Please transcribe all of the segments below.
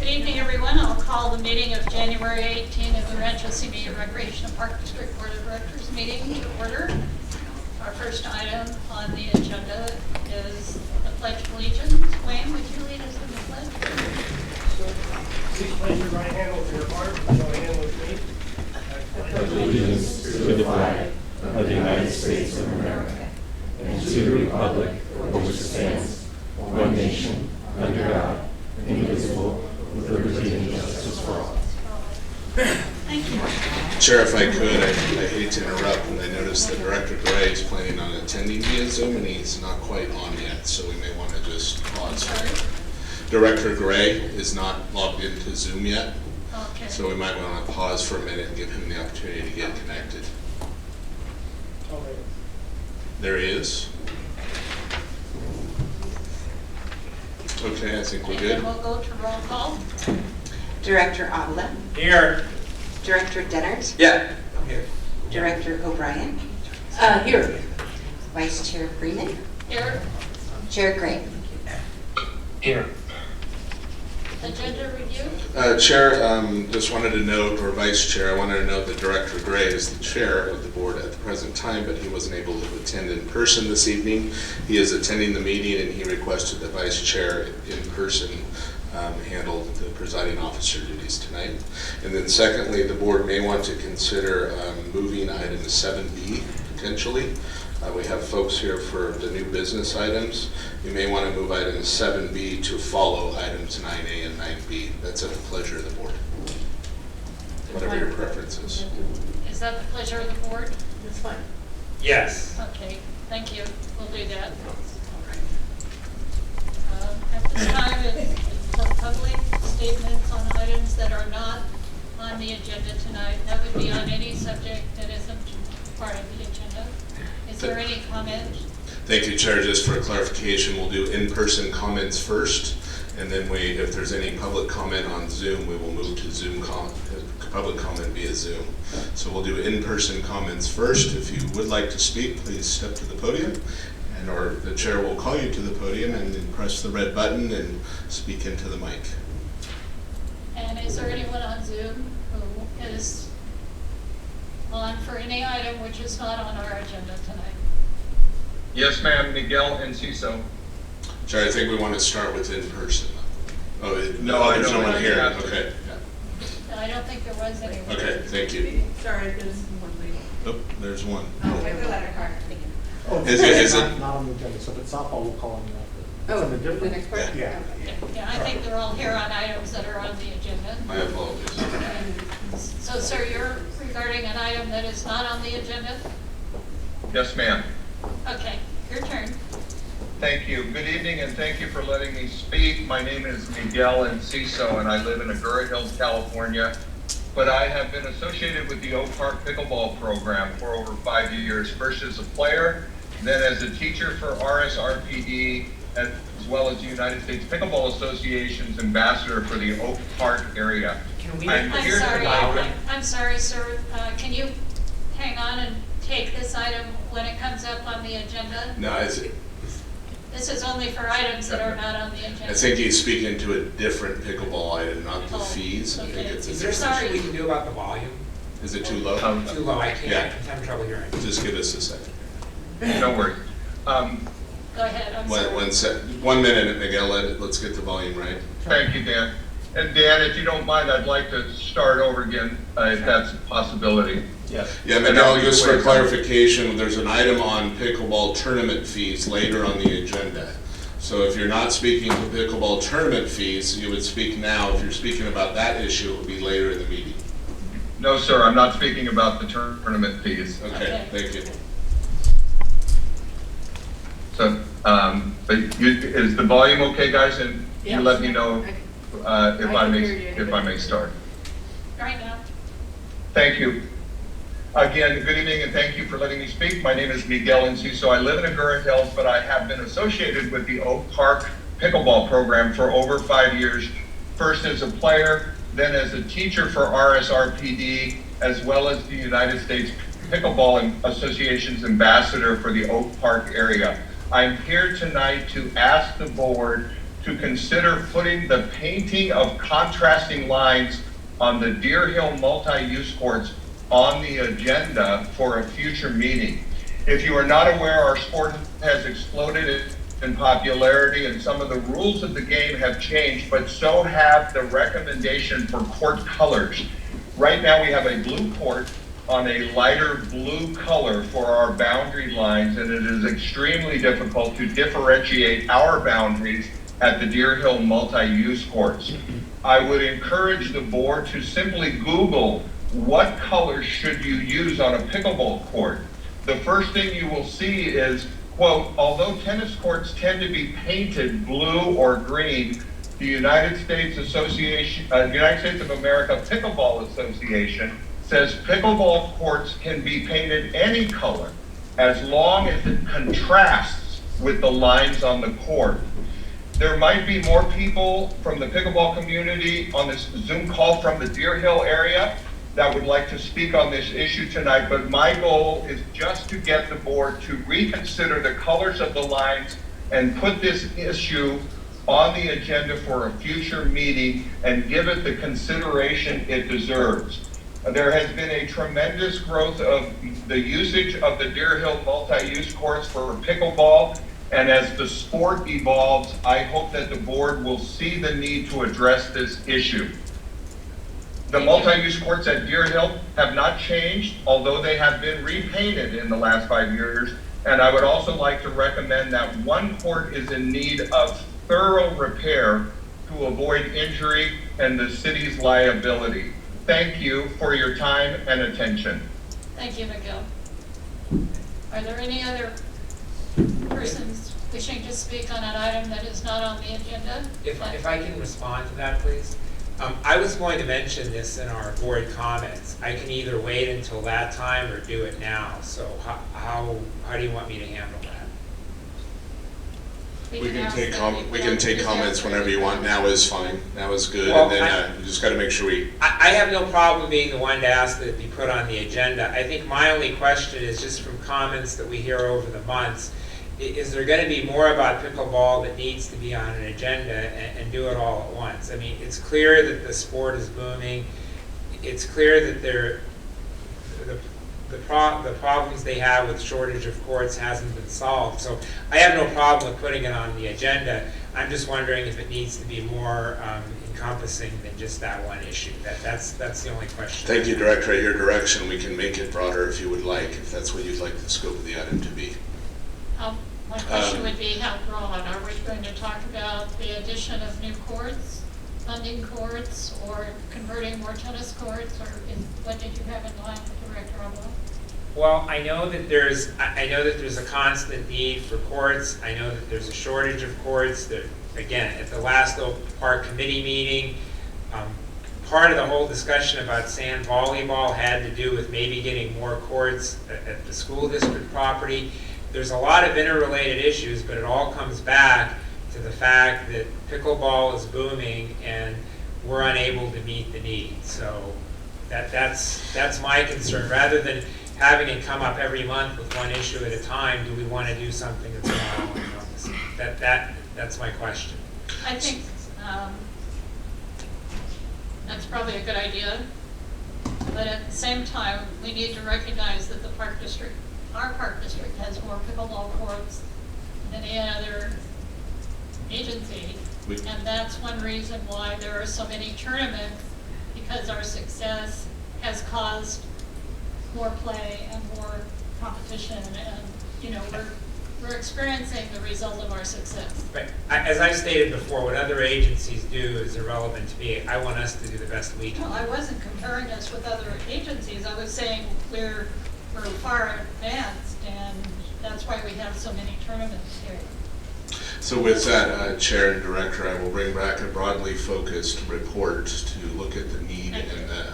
Good evening, everyone. I'll call the meeting of January 18 of the Rancho Senior Recreation and Park District Board of Directors meeting to order. Our first item on the agenda is the Pledge of Allegiance. Wayne, would you lead us in the pledge? Please place your right hand over your heart and join in with me. I pledge allegiance to the flag of the United States of America and to the republic for which it stands, one nation, under God, indivisible, with liberty and justice for all. Thank you. Chair, if I could, I hate to interrupt, and I noticed that Director Gray is planning on attending via Zoom, and he's not quite on yet, so we may want to just pause. Director Gray is not logged into Zoom yet, Okay. so we might want to pause for a minute and give him the opportunity to get connected. There he is. Okay, I think we're And good. then we'll go to roll call. Director Avila, Here. Director Dennert, Yeah. I'm here. Director O'Brien, Here. Vice Chair Freeman, Here. Chair Gray. Here. Agenda review. Chair, just wanted to note, or Vice Chair, I wanted to note that Director Gray is the chair of the board at the present time, but he wasn't able to attend in person this evening. He is attending the meeting, and he requested that Vice Chair in person handle the presiding officer duties tonight. And then secondly, the board may want to consider moving item 7B potentially. We have folks here for the new business items. You may want to move item 7B to follow items 9A and 9B. That's at the pleasure of the board. Whatever your preference is. Is that the pleasure of the board? That's fine. Yes. Okay, thank you. We'll do that. At this time, it's for public statements on items that are not on the agenda tonight. That would be on any subject that isn't part of the agenda. Is there any comment? Thank you, Chair. Just for clarification, we'll do in-person comments first, and then if there's any public comment on Zoom, we will move to public comment via Zoom. So we'll do in-person comments first. If you would like to speak, please step to the podium, or the chair will call you to the podium, and then press the red button and speak into the mic. And is there anyone on Zoom who is on for any item which is not on our agenda tonight? Yes, ma'am. Miguel Enciso. Chair, I think we want to start with in-person. Oh, No, there's no one here. have to. Okay. I don't think there was anyone. Okay, thank you. Sorry, there's one lady. Oh, there's one. Oh, where's the letter card? Oh, Is it? Not on the agenda, so if it's softball, we'll call on that. Oh, It's in a the different- next part? Yeah. Yeah, I think they're all here on items that are on the agenda. My apologies. So, sir, you're regarding an item that is not on the agenda? Yes, ma'am. Okay, your turn. Thank you. Good evening, and thank you for letting me speak. My name is Miguel Enciso, and I live in Agoura Hills, California. But I have been associated with the Oak Park Pickleball Program for over 5 years, first as a player, then as a teacher for RSRPD, as well as the United States Pickleball Association's ambassador for the Oak Park area. I'm here tonight. I'm sorry, sir. Can you hang on and take this item when it comes up on the agenda? No, This is only for items that are not on the agenda. I think he's speaking to a different pickleball item, not the Oh, fees. I think okay. it's a Is there different. something we can do about the volume? Is it too low? Too low, I can't, Yeah. I'm having trouble hearing. Just give us a second. No worries. Go ahead, I'm sorry. 1 minute, Miguel. Let's get the volume right. Thank you, Dan. And Dan, if you don't mind, I'd like to start over again, if that's a possibility. Yeah, Miguel, just for clarification, there's an item on pickleball tournament fees later on the agenda. So if you're not speaking to pickleball tournament fees, you would speak now. If you're speaking about that issue, it would be later in the meeting. No, sir, I'm not speaking about the tournament fees. Okay, thank you. So, but is the volume okay, guys? And you let me know if I may start. Right now. Thank you. Again, good evening, and thank you for letting me speak. My name is Miguel Enciso. I live in Agoura Hills, but I have been associated with the Oak Park Pickleball Program for over 5 years, first as a player, then as a teacher for RSRPD, as well as the United States Pickleball Association's ambassador for the Oak Park area. I'm here tonight to ask the board to consider putting the painting of contrasting lines on the Deer Hill multi-use courts on the agenda for a future meeting. If you are not aware, our sport has exploded in popularity and some of the rules of the game have changed, but so have the recommendation for court colors. Right now we have a blue court on a lighter blue color for our boundary lines, and it is extremely difficult to differentiate our boundaries at the Deer Hill multi-use courts. I would encourage the board to simply Google what colors should you use on a pickleball court. The first thing you will see is, quote, although tennis courts tend to be painted blue or green, the United States of America Pickleball Association says pickleball courts can be painted any color as long as it contrasts with the lines on the court. There might be more people from the pickleball community on this Zoom call from the Deer Hill area that would like to speak on this issue tonight, but my goal is just to get the board to reconsider the colors of the lines and put this issue on the agenda for a future meeting and give it the consideration it deserves. There has been a tremendous growth of the usage of the Deer Hill multi-use courts for pickleball, and as the sport evolves, I hope that the board will see the need to address this issue. The multi-use courts at Deer Hill have not changed, although they have been repainted in the last 5 years, and I would also like to recommend that one court is in need of thorough repair to avoid injury and the city's liability. Thank you for your time and attention. Thank you, Miguel. Are there any other persons wishing to speak on an item that is not on the agenda? If I can respond to that, please. I was going to mention this in our board comments. I can either wait until that time or do it now. So how do you want me to handle that? We can ask take them we if can they take want to comments reserve whenever you their want. Now is fine. Now is good. Well, And then you just got to make sure we. I have no problem being the one to ask that it be put on the agenda. I think my only question is just from comments that we hear over the months, is there going to be more about pickleball that needs to be on an agenda and do it all at once? I mean, it's clear that the sport is booming. It's clear that the problems they have with shortage of courts hasn't been solved. So I have no problem with putting it on the agenda. I'm just wondering if it needs to be more encompassing than just that one issue. That's the only question. Thank you, Director. At your direction, we can make it broader if you would like, if that's what you'd like the scope of the item to be. My question would be how broad? Are we going to talk about the addition of new courts, funding courts, or converting more tennis courts, or what did you have in mind, Director Oblo? Well, I know that there's a constant need for courts. I know that there's a shortage of courts. That, again, at the last Oak Park Committee meeting, part of the whole discussion about sand volleyball had to do with maybe getting more courts at the school district property. There's a lot of interrelated issues, but it all comes back to the fact that pickleball is booming and we're unable to meet the need. So that's my concern. Rather than having it come up every month with one issue at a time, do we want to do something that's more all encompassing? That's my question. I think that's probably a good idea, but at the same time, we need to recognize that our park district has more pickleball courts than any other agency, and that's one reason why there are so many tournaments, because our success has caused more play and more competition, and we're experiencing the result of our success. Right. As I stated before, what other agencies do is irrelevant to me. I want us to do the best we can. No, I wasn't comparing us with other agencies. I was saying we're far advanced, and that's why we have so many tournaments here. So with that, Chair and Director, I will bring back a broadly focused report to look at the need and the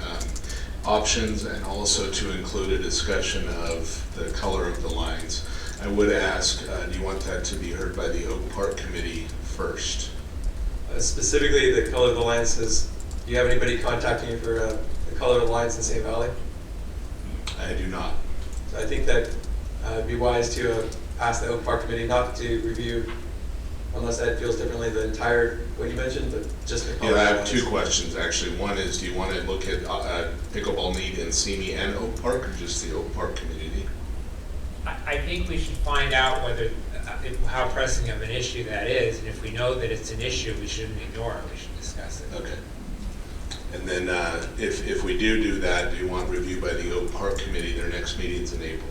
options, and also to include a discussion of the color of the lines. I would ask, do you want that to be heard by the Oak Park Committee first? Specifically, the color of the lines says, do you have anybody contacting you for the color of the lines in St. Valley? I do not. So I think that it'd be wise to ask the Oak Park Committee not to review unless Ed feels differently, the entire, what you mentioned, but just the color. Yeah, I have lines. 2 questions, actually. One is, do you want to look at pickleball need in Simi and Oak Park, or just the Oak Park community? I think we should find out whether, how pressing of an issue that is, and if we know that it's an issue, we shouldn't ignore it, we should discuss it. Okay. And then if we do that, do you want review by the Oak Park committee? Their next meeting's in April.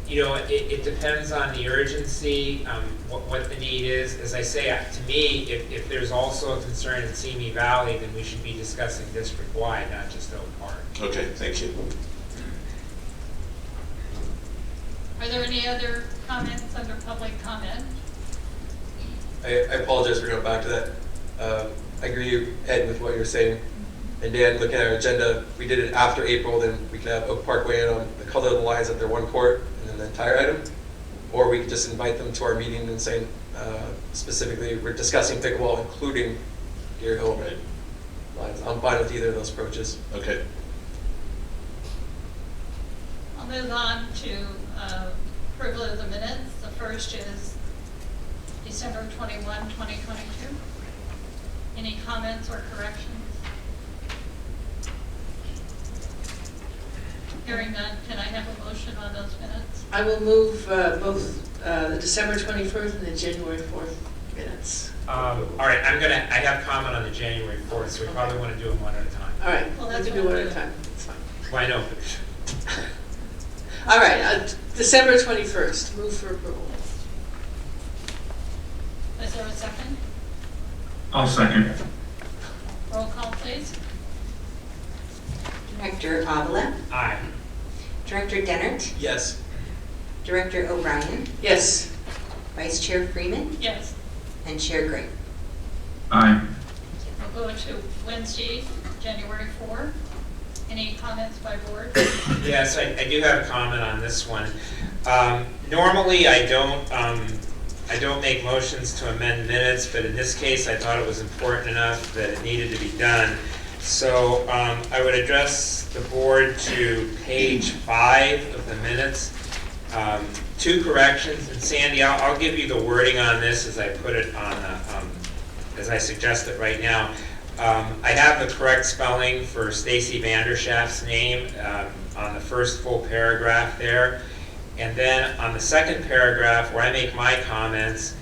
You know, it depends on the urgency, what the need is. As I say, to me, if there's also a concern in Simi Valley, then we should be discussing district-wide, not just Oak Park. Okay, thank you. Are there any other comments under public comment? I apologize for going back to that. I agree, Ed, with what you're saying. And Dan, looking at our agenda, if we did it after April, then we could have Oak Park weigh in on the color of the lines at their one court and then the entire item. Or we could just invite them to our meeting and say, specifically, we're discussing pickleball, including Deer Hill lines. I'm fine with either of those approaches. Okay. I'll move on to approval of the minutes. The first is December 21, 2022. Any comments or corrections? Hearing none, can I have a motion on those minutes? I will move both the December 21st and the January 4th minutes. All right, I have comment on the January 4th, so we probably want to do them one at a time. All right, Well, we that's can do what one I'll at a do. time. That's fine. Why no? All right, December 21st, move for approval. Is there a second? I'll second. Roll call, please. Director Avila, Aye. Director Dennert, Yes. Director O'Brien, Yes. Vice Chair Freeman, Yes. and Chair Gray. Aye. We'll go to Wednesday, January 4. Any comments by board? Yes, I do have a comment on this one. Normally, I don't make motions to amend minutes, but in this case, I thought it was important enough that it needed to be done. So I would address the board to page 5 of the minutes. 2 corrections, and Sandy, I'll give you the wording on this as I put it on, as I suggest it right now. I have the correct spelling for Stacy Vanderschaft's name on the first full paragraph there. And then on the second paragraph where I make my comments,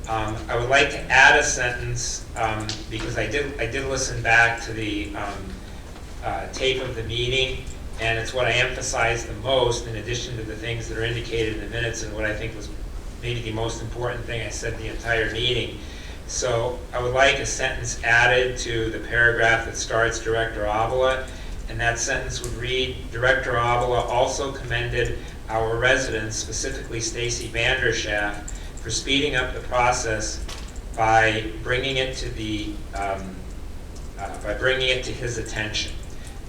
I would like to add a sentence because I did listen back to the tape of the meeting, and it's what I emphasized the most in addition to the things that are indicated in the minutes and what I think was maybe the most important thing I said the entire meeting. So I would like a sentence added to the paragraph that starts Director Avila, and that sentence would read, Director Avila also commended our residents, specifically Stacy Vanderschaft, for speeding up the process by bringing it to his attention.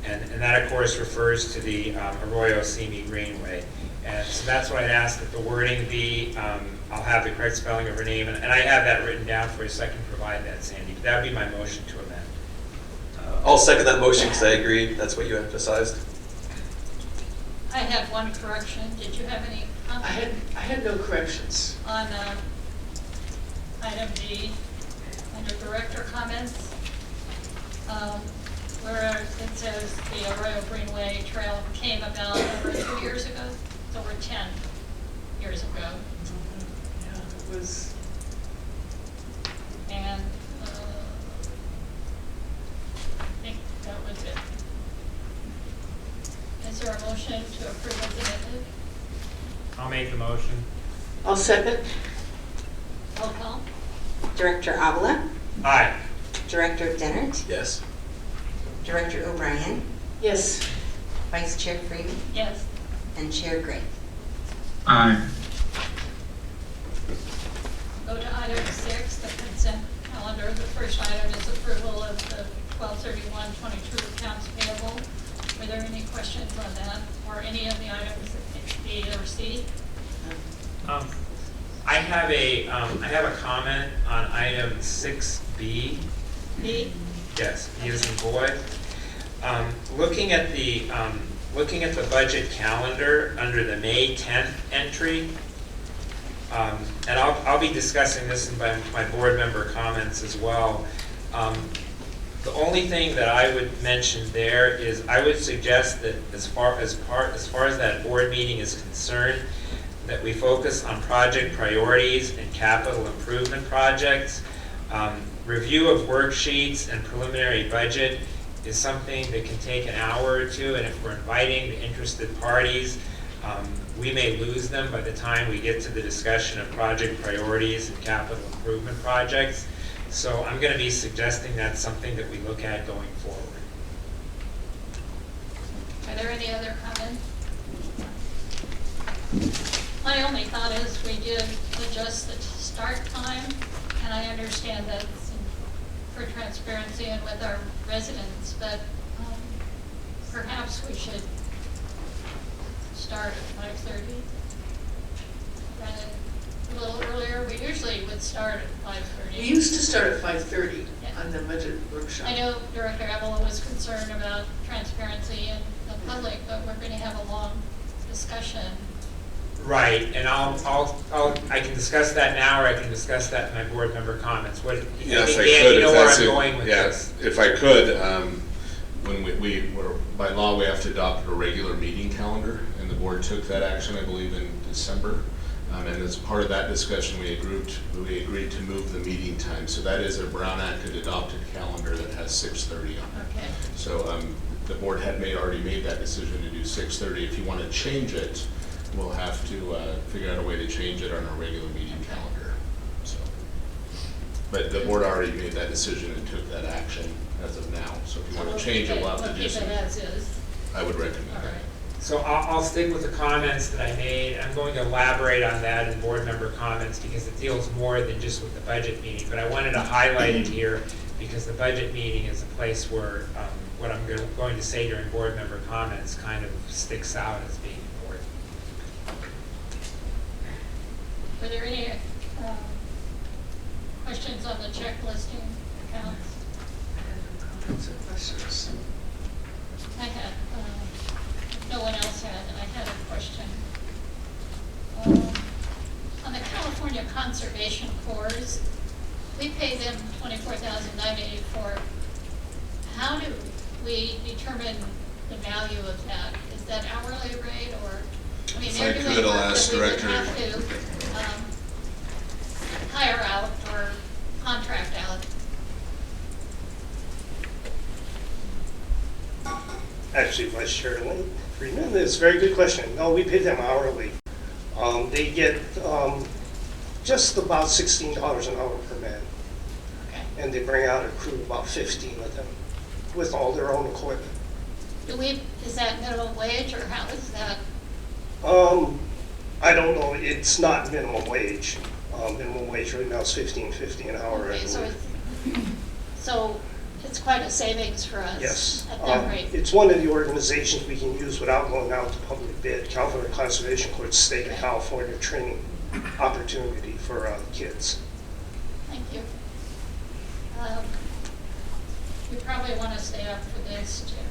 And that, of course, refers to the Arroyo Simi Greenway. And so that's what I'd ask that the wording be. I'll have the correct spelling of her name, and I have that written down for you, so I can provide that, Sandy. But that would be my motion to amend. I'll second that motion because I agree. That's what you emphasized. I have one correction. Did you have any comments? I had no corrections. On item D, under director comments, where it says the Arroyo Greenway Trail came about over 2 years ago, it's over 10 years ago. Yeah, it was. And I think that was it. Is there a motion to approve as amended? I'll make the motion. I'll second. Roll call? Director Avila, Aye. Director Dennert, Yes. Director O'Brien, Yes. Vice Chair Freeman, Yes. and Chair Gray. Aye. Go to item 6, the consent calendar. The first item is approval of the 12/31/22 accounts payable. Were there any questions on that, or any of the items B or C? I have a comment on item 6B. B? Yes, B as in boy. Looking at the budget calendar under the May 10th entry, And I'll be discussing this in my board member comments as well. The only thing that I would mention there is I would suggest that as far as that board meeting is concerned, that we focus on project priorities and capital improvement projects. Review of worksheets and preliminary budget is something that can take an hour or two, and if we're inviting the interested parties, we may lose them by the time we get to the discussion of project priorities and capital improvement projects. So I'm going to be suggesting that's something that we look at going forward. Are there any other comments? My only thought is we did adjust the start time, and I understand that for transparency and with our residents, but perhaps we should start at 5:30. Run it a little earlier. We usually would start at 5:30. We used to start at 5:30 Yeah. on the budget workshop. I know Director Avila was concerned about transparency in the public, but we're going to have a long discussion. Right, and I can discuss that now, or I can discuss that in my board member comments. What? Yes, I Dan, could. you know if where that's I'm it. going with Yeah, this. if I could, when we're by law, we have to adopt a regular meeting calendar, and the board took that action, I believe, in December. And as part of that discussion, we agreed to move the meeting time. So that is a Brown Acted adopted calendar that has 6:30 on it. Okay. So the board had already made that decision to do 6:30. If you want to change it, we'll have to figure out a way to change it on our regular meeting calendar. So, but the board already made that decision and took that action as of now. So if you want to change it, we'll have to do Keep it some. as is. I would recommend All that. right. So I'll stick with the comments that I made. I'm going to elaborate on that in board member comments because it deals more than just with the budget meeting. But I wanted to highlight it here because the budget meeting is a place where what I'm going to say during board member comments kind of sticks out as being important. Were there any questions on the checklisting accounts? I have no comments or questions. I had, if no one else had, I had a question. On the California Conservation Corps, we pay them $24,984. How do we determine the value of that? Is that hourly rate or, I mean, If they're I doing could, I'll work ask that we would Director. have to hire out or contract out? Actually, Vice Chair Freeman, that's a very good question. No, we pay them hourly. They get just about $16 an hour per man. Okay. And they bring out a crew of about 15 of them with all their own equipment. Is that minimum wage or how is that? I don't know, it's not minimum wage. Minimum wage right now is $15.50 an hour. I Okay, believe. so it's quite a savings for us. Yes. At that rate. It's one of the organizations we can use without going out to public bid. California Conservation Corps, state of California training opportunity for kids. Thank you. We probably want to stay up for this too.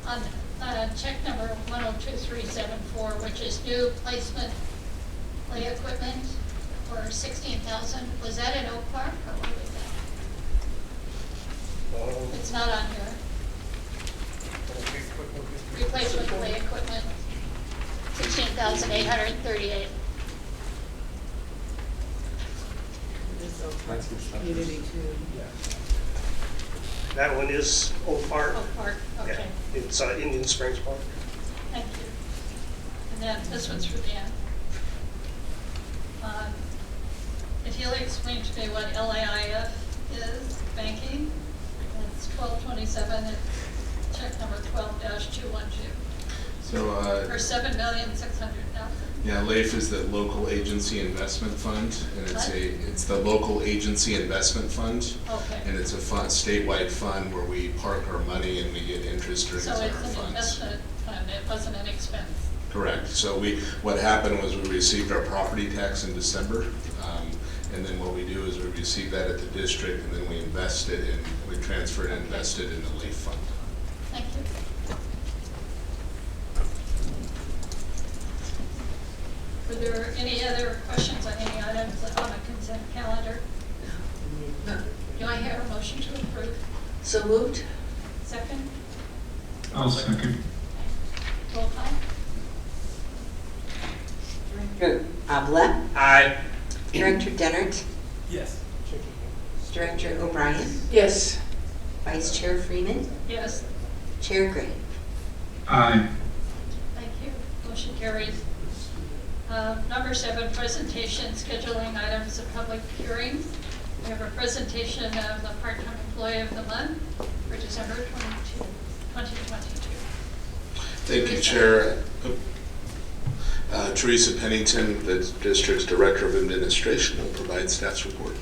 On check number 102374, which is new placement play equipment for $16,000. Was that in Oak Park or what was that? It's not on here. Replacement play equipment, $16,838. Community too. That one is Oak Park. Oak Park, okay. Yeah, it's Indian Springs Park. Thank you. And then this one's for Dan. If you'll explain to me what LAIF is, banking, it's 1227, it's check number 12-212, So, for $7,600,000. yeah, LAIF is the Local Agency Investment Fund, and What? it's the Local Agency Investment Fund. Okay. And it's a fund, statewide fund where we park our money and we get interest earnings So on our it's an funds. investment fund, it wasn't an expense. Correct. So what happened was we received our property tax in December. And then what we do is we receive that at the district and then we invest it in, we transfer it and invest it in the LAIF fund. Thank you. Were there any other questions on any items on the consent calendar? No. Do I hear a motion to approve? So moved? Second? I'll second. Roll call? Director Abla, Aye. Director Dennert, Yes. Director O'Brien, Yes. Vice Chair Freeman, Yes. Chair Gray. Aye. Thank you. Motion carries. Number 7, presentation scheduling items of public hearings. We have a presentation of the part-time employee of the month for December 2022. Thank you, Chair. Teresa Pennington, the district's Director of Administration, will provide staff's report.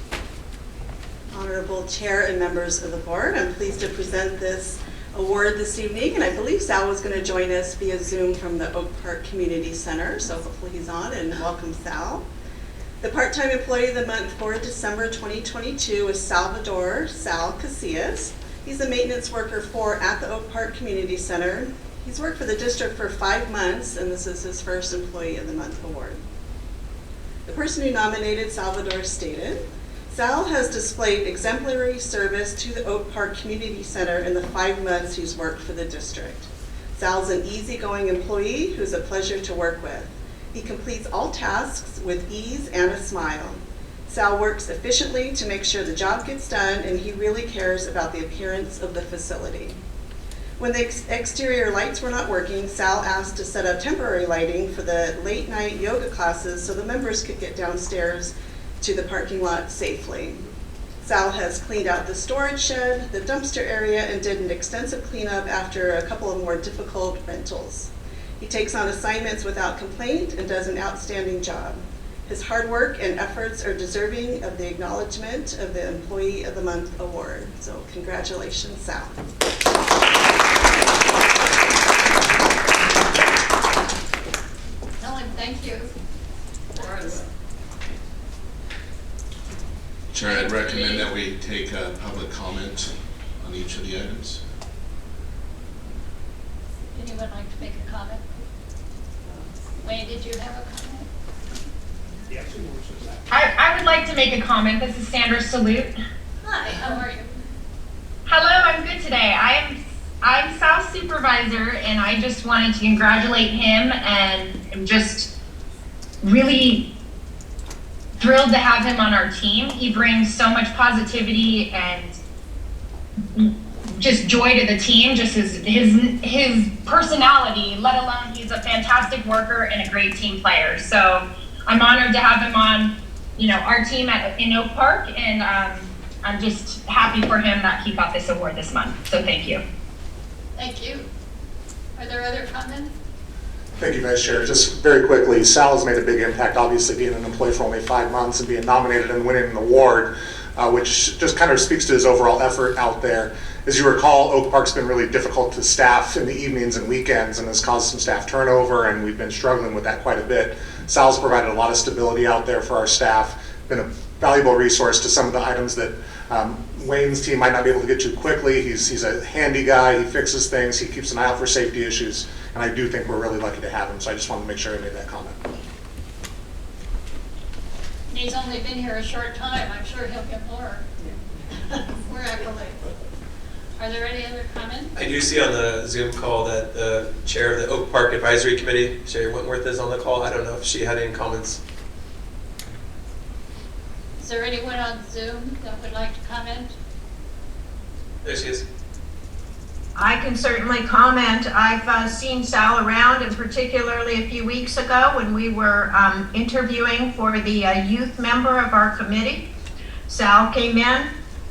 Honorable Chair and members of the board, I'm pleased to present this award this evening, and I believe Sal was going to join us via Zoom from the Oak Park Community Center, so hopefully he's on, and welcome Sal. The part-time employee of the month for December 2022 is Salvador Sal Casillas. He's a maintenance worker at the Oak Park Community Center. He's worked for the district for 5 months, and this is his first Employee of the Month award. The person who nominated Salvador stated, Sal has displayed exemplary service to the Oak Park Community Center in the 5 months he's worked for the district. Sal's an easygoing employee who's a pleasure to work with. He completes all tasks with ease and a smile. Sal works efficiently to make sure the job gets done, and he really cares about the appearance of the facility. When the exterior lights were not working, Sal asked to set up temporary lighting for the late night yoga classes so the members could get downstairs to the parking lot safely. Sal has cleaned out the storage shed, the dumpster area, and did an extensive cleanup after a couple of more difficult rentals. He takes on assignments without complaint and does an outstanding job. His hard work and efforts are deserving of the acknowledgement of the Employee of the Month award. So congratulations, Sal. Helen, thank you for us. Chair, I'd recommend that we take a public comment on each of the items. Anyone like to make a comment? Wayne, did you have a comment? Yeah, 2 words for that. I would like to make a comment. This is Sandra Salute. Hi, how are you? Hello, I'm good today. I'm Sal's supervisor, and I just wanted to congratulate him, and I'm just really thrilled to have him on our team. He brings so much positivity and just joy to the team, just his personality, let alone he's a fantastic worker and a great team player. So I'm honored to have him on, our team in Oak Park, and I'm just happy for him that he got this award this month. So thank you. Thank you. Are there other comments? Thank you, Vice Chair. Just very quickly, Sal has made a big impact, obviously being an employee for only 5 months and being nominated and winning an award, which just kind of speaks to his overall effort out there. As you recall, Oak Park's been really difficult to staff in the evenings and weekends and has caused some staff turnover, and we've been struggling with that quite a bit. Sal's provided a lot of stability out there for our staff, been a valuable resource to some of the items that Wayne's team might not be able to get to quickly. He's a handy guy, he fixes things, he keeps an eye out for safety issues, and I do think we're really lucky to have him, so I just wanted to make sure I made that comment. He's only been here a short time. I'm sure he'll get more. More accolades. Are there any other comments? I do see on the Zoom call that the chair of the Oak Park Advisory Committee, Sherry Wentworth, is on the call. I don't know if she had any comments. Is there anyone on Zoom that would like to comment? There she is. I can certainly comment. I've seen Sal around, and particularly a few weeks ago when we were interviewing for the youth member of our committee. Sal came in.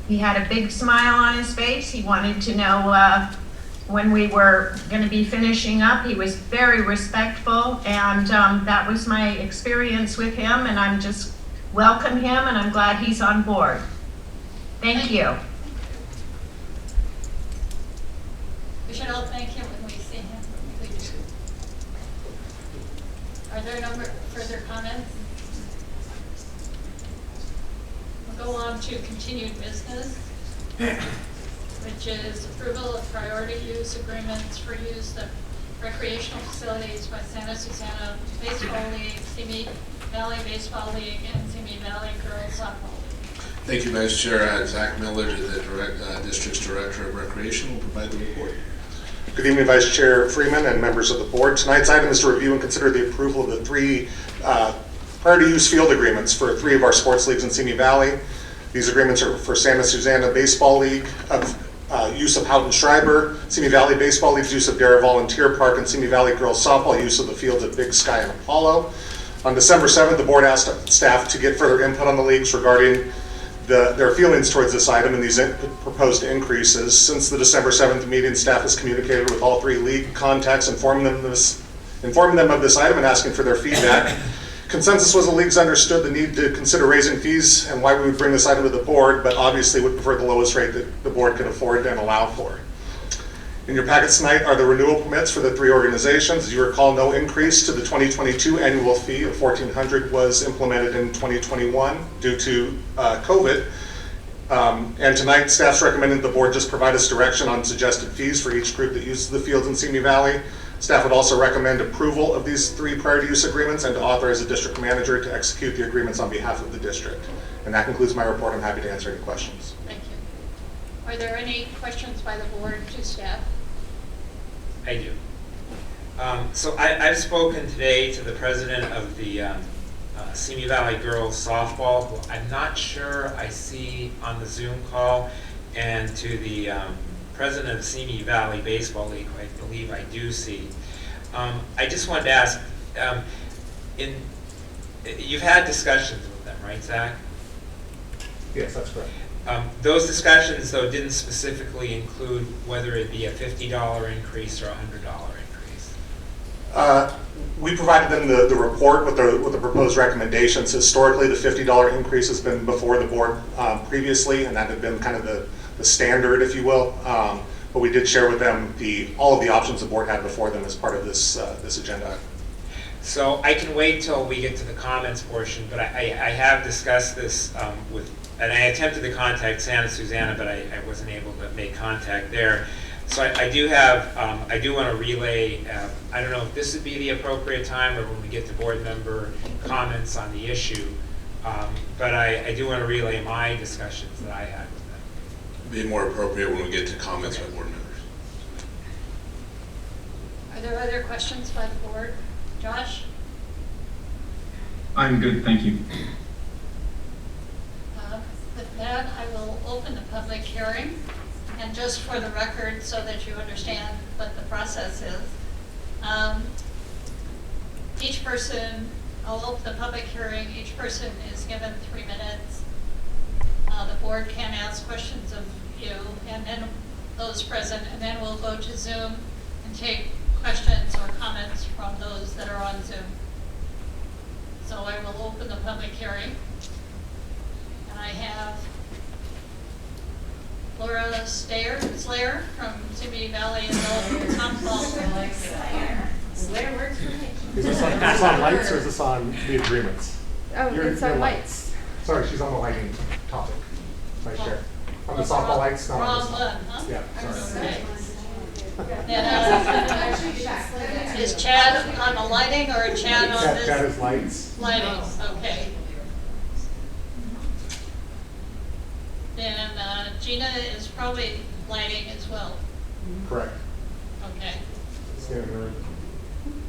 He had a big smile on his face. He wanted to know when we were going to be finishing up. He was very respectful, and that was my experience with him, and I'm just welcome him, and I'm glad he's on board. Thank you. We should all thank him when we see him. We do. Are there no further comments? We'll go on to continued business, which is approval of priority use agreements for use of recreational facilities by Santa Susana Baseball League, Simi Valley Baseball League, and Simi Valley Girls Softball League. Thank you, Vice Chair. Zach Miller, the District's Director of Recreation, will provide the report. Good evening, Vice Chair Freeman and members of the board. Tonight's item is to review and consider the approval of the 3 priority use field agreements for 3 of our sports leagues in Simi Valley. These agreements are for Santa Susana Baseball League, use of Houghton Schreiber, Simi Valley Baseball League's use of Dara Volunteer Park, and Simi Valley Girls Softball use of the fields at Big Sky and Apollo. On December 7th, the board asked staff to get further input on the leagues regarding their feelings towards this item and these proposed increases. Since the December 7th meeting, staff has communicated with all 3 league contacts, informing them of this item and asking for their feedback. Consensus was the leagues understood the need to consider raising fees and why we would bring this item to the board, but obviously would prefer the lowest rate that the board could afford and allow for. In your packets tonight are the renewal permits for the 3 organizations. As you recall, no increase to the 2022 annual fee of $1,400 was implemented in 2021 due to COVID. And tonight, staff's recommended the board just provide us direction on suggested fees for each group that uses the fields in Simi Valley. Staff would also recommend approval of these 3 priority use agreements and to authorize the district manager to execute the agreements on behalf of the district. And that concludes my report. I'm happy to answer any questions. Thank you. Are there any questions by the board to staff? I do. So I've spoken today to the president of the Simi Valley Girls Softball, who I'm not sure I see on the Zoom call, and to the president of Simi Valley Baseball League, who I believe I do see. I just wanted to ask, you've had discussions with them, right, Zach? Yes, that's correct. Those discussions, though, didn't specifically include whether it be a $50 increase or a $100 increase. We provided them the report with the proposed recommendations. Historically, the $50 increase has been before the board previously, and that had been kind of the standard, if you will. But we did share with them all of the options the board had before them as part of this agenda. So I can wait till we get to the comments portion, but I have discussed this and I attempted to contact Santa Susana, but I wasn't able to make contact there. So I do want to relay, I don't know if this would be the appropriate time or when we get to board member comments on the issue, but I do want to relay my discussions that I had with them. Be more appropriate when we get to comments by board members. Are there other questions by the board? Josh? I'm good, thank you. With that, I will open the public hearing. And just for the record, so that you understand what the process is, each person, I'll open the public hearing, each person is given 3 minutes. The board can ask questions of you and then those present, and then we'll go to Zoom and take questions or comments from those that are on Zoom. So I will open the public hearing. And I have Laura Slayer from Simi Valley Adult Softball. Slayer works for me. Is this on lights or is this on the agreements? Oh, it's on lights. Sorry, she's on the lighting topic. Vice Chair. On the Well, softball lights, not on wrong this. one, huh? Yeah, sorry. Okay. And, is Chad on the lighting or Chad on this? Chad is lights. Lighting, okay. Then Gina is probably lighting as well. Correct. Okay.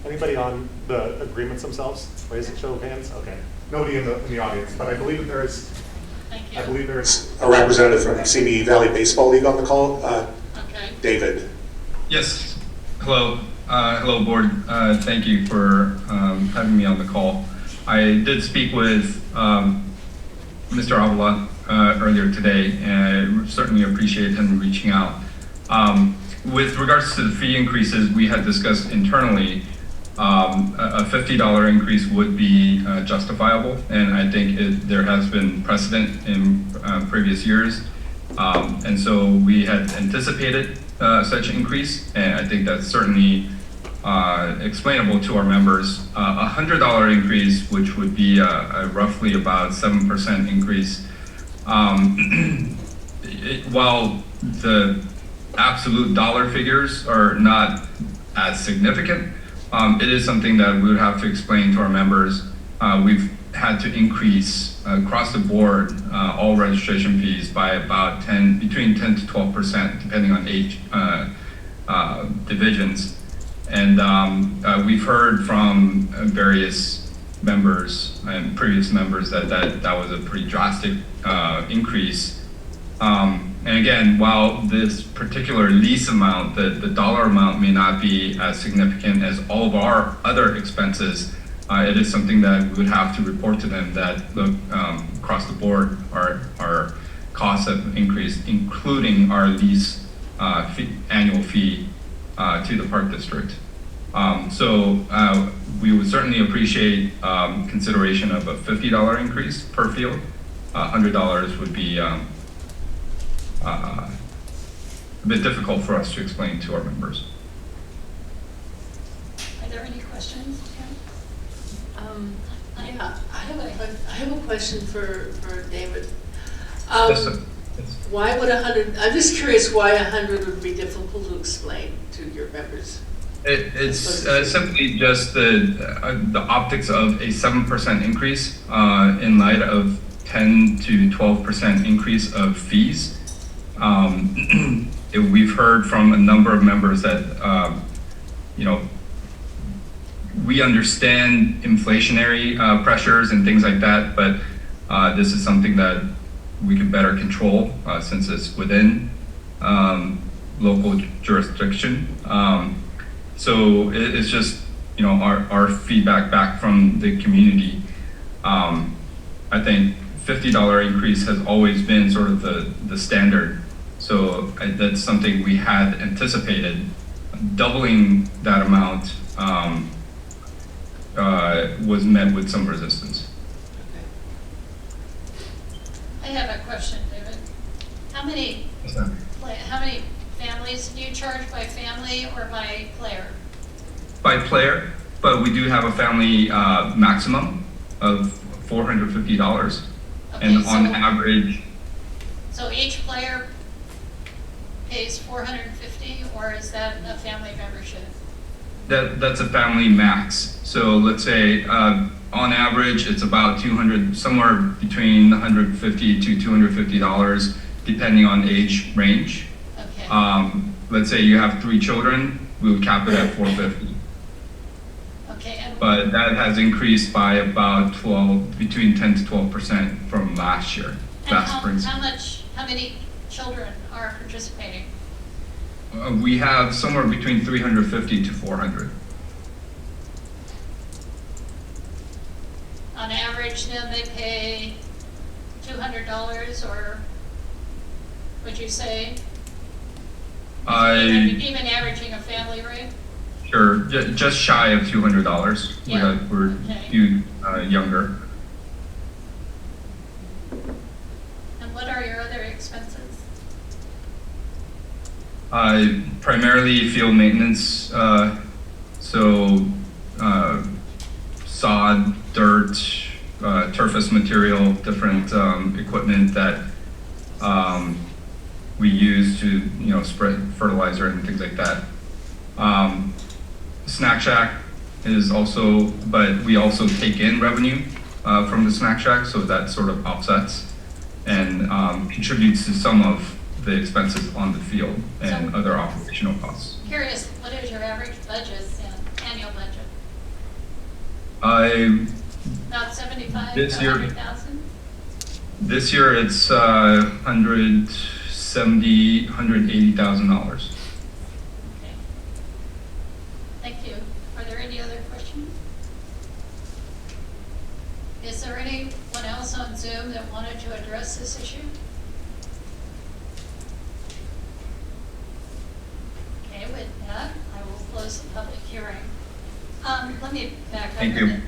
Anybody on the agreements themselves? Raise a show of hands. Okay. Nobody in the audience, but I believe that there is. Thank you. I believe there's a representative from Simi Valley Baseball League on the call. Okay. David. Yes, hello. Hello, board. Thank you for having me on the call. I did speak with Mr. Avila earlier today, and I certainly appreciate him reaching out. With regards to the fee increases, we had discussed internally a $50 increase would be justifiable, and I think there has been precedent in previous years. And so we had anticipated such an increase, and I think that's certainly explainable to our members. A $100 increase, which would be a roughly about 7% increase, while the absolute dollar figures are not as significant. It is something that we would have to explain to our members. We've had to increase across the board all registration fees by about between 10 to 12%, depending on age divisions. And we've heard from various members and previous members that was a pretty drastic increase. And again, while this particular lease amount, the dollar amount may not be as significant as all of our other expenses, it is something that we would have to report to them that, look, across the board, our costs have increased, including our lease annual fee to the park district. So we would certainly appreciate consideration of a $50 increase per field. $100 would be a bit difficult for us to explain to our members. Are there any questions? Yeah, I have a question for David. Yes, sir. Why would 100, I'm just curious why 100 would be difficult to explain to your members? It's simply just the optics of a 7% increase in light of 10 to 12% increase of fees. We've heard from a number of members that, you know, we understand inflationary pressures and things like that, but this is something that we can better control since it's within local jurisdiction. So it's just, you know, our feedback back from the community. I think $50 increase has always been sort of the standard. So that's something we had anticipated. Doubling that amount was met with some resistance. I have a question, David. How many families do you charge by family or by player? By player, but we do have a family maximum of $450, Okay, and on average. So each player pays $450, or is that a family membership? That's a family max. So let's say on average it's about somewhere between $150 to $250, depending on age range. Okay. Let's say you have 3 children, we would cap it at $450. Okay. But that has increased by about between 10 to 12% from last year. How many children are participating? We have somewhere between 350 to 400. On average, then they pay $200, or would you say? Even averaging a family rate? Sure, just shy of $200. Yeah. We're Okay. younger. And what are your other expenses? Primarily field maintenance, so sod, dirt, turfus material, different equipment that we use to spread fertilizer and things like that. Snack Shack is also, but we also take in revenue from the Snack Shack, so that sort of offsets and contributes to some of the expenses on the field and other operational costs. Curious, what is your average budget then, annual budget? About 75 to 100,000? This year it's $180,000. Okay. Thank you. Are there any other questions? Is there anyone else on Zoom that wanted to address this issue? Okay, with that, I will close the public hearing. Let me back up a minute.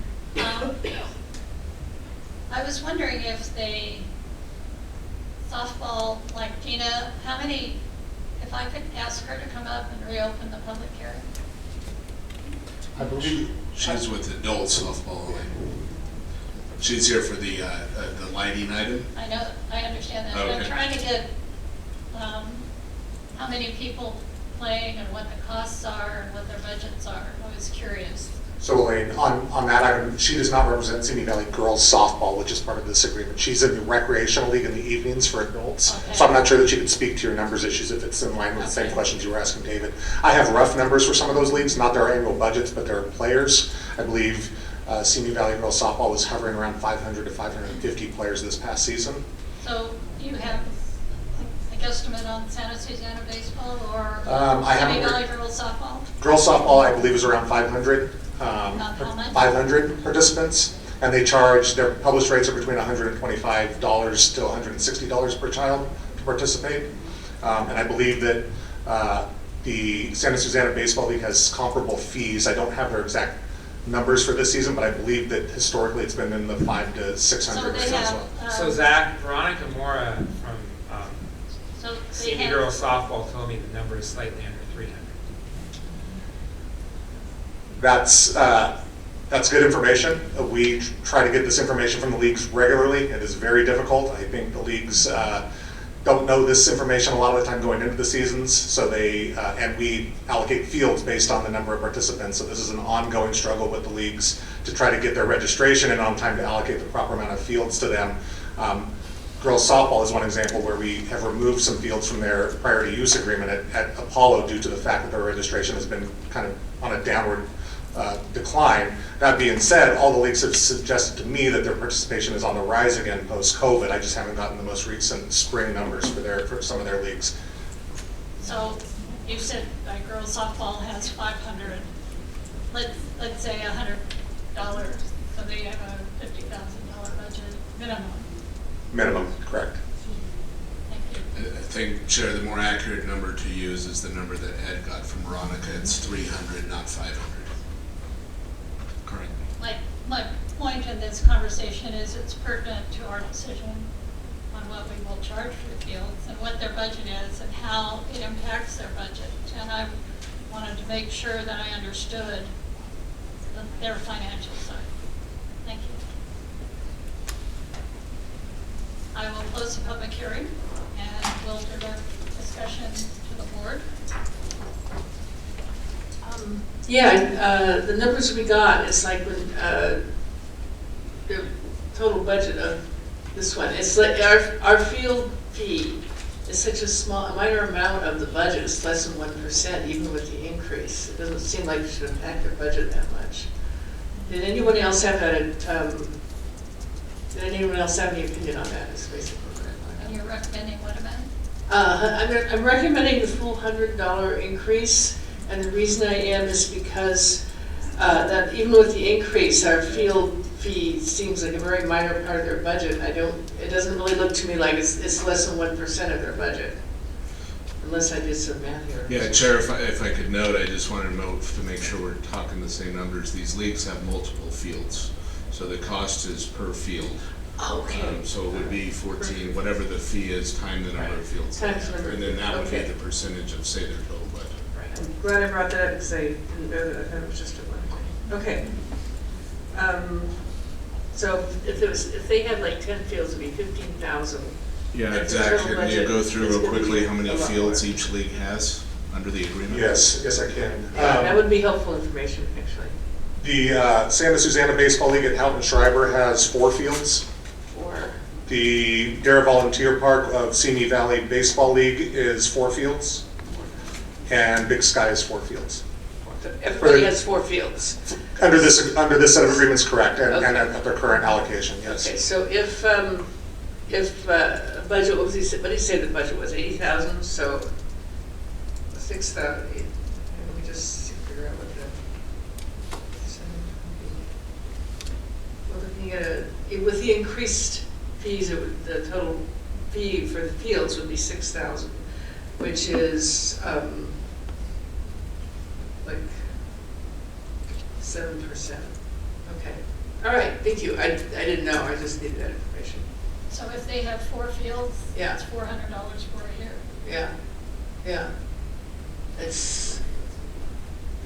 I was wondering if softball, like Gina, if I could ask her to come up and reopen the public hearing? I believe she's with adult softball. She's here for the lighting item. I know, I understand that. Okay. But I'm trying to get how many people playing and what the costs are and what their budgets are? I was curious. So Elaine, on that item, she does not represent Simi Valley Girls Softball, which is part of this agreement. She's in the recreational league in the evenings for adults. Okay. So I'm not sure that she can speak to your numbers issues if it's in line with the same questions you were asking David. I have rough numbers for some of those leagues, not their annual budgets, but their players. I believe Simi Valley Girls Softball was hovering around 500 to 550 players this past season. So you have a guesstimate on Santa Susana baseball or I Simi haven't- Valley girls softball? Girls Softball, I believe, is around 500. About how much? 500 participants, and they charge, their published rates are between $125 to $160 per child to participate. And I believe that the Santa Susana Baseball League has comparable fees. I don't have their exact numbers for this season, but I believe that historically it's been in the $500 to $600 So range they as have, well. So Zach, Veronica Mora from so they Simi have, Girls Softball told me the number is slightly under 300. That's good information. We try to get this information from the leagues regularly. It is very difficult. I think the leagues don't know this information a lot of the time going into the seasons, so and we allocate fields based on the number of participants, so this is an ongoing struggle with the leagues to try to get their registration in on time to allocate the proper amount of fields to them. Girls softball is one example where we have removed some fields from their priority use agreement at Apollo due to the fact that their registration has been kind of on a downward decline. That being said, all the leagues have suggested to me that their participation is on the rise again post-COVID. I just haven't gotten the most recent spring numbers for some of their leagues. so you said girls softball has 500, let's say $100, so they have a $50,000 budget minimum. Minimum, correct. Thank you. I think, Chair, the more accurate number to use is the number that Ed got from Veronica. It's 300, not 500. Correct. My point in this conversation is it's pertinent to our decision on what we will charge for the fields and what their budget is and how it impacts their budget. And I wanted to make sure that I understood their financial side. Thank you. I will close the public hearing and we'll direct discussion to the board. The numbers we got, it's like when, the total budget of this one, it's like our field fee is such a minor amount of the budget, it's less than 1%, even with the increase. It doesn't seem like it should impact their budget that much. Did anyone else have any opinion on that? Is basically what I And you're recommending what amount? I'm recommending the full $100 increase, and the reason I am is because that even with the increase, our field fee seems like a very minor part of their budget. It doesn't really look to me like it's less than 1% of their budget, unless I did some math here. Yeah, Chair, if I could note, I just wanted to note to make sure we're talking the same numbers. These leagues have multiple fields, so the cost is per field. Okay. So it would be 14, whatever the fee is, time the number of fields. Times the number. And then that would be Okay. the percentage of, say, their total budget. I'm glad I brought that up because I didn't know that. I thought it was just a one. Okay. So if they had like 10 fields, it'd be 15,000. Yeah, That's the exactly. total Can you budget. go through It's real gonna quickly be how many a lot fields more. each league has under the agreement? Yes, I can. That would be helpful information, actually. The Santa Susana Baseball League at Houghton Schreiber has 4 fields. Or The Dare Volunteer Park of Simi Valley Baseball League is 4 fields. And Big Sky is 4 fields. everybody has 4 fields. Under this set of agreements, correct, and Okay. at their current allocation, yes. Okay, so if budget, what did he say the budget was, 80,000, so 6,000, let me just figure out what we're looking at, with the increased fees, the total fee for the fields would be 6,000, which is like 7%. Okay, all right, thank you. I didn't know, I just needed that information. So if they have 4 fields, Yeah. it's $400 for a year. Yeah. It's,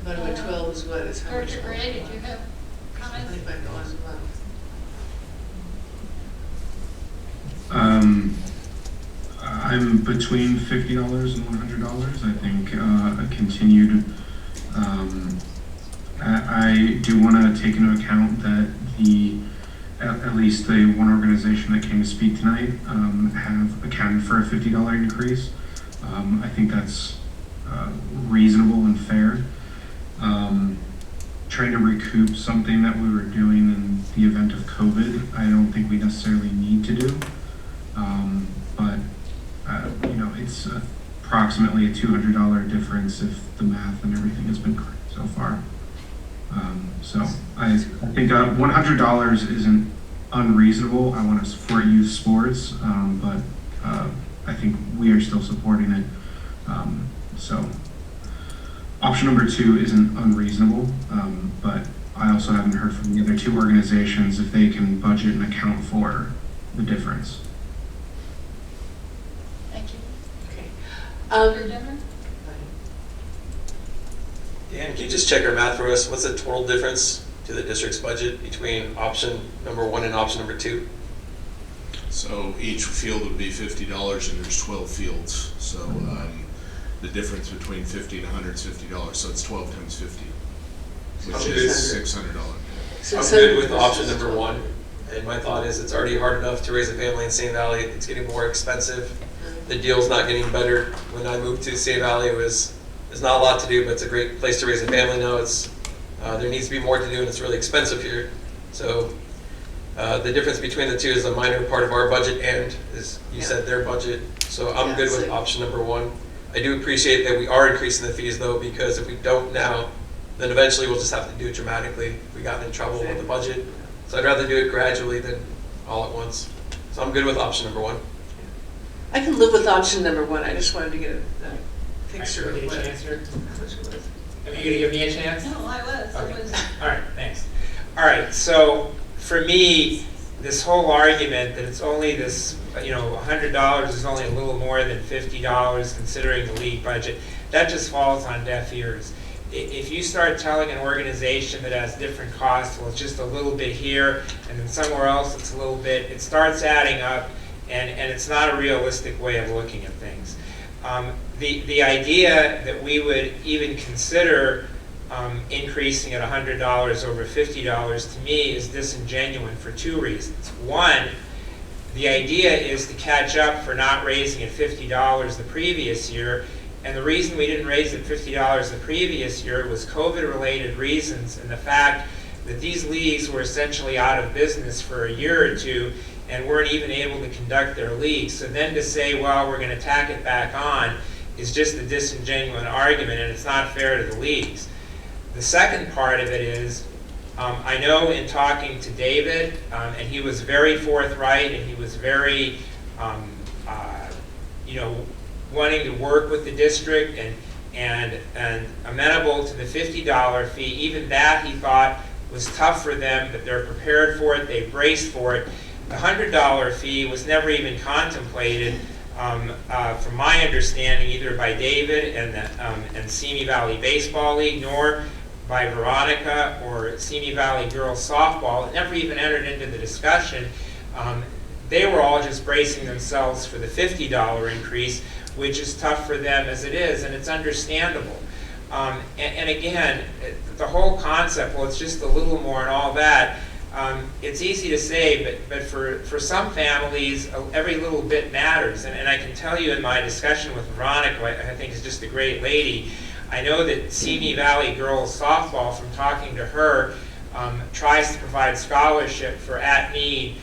divided by 12 is what, is how much? Director Gray, did you have comments? $25 a month. I I'm between $50 and $100. I think a continued, I do want to take into account that at least the one organization that came to speak tonight have accounted for a $50 increase. I think that's reasonable and fair. Trying to recoup something that we were doing in the event of COVID, I don't think we necessarily need to do. But it's approximately a $200 difference if the math and everything has been correct so far. So I think $100 isn't unreasonable. I want to support youth sports, but I think we are still supporting it. So option number 2 isn't unreasonable, but I also haven't heard from the other 2 organizations if they can budget and account for the difference. Thank you. Okay. Dr. Denner? Dan, can you just check our math for us? What's the total difference to the district's budget between option number 1 and option number 2? So each field would be $50 and there's 12 fields. So the difference between 50 and 100 is $50. So it's 12 times 50, which is $600. I'm good with option number 1. And my thought is it's already hard enough to raise a family in St. Valley. It's getting more expensive. The deal's not getting better. When I moved to St. Valley, there's not a lot to do, but it's a great place to raise a family now. There needs to be more to do, and it's really expensive here. So the difference between the 2 is a minor part of our budget and, as you said, their budget. So I'm good with option number 1. I do appreciate that we are increasing the fees, though, because if we don't now, then eventually we'll just have to do it dramatically if we got in trouble with the budget. So I'd rather do it gradually than all at once. So I'm good with option number 1. I can live with option number 1. I just wanted to get a picture of Are you what going to give me a chance? No, I was. Okay. All right, thanks. All right, so for me, this whole argument that it's only this, $100 is only a little more than $50 considering the league budget, that just falls on deaf ears. If you start telling an organization that has different costs, well, it's just a little bit here, and then somewhere else it's a little bit, it starts adding up, and it's not a realistic way of looking at things. The idea that we would even consider increasing at $100 over $50 to me is disingenuous for 2 reasons. One, the idea is to catch up for not raising at $50 the previous year, and the reason we didn't raise at $50 the previous year was COVID-related reasons and the fact that these leagues were essentially out of business for a year or 2 and weren't even able to conduct their leagues. So then to say, well, we're going to tack it back on is just a disingenuous argument, and it's not fair to the leagues. The second part of it is, I know in talking to David, and he was very forthright and he was very, wanting to work with the district and amenable to the $50 fee. Even that he thought was tough for them, but they're prepared for it, they braced for it. The $100 fee was never even contemplated, from my understanding, either by David and Simi Valley Baseball League, nor by Veronica or Simi Valley Girls Softball. It never even entered into the discussion. They were all just bracing themselves for the $50 increase, which is tough for them as it is, and it's understandable. And again, the whole concept, well, it's just a little more and all that, it's easy to say, but for some families, every little bit matters. And I can tell you in my discussion with Veronica, I think is just a great lady, I know that Simi Valley Girls Softball, from talking to her, tries to provide scholarship for at-need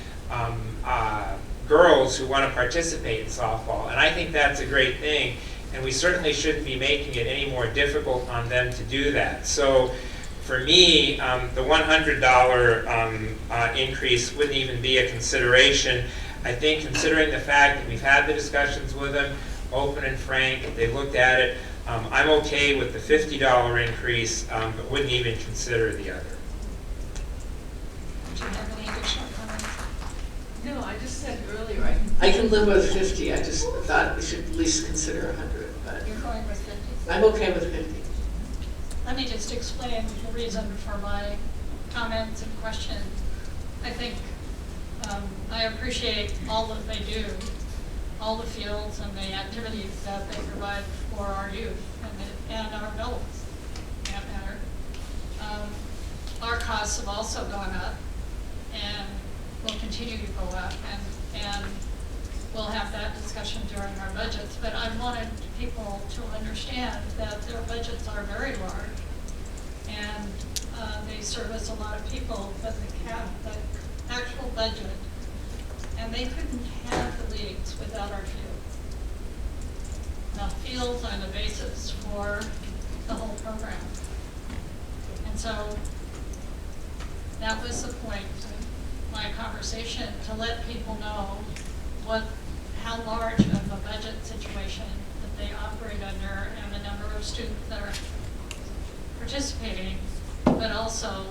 girls who want to participate in softball. And I think that's a great thing, and we certainly shouldn't be making it any more difficult on them to do that. So for me, the $100 increase wouldn't even be a consideration. I think considering the fact that we've had the discussions with them, open and frank, they looked at it, I'm okay with the $50 increase, but wouldn't even consider the other. Do you have any additional comments? No, I just said earlier, I can live with 50. I just thought we should at least consider 100. But You're going with 50? I'm okay with 50. Let me just explain the reason for my comments and question. I think I appreciate all that they do, all the fields and the activities that they provide for our youth and our adults, for that matter. Our costs have also gone up and will continue to go up, and we'll have that discussion during our budgets. But I wanted people to understand that their budgets are very large, and they service a lot of people, but the actual budget, and they couldn't have the leagues without our fields. Now, fields are the basis for the whole program. And so that was the point of my conversation, to let people know how large of a budget situation that they operate under and the number of students that are participating, but also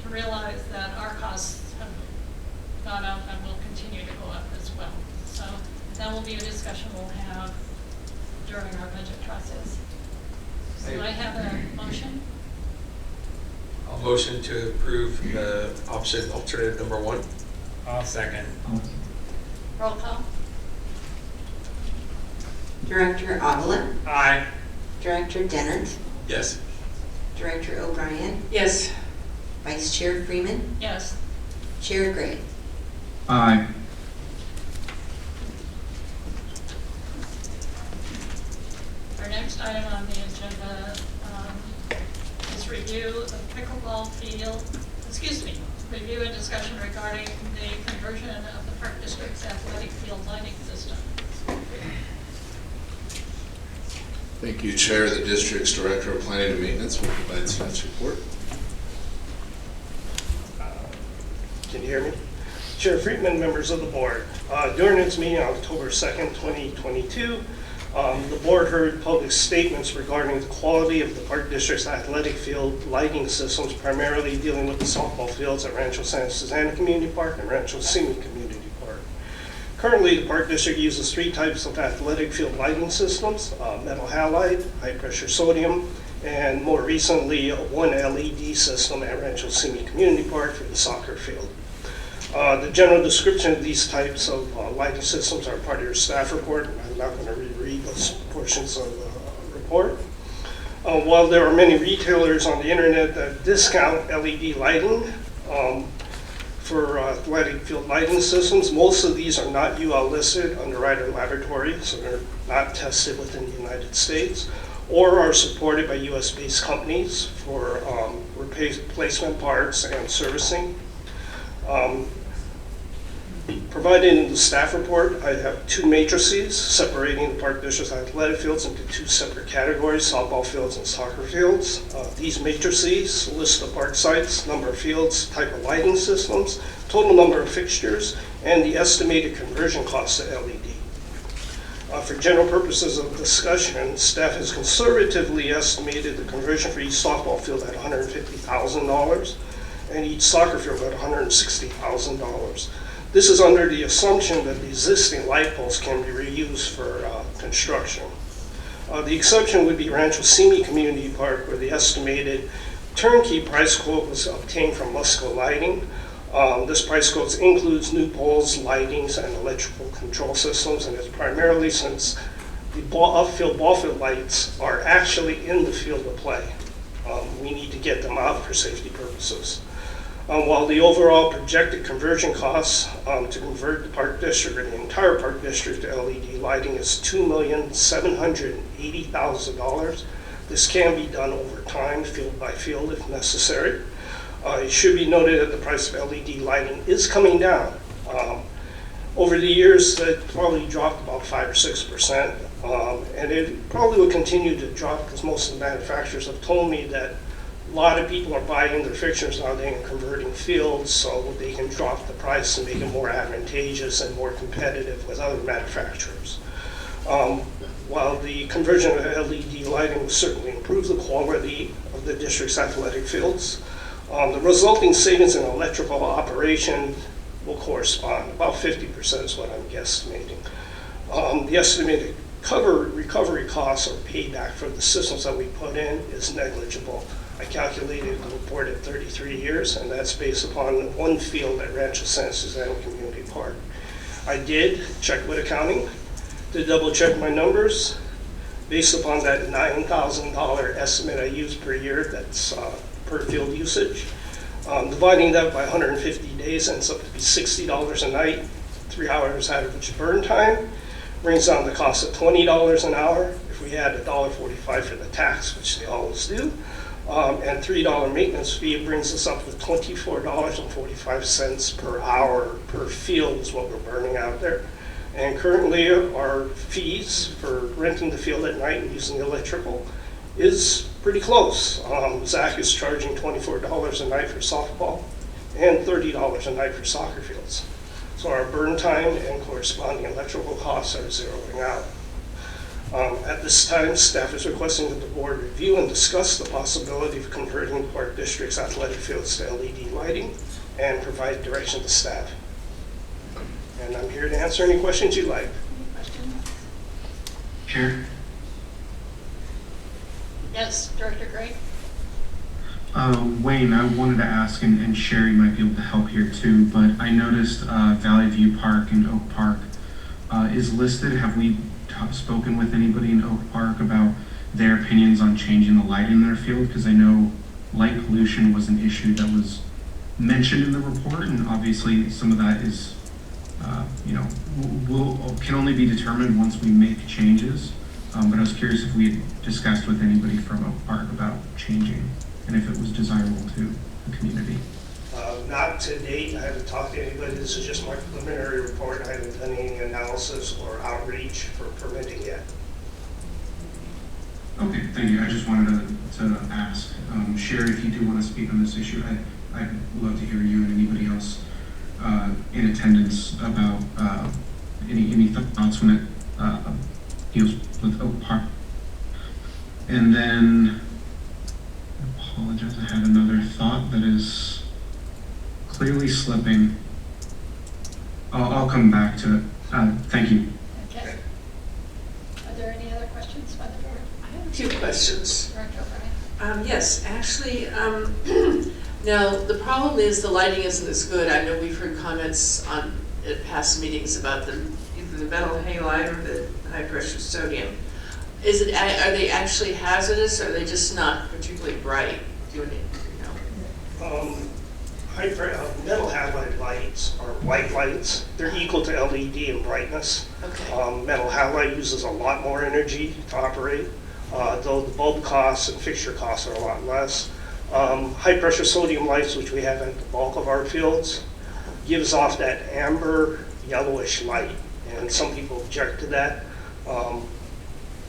to realize that our costs have gone up and will continue to go up as well. So that will be a discussion we'll have during our budget process. Do I have a motion? I'll motion to approve the alternative number 1. I'll second. Roll call. Director Avila, Aye. Director Dennert, Yes. Director O'Brien, Yes. Vice Chair Freeman, Yes. Chair Gray. Aye. Our next item on the agenda is review of pickleball field, review and discussion regarding the conversion of the Park District's athletic field lighting system. Thank you, Chair. The district's Director of Planning and Maintenance will provide staff's report. Can you hear me? Chair Friedman, members of the board. During its meeting on October 2nd, 2022, the board heard public statements regarding the quality of the Park District's athletic field lighting systems, primarily dealing with the softball fields at Rancho Santa Susana Community Park and Rancho Simi Community Park. Currently, the Park District uses 3 types of athletic field lighting systems: metal halide, high-pressure sodium, and more recently, one LED system at Rancho Simi Community Park for the soccer field. The general description of these types of lighting systems are part of your staff report. I'm not going to reread those portions of the report. While there are many retailers on the internet that discount LED lighting for athletic field lighting systems, most of these are not UL listed under Ryder Laboratory, so they're not tested within the United States, or are supported by US-based companies for replacement parts and servicing. Provided in the staff report, I have 2 matrices separating the Park District's athletic fields into 2 separate categories: softball fields and soccer fields. These matrices list the park sites, number of fields, type of lighting systems, total number of fixtures, and the estimated conversion cost to LED. For general purposes of discussion, staff has conservatively estimated the conversion for each softball field at $150,000 and each soccer field at $160,000. This is under the assumption that the existing light poles can be reused for construction. The exception would be Rancho Simi Community Park, where the estimated turnkey price quote was obtained from Musco Lighting. This price quote includes new poles, lightings, and electrical control systems, and it's primarily since the outfield ball field lights are actually in the field of play. We need to get them out for safety purposes. While the overall projected conversion costs to convert the Park District, or the entire Park District, to LED lighting is $2,780,000. This can be done over time, field by field, if necessary. It should be noted that the price of LED lighting is coming down. Over the years, it probably dropped about 5 or 6%, and it probably will continue to drop because most of the manufacturers have told me that a lot of people are buying their fixtures nowadays and converting fields so they can drop the price and make it more advantageous and more competitive with other manufacturers. While the conversion of LED lighting will certainly improve the quality of the district's athletic fields, the resulting savings in electrical operation will correspond. About 50% is what I'm guesstimating. The estimated recovery costs or payback for the systems that we put in is negligible. I calculated the report at 33 years, and that's based upon one field at Rancho Santa Susana Community Park. I did check with accounting. To double check my numbers, based upon that $9,000 estimate I use per year, that's per field usage, dividing that by 150 days ends up to be $60 a night, 3 hours average burn time, brings down the cost of $20 an hour. If we add $1.45 for the tax, which they always do, and $3 maintenance fee, it brings us up to $24.45 per hour per field is what we're burning out there. And currently our fees for renting the field at night and using the electrical is pretty close. Zach is charging $24 a night for softball and $30 a night for soccer fields. So our burn time and corresponding electrical costs are zeroing out. At this time, staff is requesting that the board review and discuss the possibility of converting the Park District's athletic fields to LED lighting and provide direction to staff. And I'm here to answer any questions you like. Any questions? Chair? Yes, Director Gray? Wayne, I wanted to ask, and Sherry might be able to help here too, but I noticed Valley View Park and Oak Park is listed. Have we spoken with anybody in Oak Park about their opinions on changing the light in their field? Because I know light pollution was an issue that was mentioned in the report, and obviously some of that is, can only be determined once we make changes. But I was curious if we had discussed with anybody from Oak Park about changing, and if it was desirable to the community. Not to date. I haven't talked to anybody. This is just my preliminary report. I haven't done any analysis or outreach for permitting yet. Okay, thank you. I just wanted to ask. Sherry, if you do want to speak on this issue, I'd love to hear you and anybody else in attendance about any thoughts when it deals with Oak Park. And then, I apologize, I had another thought that is clearly slipping. I'll come back to it. Thank you. Okay. Are there any other questions by the board? I have a few questions. Director O'Brien? Yes, actually, now the problem is the lighting isn't as good. I know we've heard comments at past meetings about either the metal halide or the high pressure sodium. Are they actually hazardous, or are they just not particularly bright? Do you know? Metal halide lights are white lights. They're equal to LED in brightness. Okay. Metal halide uses a lot more energy to operate, though the bulb costs and fixture costs are a lot less. High pressure sodium lights, which we have at the bulk of our fields, gives off that amber yellowish light, and some people object to that.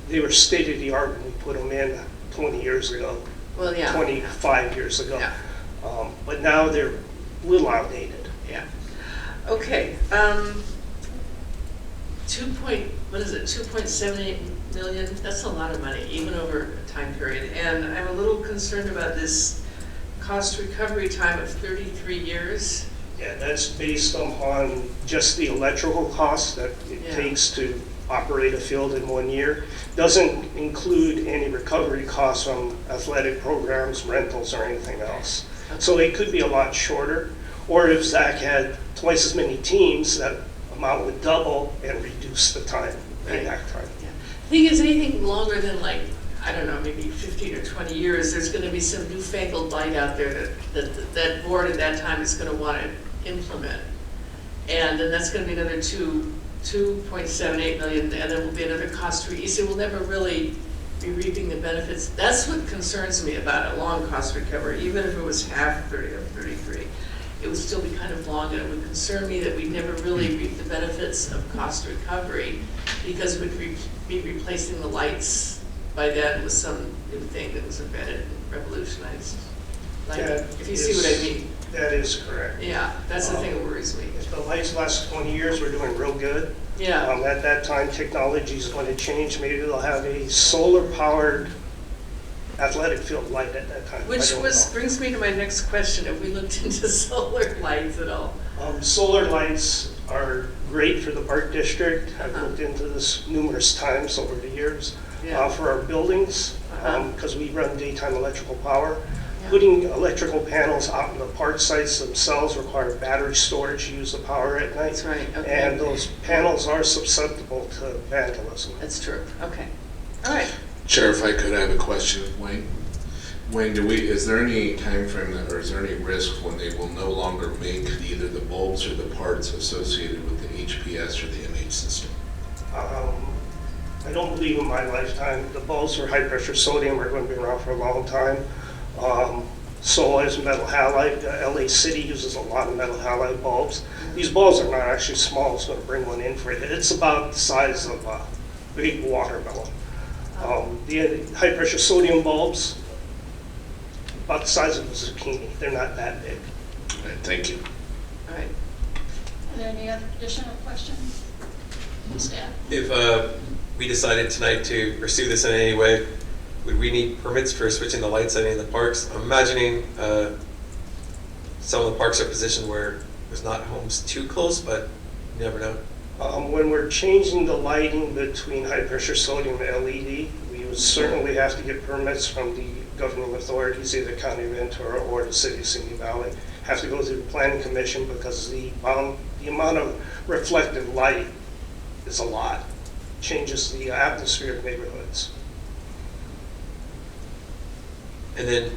They were state of the art when we put them in 20 years ago, Well, yeah. 25 years ago. Yeah. But now they're a little outdated. Yeah. Okay. 2.78 million. That's a lot of money, even over a time period. And I'm a little concerned about this cost recovery time of 33 years. Yeah, that's based upon just the electrical costs that it takes to operate a field in 1 year. Doesn't include any recovery costs from athletic programs, rentals, or anything else. Okay. So it could be a lot shorter. Or if Zach had twice as many teams, that amount would double and reduce the time, payback time. Yeah. The thing is, anything longer than, like, I don't know, maybe 15 or 20 years, there's going to be some newfangled light out there that board at that time is going to want to implement. And then that's going to be another 2.78 million, and then will be another cost. You see, we'll never really be reaping the benefits. That's what concerns me about a long cost recovery. Even if it was half 30 or 33, it would still be kind of long, and it would concern me that we never really reap the benefits of cost recovery, because we'd be replacing the lights by then with some new thing that was invented and revolutionized. Like, if you see what I mean. That is correct. Yeah, that's the thing that worries me. If the lights last 20 years, we're doing real good. Yeah. At that time, technology is going to change. Maybe they'll have a solar-powered athletic field light at that time. Which brings me to my next question. Have we looked into solar lights at all? Solar lights are great for the Park District. I've looked into this numerous times over the years. Yeah. For our buildings, because we run daytime electrical power. Putting electrical panels out in the park sites themselves require battery storage to use the power at night. That's right, okay. And those panels are susceptible to vandalism. That's true, okay. All right. Chair, if I could, I have a question of Wayne. Wayne, is there any time frame that, or is there any risk when they will no longer make either the bulbs or the parts associated with the HPS or the MH system? I don't believe in my lifetime. The bulbs for high pressure sodium are going to be around for a long time. So is metal halide. LA City uses a lot of metal halide bulbs. These bulbs are not actually small. It's going to bring one in for you. It's about the size of a big watermelon. The high pressure sodium bulbs, about the size of a zucchini. They're not that big. All right, thank you. All right. Are there any other additional questions? Staff? If we decided tonight to pursue this in any way, would we need permits for switching the lights at any of the parks? I'm imagining some of the parks are positioned where there's not homes too close, but you never know. When we're changing the lighting between high pressure sodium and LED, we would certainly have to get permits from the governing authorities, either County of Ventura or the City of Simi Valley. Have to go through the Planning Commission because the amount of reflective light is a lot. Changes the atmosphere of neighborhoods. And then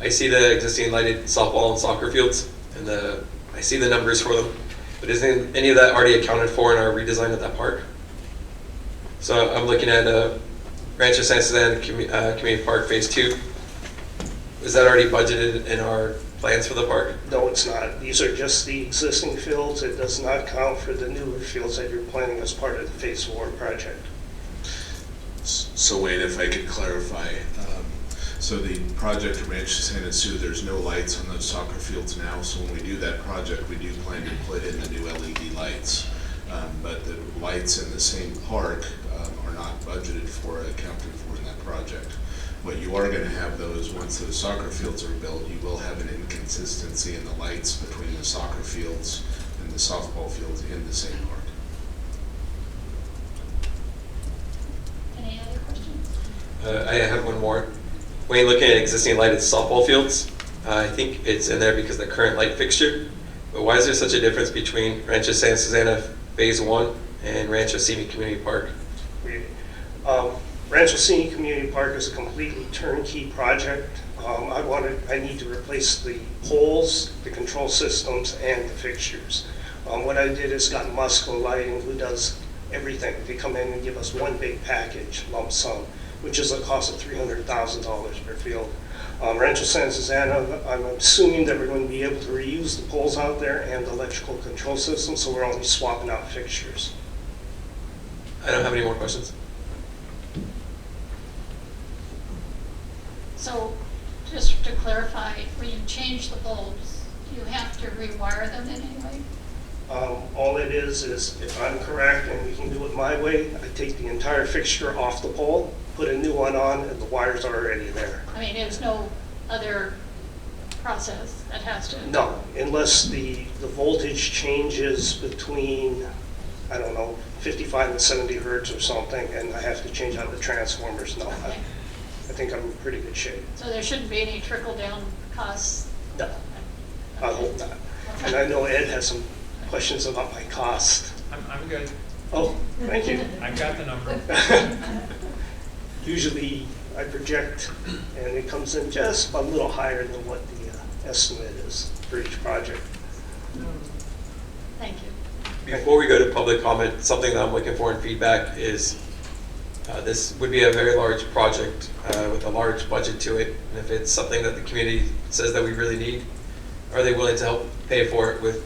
I see the existing lighted softball and soccer fields, and I see the numbers for them. But isn't any of that already accounted for in our redesign of that park? So I'm looking at Rancho San Suzanne Community Park Phase 2. Is that already budgeted in our plans for the park? No, it's not. These are just the existing fields. It does not count for the newer fields that you're planning as part of the Phase 4 project. So Wayne, if I could clarify, so the project at Rancho Santa Sue, there's no lights on those soccer fields now, so when we do that project, we do plan to put in the new LED lights. But the lights in the same park are not budgeted for, accounted for in that project. What you are going to have though is once those soccer fields are built, you will have an inconsistency in the lights between the soccer fields and the softball fields in the same park. Any other questions? I have one more. Wayne, looking at existing lighted softball fields, I think it's in there because of the current light fixture. But why is there such a difference between Rancho San Susana Phase 1 and Rancho Simi Community Park? Rancho Simi Community Park is a completely turnkey project. I need to replace the poles, the control systems, and the fixtures. What I did is got Musco Lighting, who does everything. They come in and give us one big package, lump sum, which is a cost of $300,000 per field. Rancho San Susana, I'm assuming that we're going to be able to reuse the poles out there and the electrical control system, so we're only swapping out fixtures. I don't have any more questions. So, just to clarify, when you change the bulbs, you have to rewire them in any way? All it is if I'm correct and we can do it my way, I take the entire fixture off the pole, put a new one on, and the wires are already there. I mean, there's no other process that has to? No, unless the voltage changes between, I don't know, 55 and 70 hertz or something, and I have to change out the transformers. No, Okay. I think I'm in pretty good shape. So there shouldn't be any trickle-down costs? No, I hope not. And I know Ed has some questions about my cost. I'm good. Oh, thank you. I've got the number. Usually I project and it comes in just a little higher than what the estimate is for each project. Thank you. Before we go to public comment, something that I'm looking for in feedback is this would be a very large project with a large budget to it. And if it's something that the community says that we really need, are they willing to help pay for it with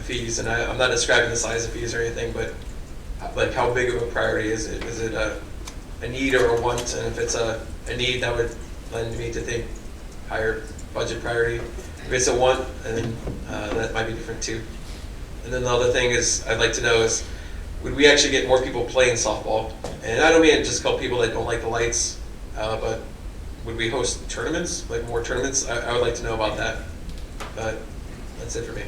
fees? And I'm not describing the size of fees or anything, but like how big of a priority is it? Is it a need or a want? And if it's a need, that would lend me to think higher budget priority. If it's a want, then that might be different too. And then the other thing is I'd like to know is, would we actually get more people playing softball? And I don't mean just call people that don't like the lights, but would we host tournaments, like more tournaments? I would like to know about that. But that's it for me.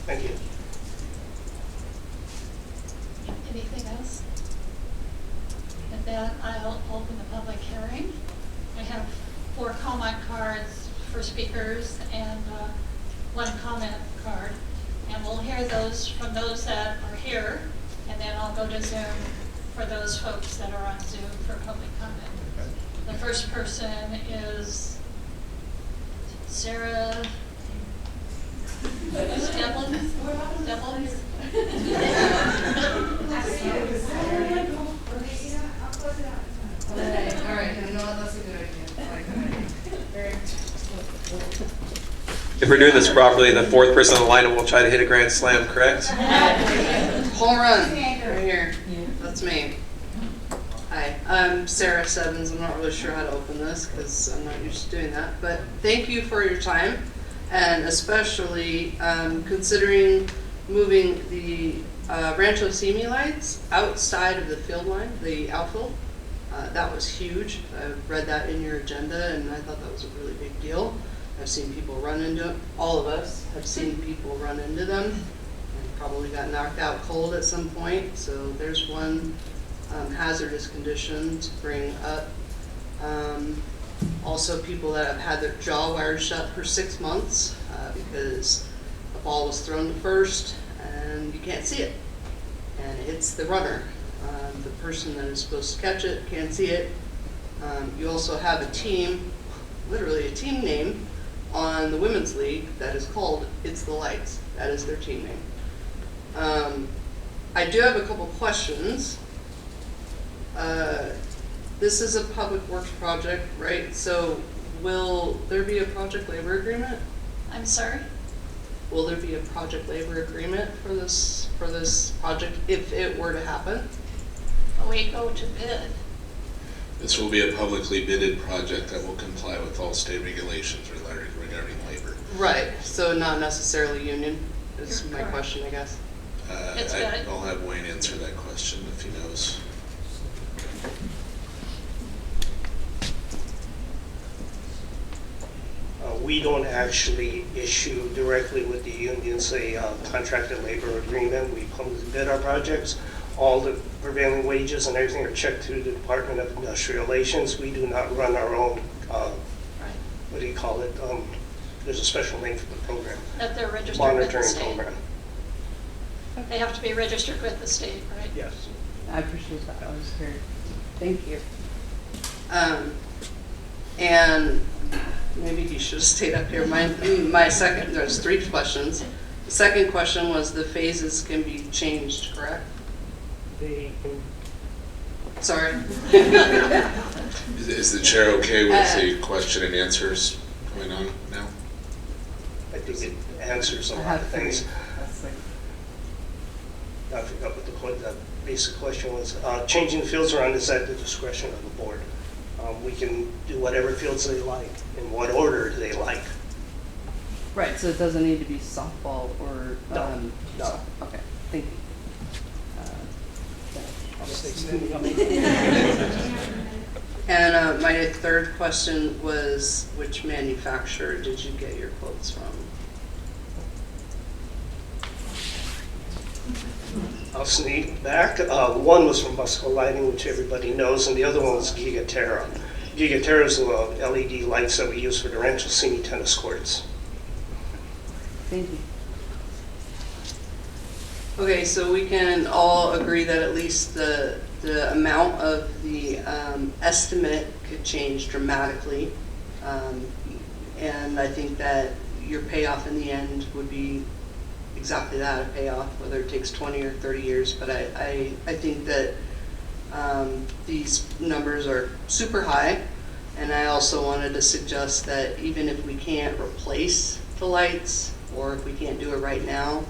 Thank you. Anything else? And then I'll open the public hearing. I have 4 comment cards for speakers and 1 comment card. And we'll hear those from those that are here, and then I'll go to Zoom for those folks that are on Zoom for public comment. The first person is Sarah Devlin. All right, you know what, that's a good idea. If we're doing this properly, the 4th person on the line will try to hit a grand slam, correct? Home run, right here. That's me. Hi, I'm Sarah Sevens. I'm not really sure how to open this because I'm not used to doing that. But thank you for your time, and especially considering moving the Rancho Simi lights outside of the field line, the outfield. That was huge. I read that in your agenda, and I thought that was a really big deal. I've seen people run into it. All of us have seen people run into them and probably got knocked out cold at some point. So there's one hazardous condition to bring up. Also, people that have had their jaw wired shut for 6 months because a ball was thrown to first and you can't see it. And it's the runner. The person that is supposed to catch it can't see it. You also have a team, literally a team name, on the Women's League that is called It's the Lights. That is their team name. I do have a couple questions. This is a public works project, right? So will there be a project labor agreement? I'm sorry? Will there be a project labor agreement for this project if it were to happen? We go to bid. This will be a publicly bidded project that will comply with all state regulations regarding labor. Right, so not necessarily union is You're my correct. question, I guess. I'll have Wayne answer that question if he knows. We don't actually issue directly with the unions a contracted labor agreement. We publicly bid our projects. All the prevailing wages and everything are checked through the Department of Industrial Relations. We do not run our own, what do you call it? There's a special name for the program. That they're registered with the Monitoring state. program. They have to be registered with the state, right? Yes. I appreciate that. I was here. Thank you. And maybe he should have stayed up here. My second, there's 3 questions. The second question was the phases can be changed, correct? Sorry. Is the chair okay with the question and answers going on now? I think it answers a lot of things. I forgot what the basic question was. Changing the fields around is at the discretion of the board. We can do whatever fields they like, in what order they like. Right, so it doesn't need to be softball or... No. Okay, thank you. And my third question was, which manufacturer did you get your quotes from? I'll sneak back. One was from Busco Lighting, which everybody knows, and the other one was Gigaterra. Gigaterra is the LED lights that we use for the Rancho Simi tennis courts. Thank you. Okay, so we can all agree that at least the amount of the estimate could change dramatically. And I think that your payoff in the end would be exactly that, a payoff, whether it takes 20 or 30 years. But I think that these numbers are super high. And I also wanted to suggest that even if we can't replace the lights, or if we can't do it right now,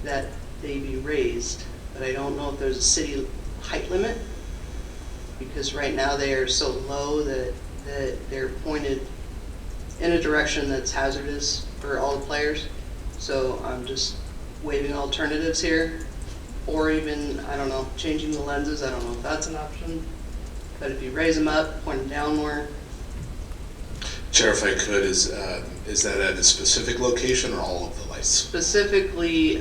that they be raised. But I don't know if there's a city height limit, because right now they are so low that they're pointed in a direction that's hazardous for all the players. So I'm just waving alternatives here, or even, I don't know, changing the lenses. I don't know if that's an option. But if you raise them up, point them down more. Chair, if I could, is that at a specific location or all of the lights? lights? Specifically,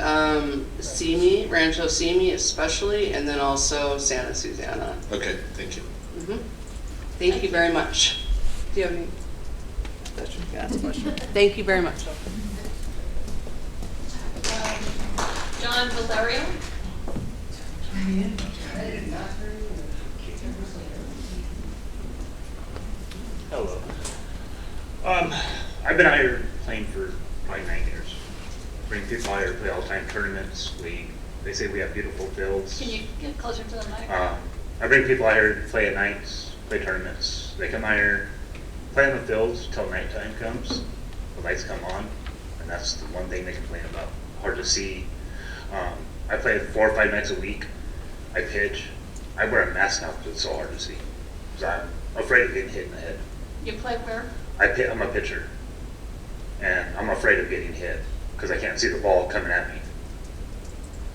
Simi, Rancho Simi especially, and then also Santa Susana. Okay, thank you. Thank you very much. Do you have any? That's your last question. Thank you very much. John Valerio? Hello. I've been out here playing for probably 9 years. Bring people out here to play all-time tournaments. They say we have beautiful fields. Can you get closer to the mic? I bring people out here to play at nights, play tournaments. They come out here, play on the fields till nighttime comes. The lights come on, and that's the one thing they complain about. Hard to see. I play 4 or 5 nights a week. I pitch. I wear a mask now because it's so hard to see. Because I'm afraid of getting hit in the head. You play where? I'm a pitcher, and I'm afraid of getting hit because I can't see the ball coming at me.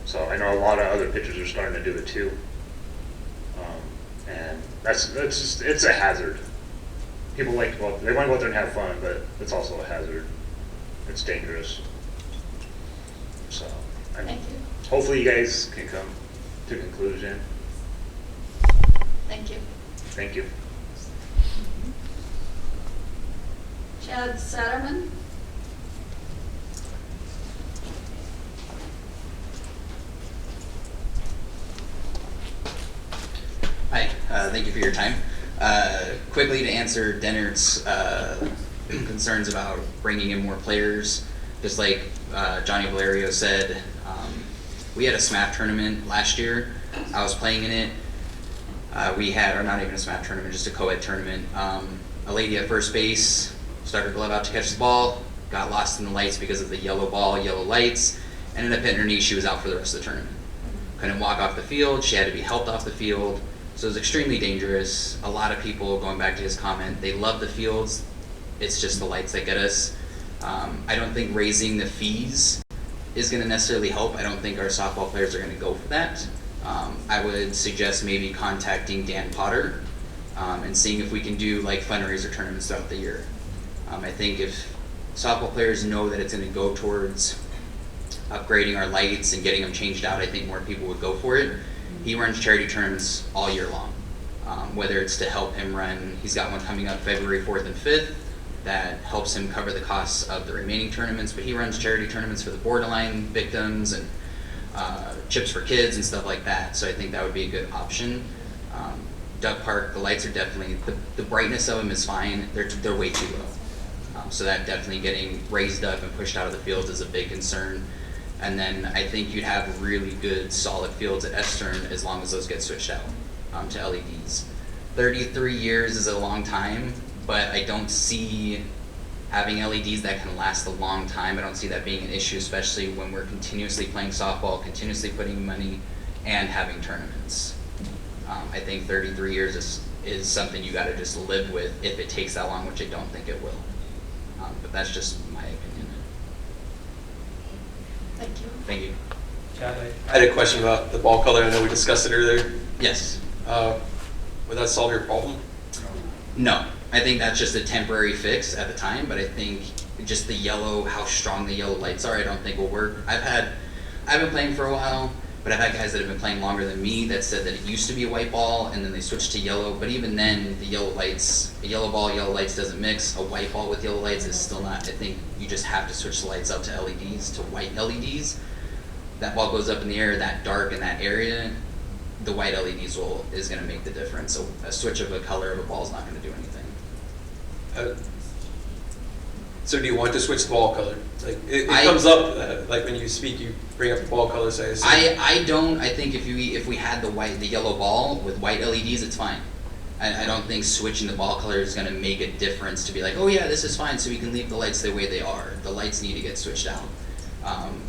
So I know a lot of other pitchers are starting to do it too, and it's a hazard. People like to go out, they want to go out there and have fun, but it's also a hazard. It's dangerous. So Thank you. hopefully you guys can come to a conclusion. Thank you. Thank you. Chad Satterman? Hi, thank you for your time. Quickly to answer Dennard's concerns about bringing in more players, just like Johnny Valerio said, we had a SMAP tournament last year. I was playing in it. We had, or not even a SMAP tournament, just a co-ed tournament. A lady at first base stuck her glove out to catch the ball, got lost in the lights because of the yellow ball, yellow lights, ended up hitting her knee. She was out for the rest of the tournament. Couldn't walk off the field. She had to be helped off the field. So it was extremely dangerous. A lot of people, going back to his comment, they love the fields. It's just the lights that get us. I don't think raising the fees is going to necessarily help. I don't think our softball players are going to go for that. I would suggest maybe contacting Dan Potter and seeing if we can do like fundraiser tournaments throughout the year. I think if softball players know that it's going to go towards upgrading our lights and getting them changed out, I think more people would go for it. He runs charity tournaments all year long, whether it's to help him run. He's got one coming up February 4th and 5th that helps him cover the costs of the remaining tournaments, but he runs charity tournaments for the borderline victims and chips for kids and stuff like that, so I think that would be a good option. Duck Park, the lights are definitely, the brightness of them is fine, they're way too low. So that definitely getting raised up and pushed out of the fields is a big concern. And then I think you'd have really good solid fields at Estern as long as those get switched out to LEDs. 33 years is a long time, but I don't see having LEDs that can last a long time. I don't see that being an issue, especially when we're continuously playing softball, continuously putting money, and having tournaments. I think 33 years is something you gotta just live with if it takes that long, which I don't think it will. But that's just my opinion. Thank you. Thank you. Chad, I had a question about the ball color. I know we discussed it earlier. Yes. Would that solve your problem? No, I think that's just a temporary fix at the time, but I think just the yellow, how strong the yellow lights are, I don't think will work. I've been playing for a while, but I've had guys that have been playing longer than me that said that it used to be a white ball and then they switched to yellow, but even then the yellow lights, a yellow ball, yellow lights doesn't mix. A white ball with yellow lights is still not. I think you just have to switch the lights up to LEDs, to white LEDs. That ball goes up in the air, that dark in that area, the white LEDs is going to make the difference. So a switch of a color of a ball is not going to do anything. So do you want to switch the ball color? Like it comes up like when you speak, you bring up the ball color. So I don't. I think if we had the yellow ball with white LEDs, it's fine. I don't think switching the ball color is going to make a difference to be like, oh yeah, this is fine, so we can leave the lights the way they are. The lights need to get switched out.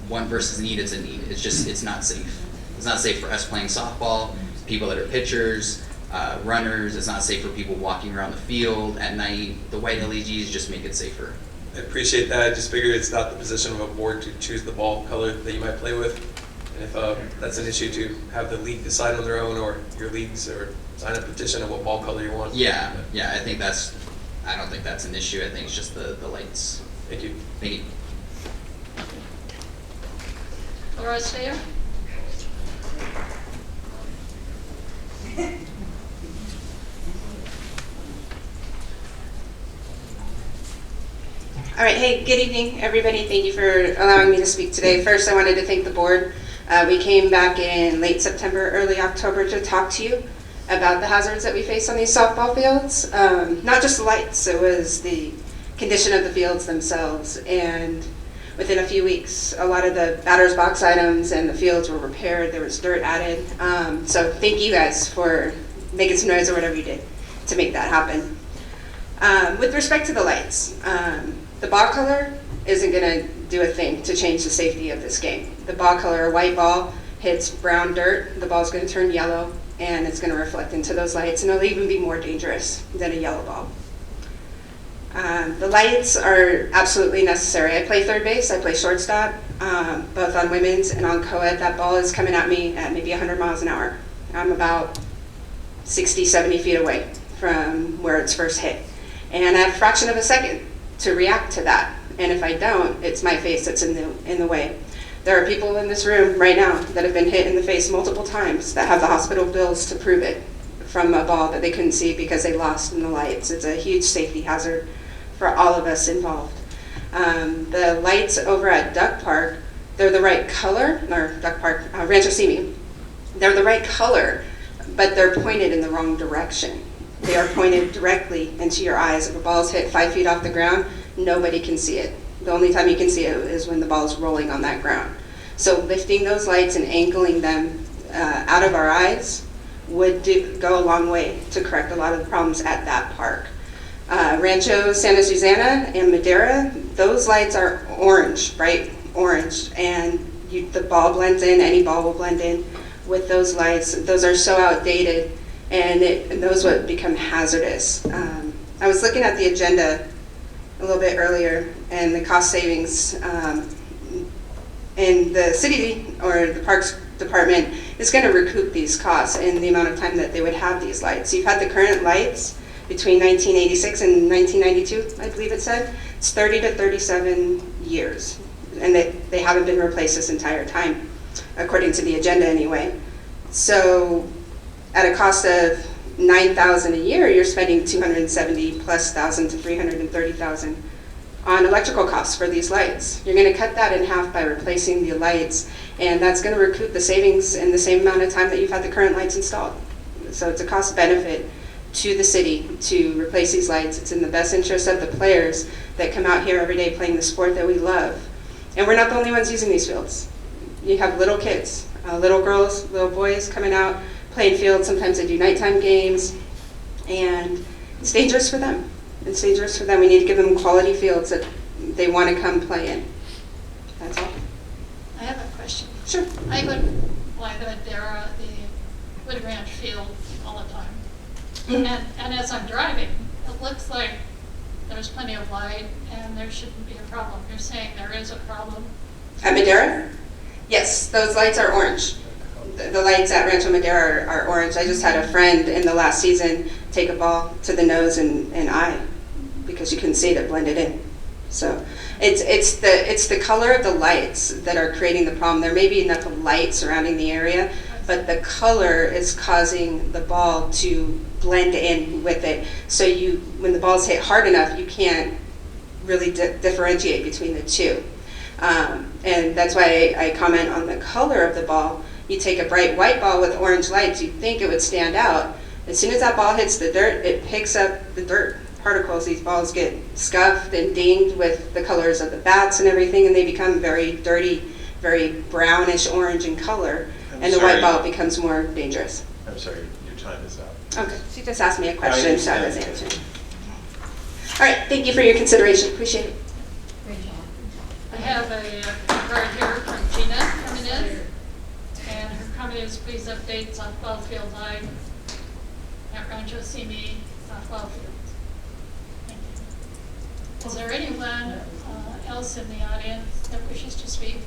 One versus need, it's a need. It's not safe. It's not safe for us playing softball, people that are pitchers, runners. It's not safe for people walking around the field at night. The white LEDs just make it safer. I appreciate that. I just figured it's not the position of a board to choose the ball color that you might play with. And if that's an issue, to have the league decide on their own, or your leagues, or sign a petition of what ball color you want. Yeah, I think I don't think that's an issue. I think it's just the lights. Thank you. Thank you. Laura Steyer. All right, hey, good evening, everybody. Thank you for allowing me to speak today. First, I wanted to thank the board. We came back in late September, early October to talk to you about the hazards that we face on these softball fields. Not just the lights, it was the condition of the fields themselves. And within a few weeks, a lot of the batter's box items and the fields were repaired. There was dirt added. So thank you guys for making some noise or whatever you did to make that happen. With respect to the lights, the ball color isn't going to do a thing to change the safety of this game. The ball color, a white ball, hits brown dirt, the ball's going to turn yellow, and it's going to reflect into those lights, and it'll even be more dangerous than a yellow ball. The lights are absolutely necessary. I play third base, I play shortstop, both on women's and on co-ed. That ball is coming at me at maybe 100 miles an hour. I'm about 60, 70 feet away from where it's first hit. And I have a fraction of a second to react to that. And if I don't, it's my face that's in the way. There are people in this room right now that have been hit in the face multiple times that have the hospital bills to prove it from a ball that they couldn't see because they lost in the lights. It's a huge safety hazard for all of us involved. The lights over at Duck Park, they're the right color, or Duck Park, Rancho Simi, they're the right color, but they're pointed in the wrong direction. They are pointed directly into your eyes. If a ball is hit 5 feet off the ground, nobody can see it. The only time you can see it is when the ball is rolling on that ground. So lifting those lights and angling them out of our eyes would go a long way to correct a lot of the problems at that park. Rancho Santa Susana and Madera, those lights are orange, bright orange, and the ball blends in, any ball will blend in with those lights. Those are so outdated, and those would become hazardous. I was looking at the agenda a little bit earlier, and the cost savings in the city or the Parks Department is going to recoup these costs in the amount of time that they would have these lights. You've had the current lights between 1986 and 1992, I believe it said. It's 30 to 37 years, and they haven't been replaced this entire time, according to the agenda anyway. So at a cost of $9,000 a year, you're spending $270 plus thousand to $330,000 on electrical costs for these lights. You're going to cut that in half by replacing the lights, and that's going to recoup the savings in the same amount of time that you've had the current lights installed. So it's a cost benefit to the city to replace these lights. It's in the best interest of the players that come out here every day playing the sport that we love. And we're not the only ones using these fields. You have little kids, little girls, little boys coming out playing fields. Sometimes they do nighttime games, and it's dangerous for them. It's dangerous for them. We need to give them quality fields that they want to come play in. That's all. I have a question. Sure. I go by the Madera, the Wood Ranch field all the time. And as I'm driving, it looks like there's plenty of light and there shouldn't be a problem. You're saying there is a problem? At Madera? Yes, those lights are orange. The lights at Rancho Madera are orange. I just had a friend in the last season take a ball to the nose and eye because you couldn't see it, it blended in. So it's the color of the lights that are creating the problem. There may be enough light surrounding the area, but the color is causing the ball to blend in with it. So when the ball's hit hard enough, you can't really differentiate between the two. And that's why I comment on the color of the ball. You take a bright white ball with orange lights, you'd think it would stand out. As soon as that ball hits the dirt, it picks up the dirt particles. These balls get scuffed and dinged with the colors of the bats and everything, and they become very dirty, very brownish orange in color, and the white ball becomes more dangerous. I'm sorry, your time is up. Okay, she just asked me a question, so I was answering. All right, thank you for your consideration. Appreciate it. I have a card here from Gina coming in, and her comment is, please update softball field line at Rancho Simi softball field. Thank you. Is there anyone else in the audience that wishes to speak?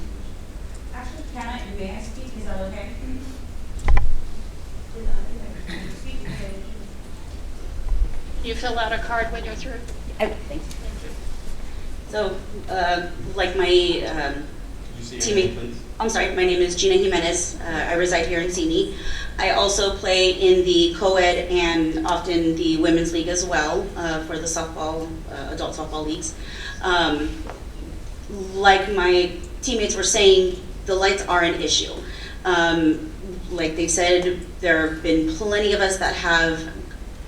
Actually, can I advance speak? Is that okay? You fill out a card when you're through. Oh, thank you. So, like my teammate, I'm sorry, my name is Gina Jimenez. I reside here in Simi. I also play in the co-ed and often the women's league as well for the softball, adult softball leagues. Like my teammates were saying, the lights are an issue. Like they said, there have been plenty of us that have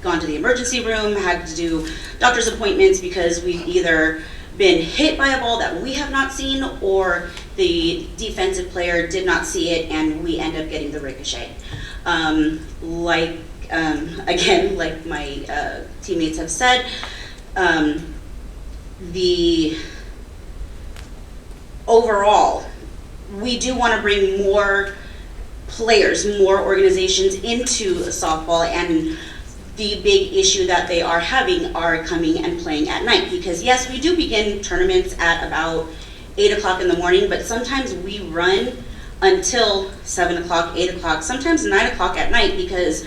gone to the emergency room, had to do doctor's appointments because we've either been hit by a ball that we have not seen or the defensive player did not see it and we end up getting the ricochet. Again, like my teammates have said, overall, we do want to bring more players, more organizations into softball, and the big issue that they are having are coming and playing at night, because yes, we do begin tournaments at about 8 o'clock in the morning, but sometimes we run until 7 o'clock, 8 o'clock, sometimes 9 o'clock at night, because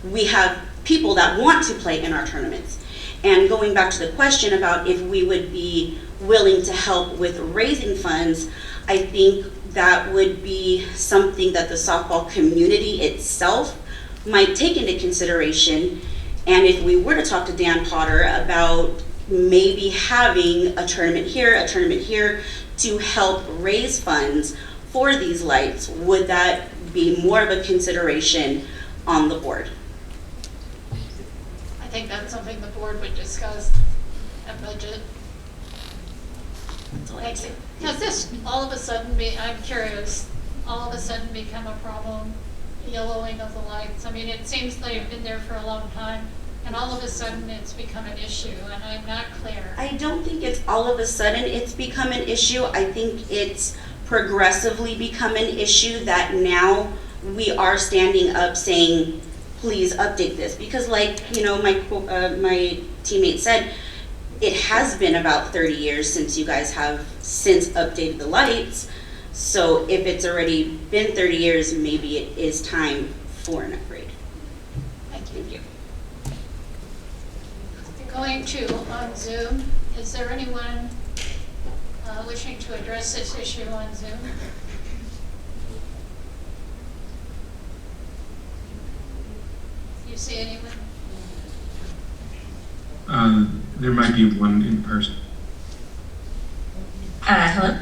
we have people that want to play in our tournaments. And going back to the question about if we would be willing to help with raising funds, I think that would be something that the softball community itself might take into consideration. And if we were to talk to Dan Potter about maybe having a tournament here to help raise funds for these lights, would that be more of a consideration on the board? I think that's something the board would discuss at budget. Has this all of a sudden I'm curious, all of a sudden become a problem, yellowing of the lights? I mean, it seems they've been there for a long time, and all of a sudden it's become an issue, and I'm not clear. I don't think it's all of a sudden it's become an issue. I think it's progressively become an issue that now we are standing up saying, please update this. Because like, you know, my teammate said, it has been about 30 years since you guys have since updated the lights. So if it's already been 30 years, maybe it is time for an upgrade. Thank you. Going to on Zoom, is there anyone wishing to address this issue on Zoom? You see anyone? There might be one in person. Hello?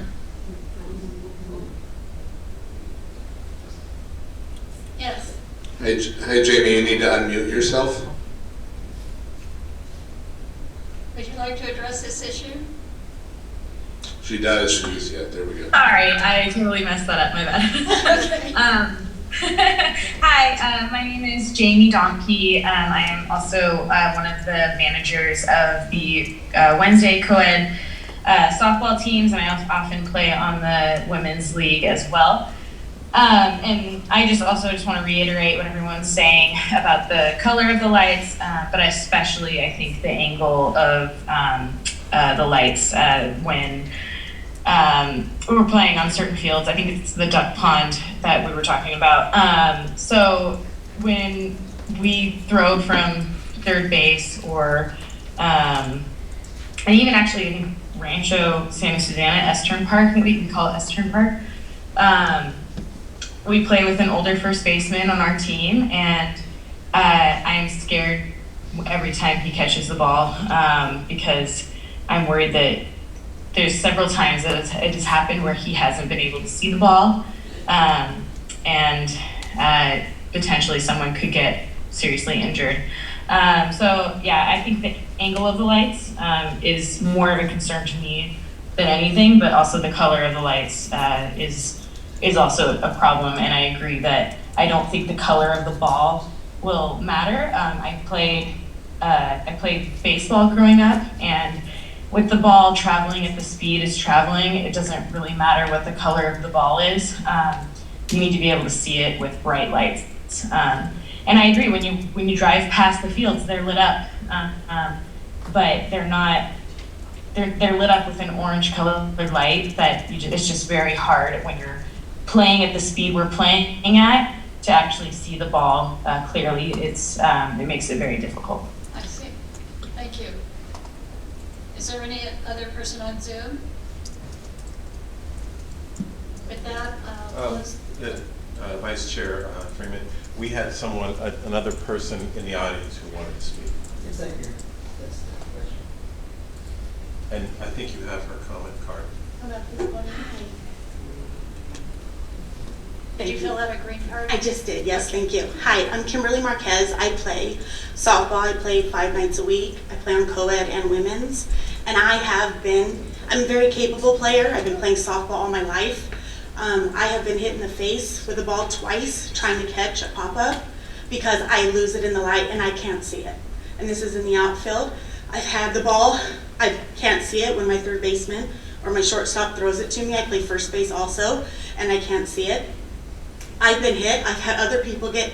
Yes. Hey Jamie, you need to unmute yourself. Would you like to address this issue? She does, there we go. Sorry, I totally messed that up, my bad. Hi, my name is Jamie Donkey. I am also one of the managers of the Wednesday co-ed softball teams, and I often play on the women's league as well. And I just want to reiterate what everyone's saying about the color of the lights, but especially I think the angle of the lights when we were playing on certain fields. I think it's the duck pond that we were talking about. So when we throw from third base or, and even actually I think Rancho Santa Susana, Estern Park, maybe we can call it Estern Park. We play with an older first baseman on our team, and I'm scared every time he catches the ball because I'm worried that there's several times that it has happened where he hasn't been able to see the ball, and potentially someone could get seriously injured. So yeah, I think the angle of the lights is more of a concern to me than anything, but also the color of the lights is also a problem, and I agree that I don't think the color of the ball will matter. I played baseball growing up, and with the ball traveling at the speed it's traveling, it doesn't really matter what the color of the ball is. You need to be able to see it with bright lights. And I agree, when you drive past the fields, they're lit up, but they're not. They're lit up with an orange colored light that it's just very hard when you're playing at the speed we're playing at to actually see the ball clearly. It makes it very difficult. I see. Thank you. Is there any other person on Zoom? With that, let's, Vice Chair Freeman, we had someone, another person in the audience who wanted to speak. Is that your, that's the question? And I think you have her comment card. did you fill out a green card? I just did, yes, thank you. Hi, I'm Kimberly Marquez. I play softball. I play 5 nights a week. I play on co-ed and women's. And I'm a very capable player. I've been playing softball all my life. I have been hit in the face with a ball twice trying to catch a pop-up because I lose it in the light and I can't see it. And this is in the outfield. I've had the ball. I can't see it when my third baseman or my shortstop throws it to me. I play first base also, and I can't see it. I've been hit. I've had other people get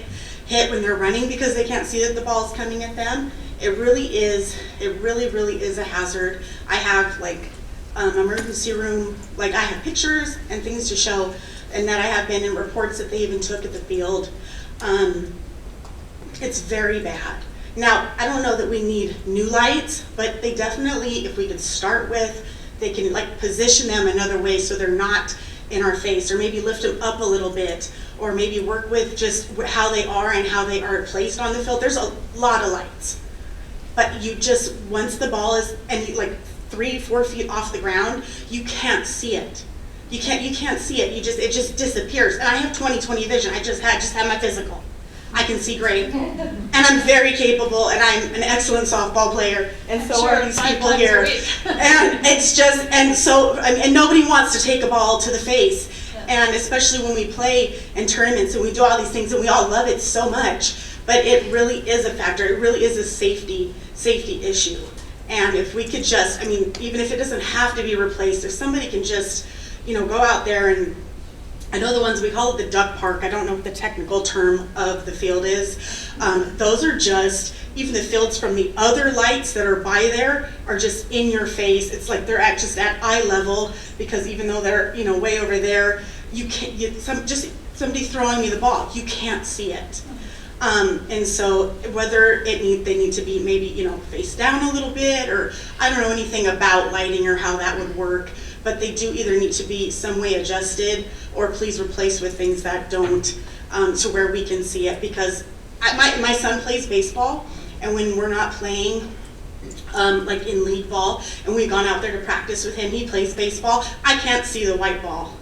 hit when they're running because they can't see that the ball's coming at them. It really is a hazard. I have like emergency room, like I have pictures and things to show, and that I have been in reports that they even took at the field. It's very bad. Now, I don't know that we need new lights, but they definitely, if we could start with, they can like position them another way so they're not in our face, or maybe lift them up a little bit, or maybe work with just how they are and how they are placed on the field. There's a lot of lights, but you just, once the ball is, and you like 3-4 feet off the ground, you can't see it. You can't see it. It just disappears. And I have 20/20 vision. I just had my physical. I can see great, and I'm very capable, and I'm an excellent softball player, and so are these people here. And it's just, and nobody wants to take a ball to the face, and especially when we play in tournaments and we do all these things, and we all love it so much. But it really is a factor. It really is a safety issue. And if we could just, I mean, even if it doesn't have to be replaced, if somebody can just, go out there and, I know the ones, we call it the duck park. I don't know what the technical term of the field is. Those are just, even the fields from the other lights that are by there are just in your face. It's like they're just at eye level, because even though they're, way over there, you can't, somebody throwing me the ball, you can't see it. And so whether they need to be maybe, face down a little bit, or I don't know anything about lighting or how that would work, but they do either need to be some way adjusted, or please replace with things that don't, to where we can see it. Because my son plays baseball, and when we're not playing, like in league ball, and we've gone out there to practice with him, he plays baseball, I can't see the white ball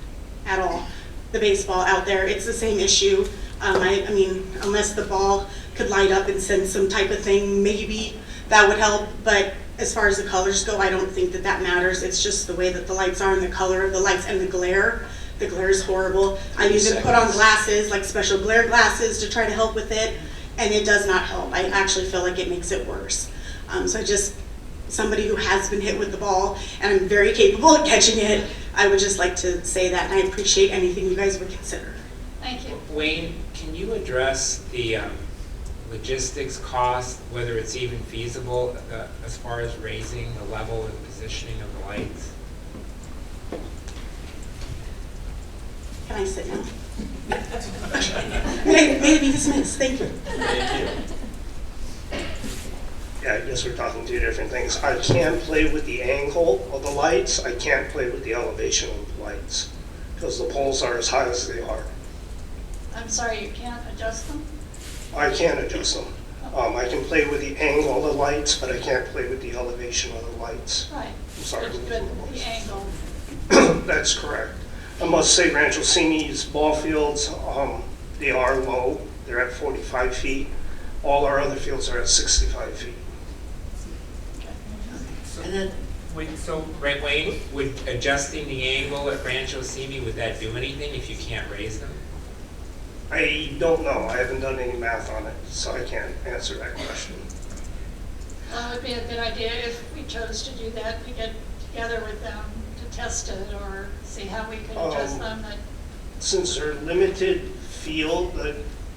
at all, the baseball out there. It's the same issue. I mean, unless the ball could light up and send some type of thing, maybe that would help. But as far as the colors go, I don't think that matters. It's just the way that the lights are and the color of the lights and the glare. The glare is horrible. I've even put on glasses, like special glare glasses, to try to help with it, and it does not help. I actually feel like it makes it worse. So somebody who has been hit with the ball, and I'm very capable of catching it, I would just like to say that, and I appreciate anything you guys would consider. Thank you. Wayne, can you address the logistics cost, whether it's even feasible as far as raising the level and positioning of the lights? Can I sit now? May it be dismissed. Thank you. Thank you. Yeah, I guess we're talking two different things. I can play with the angle of the lights. I can't play with the elevation of the lights, because the poles are as high as they are. I'm sorry, you can't adjust them? I can adjust them. I can play with the angle of the lights, but I can't play with the elevation of the lights. Right. I'm sorry. But the angle. That's correct. I must say Rancho Simi's ball fields, they are low. They're at 45 feet. All our other fields are at 65 feet. And then, Wayne, would adjusting the angle at Rancho Simi, would that do anything if you can't raise them? I don't know. I haven't done any math on it, so I can't answer that question. Well, it would be a good idea if we chose to do that, to get together with them to test it or see how we could adjust them. Since they're limited field,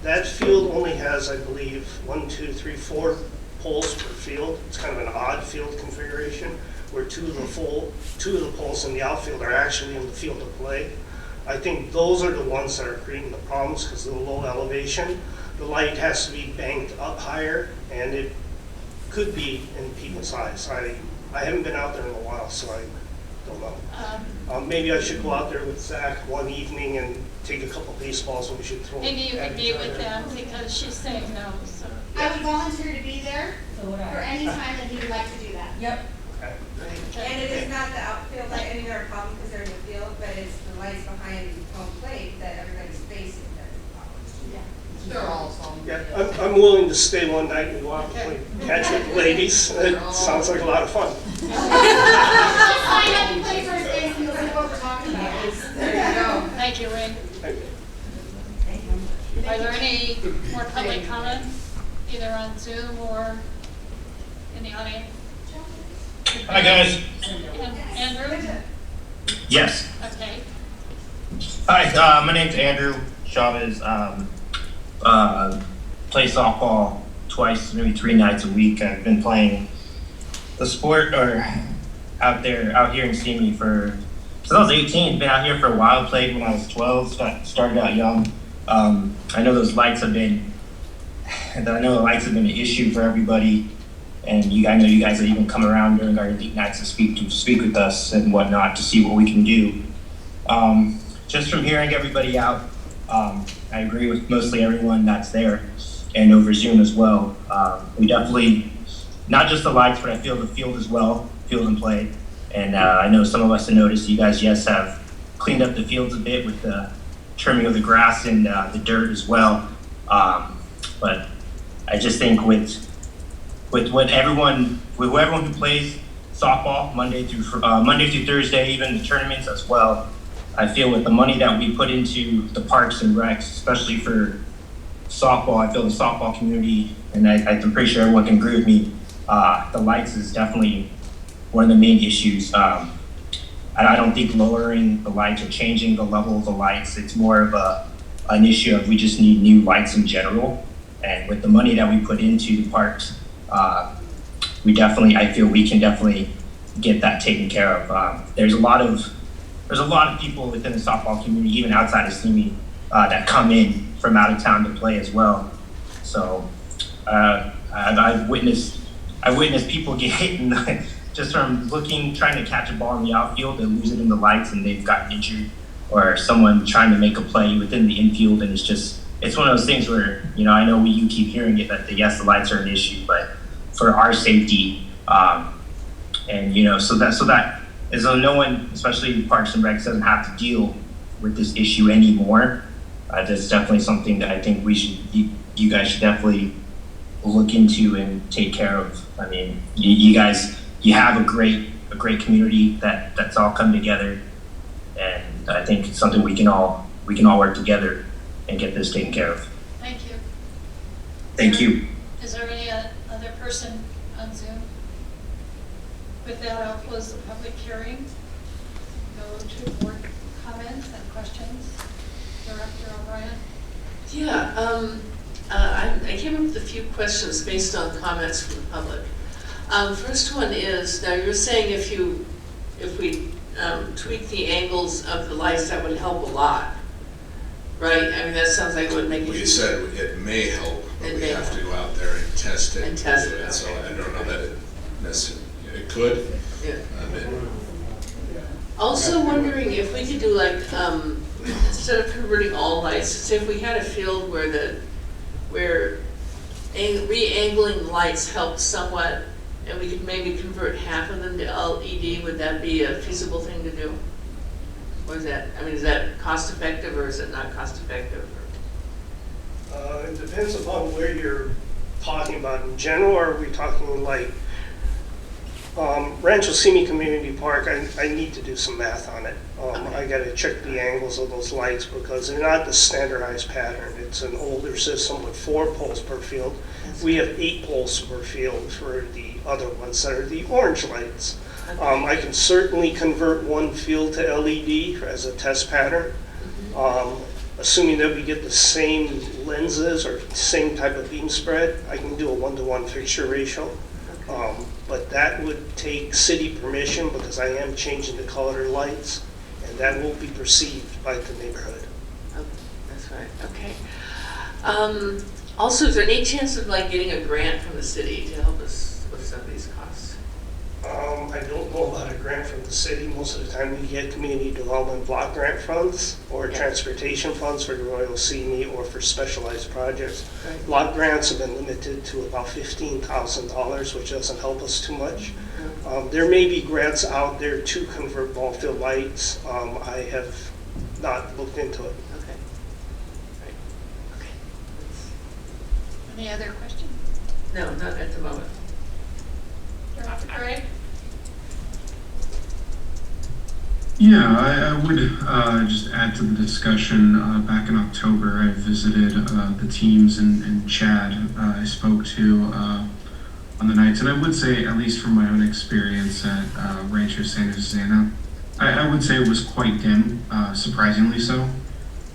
that field only has, I believe, 1, 2, 3, 4 poles per field. It's kind of an odd field configuration, where two of the poles in the outfield are actually in the field of play. I think those are the ones that are creating the problems because of the low elevation. The light has to be banked up higher, and it could be in people's eyes. I haven't been out there in a while, so don't know. Maybe I should go out there with Zach one evening and take a couple baseballs and we should throw them. Maybe you at could each meet with other. them because she's saying no, so. I would volunteer to be there So would I. for any time that he would like to do that. Yep. And it is not the outfield, like any other problem because they're in the field, but it's the lights behind home plate that everybody's facing that's the problem. They're all some. Yeah, I'm willing to stay one night and go out and play catch with the ladies. It sounds like a lot of fun. Just sign up and play first base and you'll see what we're talking about. There you go. Thank you, Wayne. Are there any more public comments, either on Zoom or in the audience? Hi, guys. Andrew? Yes. Okay. Hi, my name's Andrew Chavez. Play softball twice, maybe 3 nights a week. I've been playing the sport out here in Simi since I was 18. Been out here for a while. Played when I was 12. Started out young. I know the lights have been an issue for everybody. And I know you guys have even come around during our league nights to speak with us and whatnot to see what we can do. Just from hearing everybody out, I agree with mostly everyone that's there and over Zoom as well. We definitely, not just the lights, but I feel the field as well, field and play. And I know some of us have noticed you guys, yes, have cleaned up the fields a bit with the trimming of the grass and the dirt as well. But I just think with everyone who plays softball Monday through Thursday, even the tournaments as well, I feel with the money that we put into the parks and recs, especially for softball, I feel the softball community, and I'm pretty sure everyone can agree with me, the lights is definitely one of the main issues. I don't think lowering the lights or changing the level of the lights, it's more of an issue of we just need new lights in general. And with the money that we put into the parks, I feel we can definitely get that taken care of. There's a lot of people within the softball community, even outside of Simi, that come in from out of town to play as well. So I've witnessed people get hit and just from trying to catch a ball in the outfield, they lose it in the lights and they've gotten injured, or someone trying to make a play within the infield, and it's one of those things where, I know you keep hearing it that yes, the lights are an issue, but for our safety, so that as though no one, especially Parks and Recs, doesn't have to deal with this issue anymore. That's definitely something that I think you guys should definitely look into and take care of. I mean, you guys, you have a great community that's all come together, and I think it's something we can all work together and get this taken care of. Thank you. Thank you. Is there any other person on Zoom? With that, I'll close the public hearing. Go to board comments and questions. Director O'Brien? Yeah, I came up with a few questions based on comments from the public. First one is, now you're saying if we tweak the angles of the lights, that would help a lot, right? I mean, that sounds like it would make a We huge... said it may help, but we have to go out there and test it. And test it, Okay. So okay. I don't know that it necessarily, it could. Yeah. Also wondering if we could do like, instead of converting all lights, say if we had a field where re-angling lights helped somewhat, and we could maybe convert half of them to LED, would that be a feasible thing to do? Or is that cost effective or is it not cost effective? It depends upon where you're talking about in general, or are we talking like Rancho Simi Community Park? I need to do some math on it. I got to check the angles of those lights because they're not the standardized pattern. It's an older system with 4 poles per field. We have 8 poles per field for the other ones that are the orange lights. I can certainly convert one field to LED as a test pattern, assuming that we get the same lenses or same type of beam spread. I can do a 1-to-1 fixture ratio. But that would take city permission because I am changing the color of lights, and that will be perceived by the neighborhood. Oh, that's right, okay. Also, is there any chance of like getting a grant from the city to help us with some of these costs? I don't know about a grant from the city. Most of the time we get community development block grant funds or transportation funds for the Royal Simi or for specialized projects. Right. Block grants have been limited to about $15,000, which doesn't help us too much. There may be grants out there to convert ball field lights. I have not looked into it. Okay. Right. Okay. Any other questions? No, not at the moment. Dr. Gray? Yeah, I would just add to the discussion. Back in October, I visited the teams in Chad I spoke to on the nights, and I would say, at least from my own experience at Rancho Santa Susana, I would say it was quite dim, surprisingly so.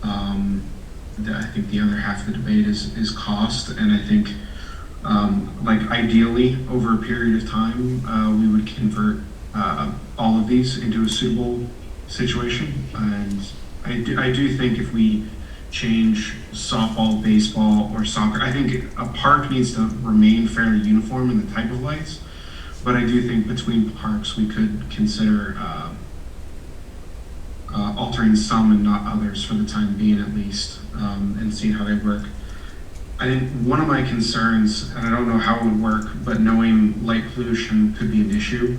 I think the other half of the debate is cost, and I think like ideally over a period of time we would convert all of these into a suitable situation, and I do think if we change softball, baseball, or soccer, I think a park needs to remain fairly uniform in the type of lights, but I do think between parks we could consider altering some and not others for the time being at least, and seeing how they work. I think one of my concerns, and I don't know how it would work, but knowing light pollution could be an issue,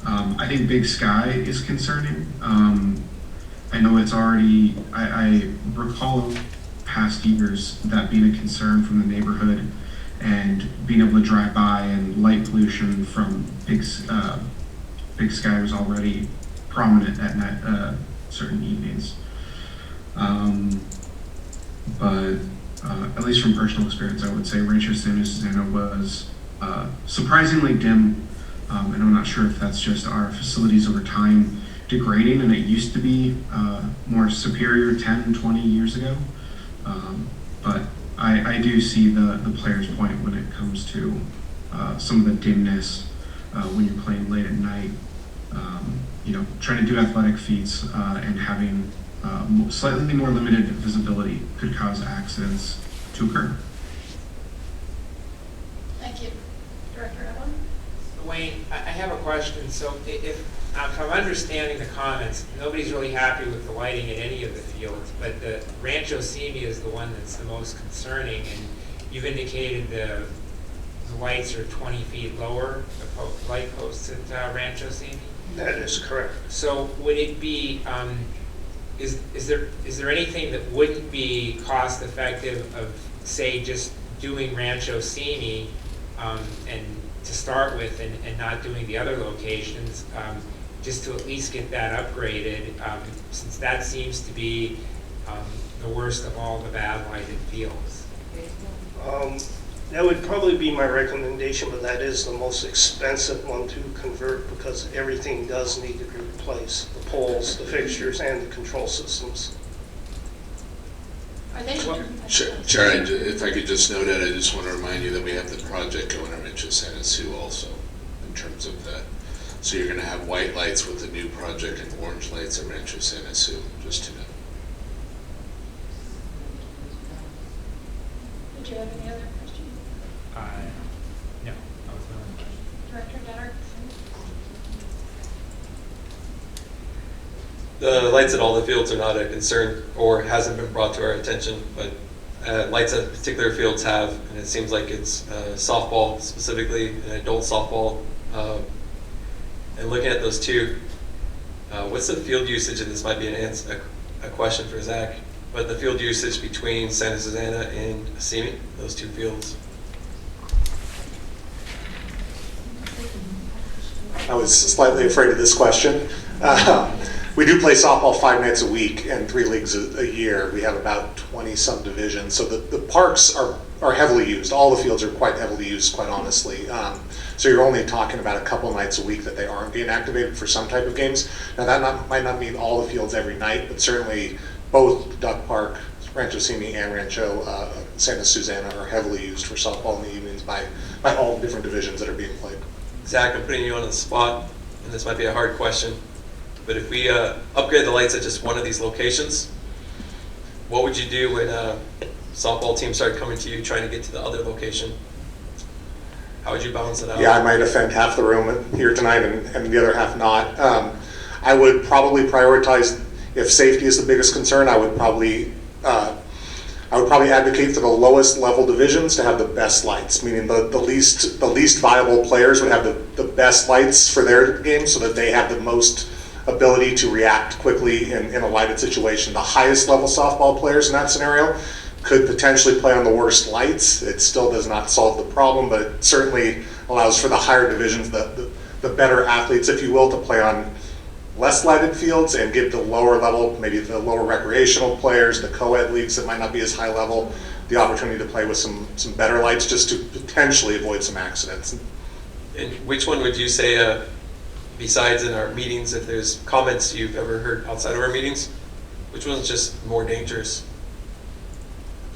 I think Big Sky is concerning. I know it's already, I recall past years that being a concern from the neighborhood and being able to drive by, and light pollution from Big Sky was already prominent at night, certain evenings. But at least from personal experience, I would say Rancho Santa Susana was surprisingly dim, and I'm not sure if that's just our facilities over time degrading, and it used to be more superior 10, 20 years ago. But I do see the player's point when it comes to some of the dimness when you're playing late at night. Trying to do athletic feats and having slightly more limited visibility could cause accidents to occur. Thank you. Director Evan? Wayne, I have a question. So if I'm understanding the comments, nobody's really happy with the lighting in any of the fields, but the Rancho Simi is the one that's the most concerning, and you've indicated the lights are 20 feet lower, the light posts at Rancho Simi? That is correct. So would it be, is there anything that wouldn't be cost effective of, say, just doing Rancho Simi and to start with, and not doing the other locations, just to at least get that upgraded, since that seems to be the worst of all the bad lighted fields? That would probably be my recommendation, but that is the most expensive one to convert because everything does need to be replaced. The poles, the fixtures, and the control systems. Are they? Chair, if I could just note it, I just want to remind you that we have the project going at Rancho Santa Su also, in terms of that. So you're going to have white lights with the new project and orange lights at Rancho Santa Su, just to know. Did you have any other questions? No, I was not. Director Getter? The lights at all the fields are not a concern or hasn't been brought to our attention, but lights at particular fields have, and it seems like it's softball specifically, and adult softball. And looking at those two, what's the field usage, and this might be a question for Zach, but the field usage between Santa Susana and Simi, those two fields? I was slightly afraid of this question. We do play softball 5 nights a week and 3 leagues a year. We have about 20 subdivisions. So the parks are heavily used. All the fields are quite heavily used, quite honestly. So you're only talking about a couple nights a week that they aren't being activated for some type of games. Now that might not mean all the fields every night, but certainly both Duck Park, Rancho Simi, and Rancho Santa Susana are heavily used for softball in the evenings by all the different divisions that are being played. Zach, I'm putting you on the spot, and this might be a hard question, but if we upgrade the lights at just one of these locations, what would you do when softball teams start coming to you trying to get to the other location? How would you balance it out? Yeah, I might offend half the room here tonight and the other half not. I would probably prioritize, if safety is the biggest concern, I would probably advocate for the lowest level divisions to have the best lights, meaning the least viable players would have the best lights for their game so that they have the most ability to react quickly in a lighted situation. The highest level softball players in that scenario could potentially play on the worst lights. It still does not solve the problem, but it certainly allows for the higher divisions, the better athletes, if you will, to play on less lighted fields and give the lower level, maybe the lower recreational players, the co-ed leagues that might not be as high level, the opportunity to play with some better lights just to potentially avoid some accidents. And which one would you say, besides in our meetings, if there's comments you've ever heard outside of our meetings, which one's just more dangerous?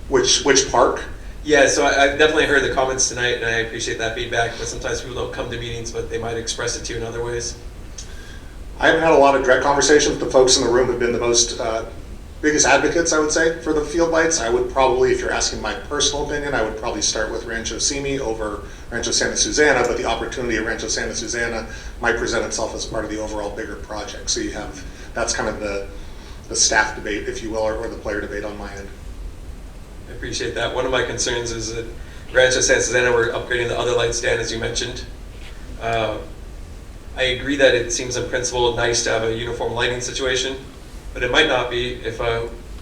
Which park? Yeah, so I've definitely heard the comments tonight, and I appreciate that feedback, but sometimes people don't come to meetings, but they might express it to you in other ways. I haven't had a lot of direct conversations. The folks in the room have been the most biggest advocates, I would say, for the field lights. I would probably, if you're asking my personal opinion, I would probably start with Rancho Simi over Rancho Santa Susana, but the opportunity at Rancho Santa Susana might present itself as part of the overall bigger project. So you have, that's kind of the staff debate, if you will, or the player debate on my end. I appreciate that. One of my concerns is that Rancho Santa Susana, we're upgrading the other light stand, as you mentioned. I agree that it seems in principle nice to have a uniform lighting situation, but it might not be if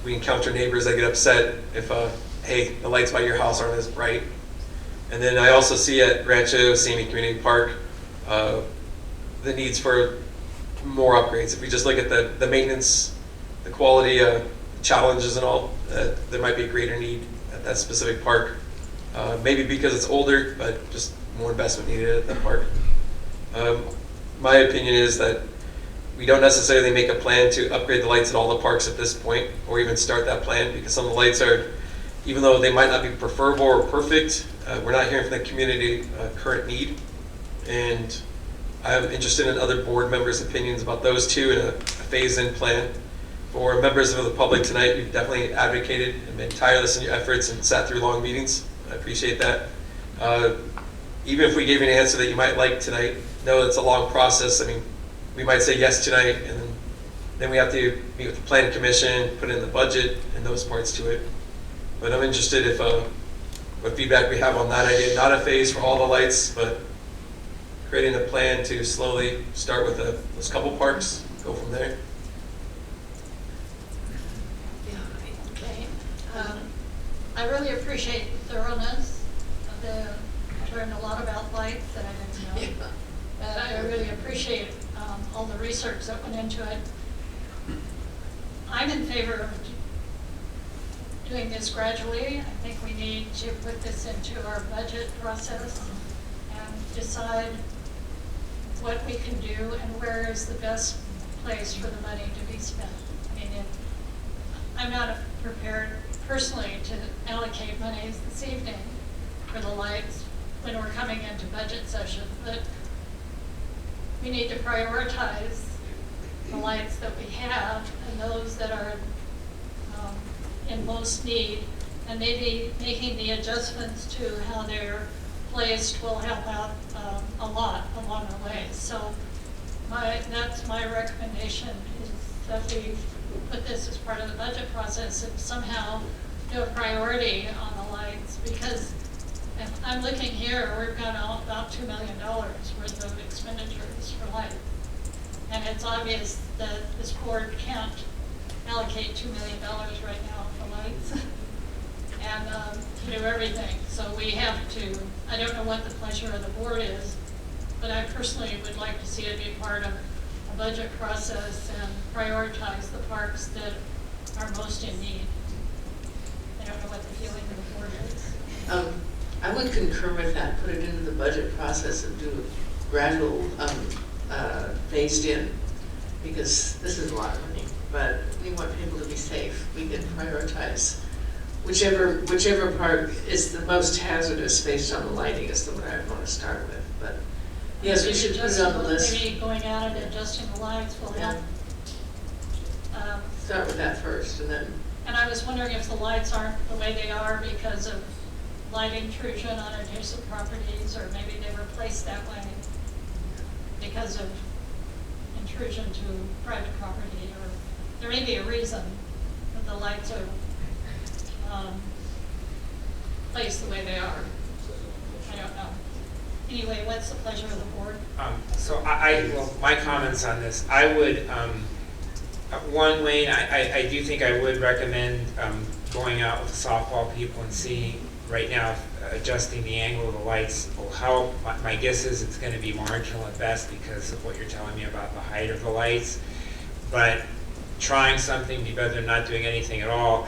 we encounter neighbors that get upset if, hey, the lights by your house aren't as bright. And then I also see at Rancho Simi Community Park the needs for more upgrades. If we just look at the maintenance, the quality, challenges and all, there might be a greater need at that specific park. Maybe because it's older, but just more investment needed at that park. My opinion is that we don't necessarily make a plan to upgrade the lights at all the parks at this point, or even start that plan, because some of the lights are, even though they might not be preferable or perfect, we're not hearing from the community current need. And I'm interested in other board members' opinions about those two in a phase-in plan. For members of the public tonight, you've definitely advocated and been tireless in your efforts and sat through long meetings. I appreciate that. Even if we gave you an answer that you might like tonight, know it's a long process. I mean, we might say yes tonight, and then we have to meet with the planning commission, put in the budget, and those parts to it. But I'm interested if what feedback we have on that idea. Not a phase for all the lights, but creating a plan to slowly start with those couple parks, go from there. Okay. I really appreciate the thoroughness of I learned a lot about lights that I didn't know. But I really appreciate all the research that went into it. I'm in favor of doing this gradually. I think we need to put this into our budget process and decide what we can do and where is the best place for the money to be spent. I mean, I'm not prepared personally to allocate monies this evening for the lights when we're coming into budget session, but we need to prioritize the lights that we have and those that are in most need, and maybe making the adjustments to how they're placed will help out a lot along the way. So that's my recommendation, is that we put this as part of the budget process and somehow do a priority on the lights, because if I'm looking here, we've got about $2 million worth of expenditures for lights. And it's obvious that this board can't allocate $2 million right now for lights and to do everything. So we have to, I don't know what the pleasure of the board is, but I personally would like to see it be part of a budget process and prioritize the parks that are most in need. I don't know what the feeling of the board is. I would concur with that, put it into the budget process and do a gradual phased in, because this is a lot of money, but we want people to be safe. We can prioritize whichever part is the most hazardous based on the lighting is the one I want to start with. But yes, we should put it on the list. Maybe going out and adjusting the lights will help. Start with that first, and then. And I was wondering if the lights aren't the way they are because of light intrusion on adjacent properties, or maybe they were placed that way because of intrusion to private property, or there may be a reason that the lights are placed the way they are. I don't know. Anyway, what's the pleasure of the board? So well, my comments on this, I would, one, Wayne, I do think I would recommend going out with the softball people and seeing right now adjusting the angle of the lights will help. My guess is it's going to be marginal at best because of what you're telling me about the height of the lights. But trying something would be better than not doing anything at all.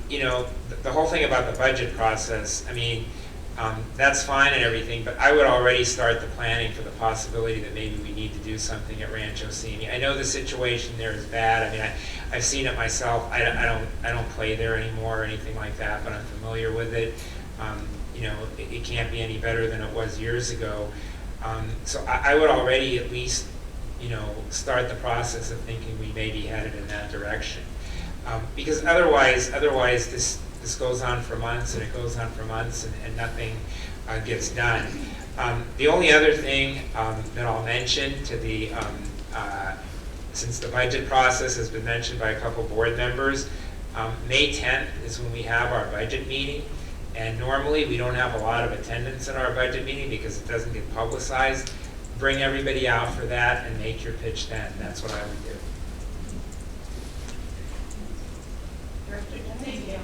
You know, the whole thing about the budget process, I mean, that's fine and everything, but I would already start the planning for the possibility that maybe we need to do something at Rancho Simi. I know the situation there is bad. I mean, I've seen it myself. I don't play there anymore or anything like that, but I'm familiar with it. You know, it can't be any better than it was years ago. So I would already at least, you know, start the process of thinking we may be headed in that direction. Because otherwise this goes on for months and it goes on for months and nothing gets done. The only other thing that I'll mention to the, since the budget process has been mentioned by a couple board members, May 10th is when we have our budget meeting. And normally we don't have a lot of attendance at our budget meeting because it doesn't get publicized. Bring everybody out for that and make your pitch then. That's what I would do. Thank you.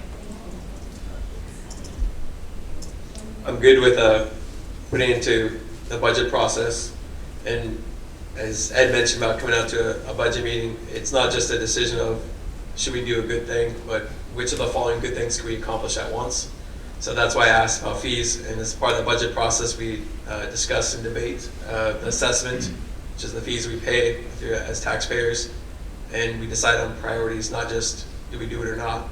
I'm good with putting into the budget process. And as Ed mentioned about coming out to a budget meeting, it's not just a decision of should we do a good thing, but which of the following good things can we accomplish at once. So that's why I asked about fees, and as part of the budget process, we discuss and debate the assessment, which is the fees we pay as taxpayers, and we decide on priorities, not just do we do it or not.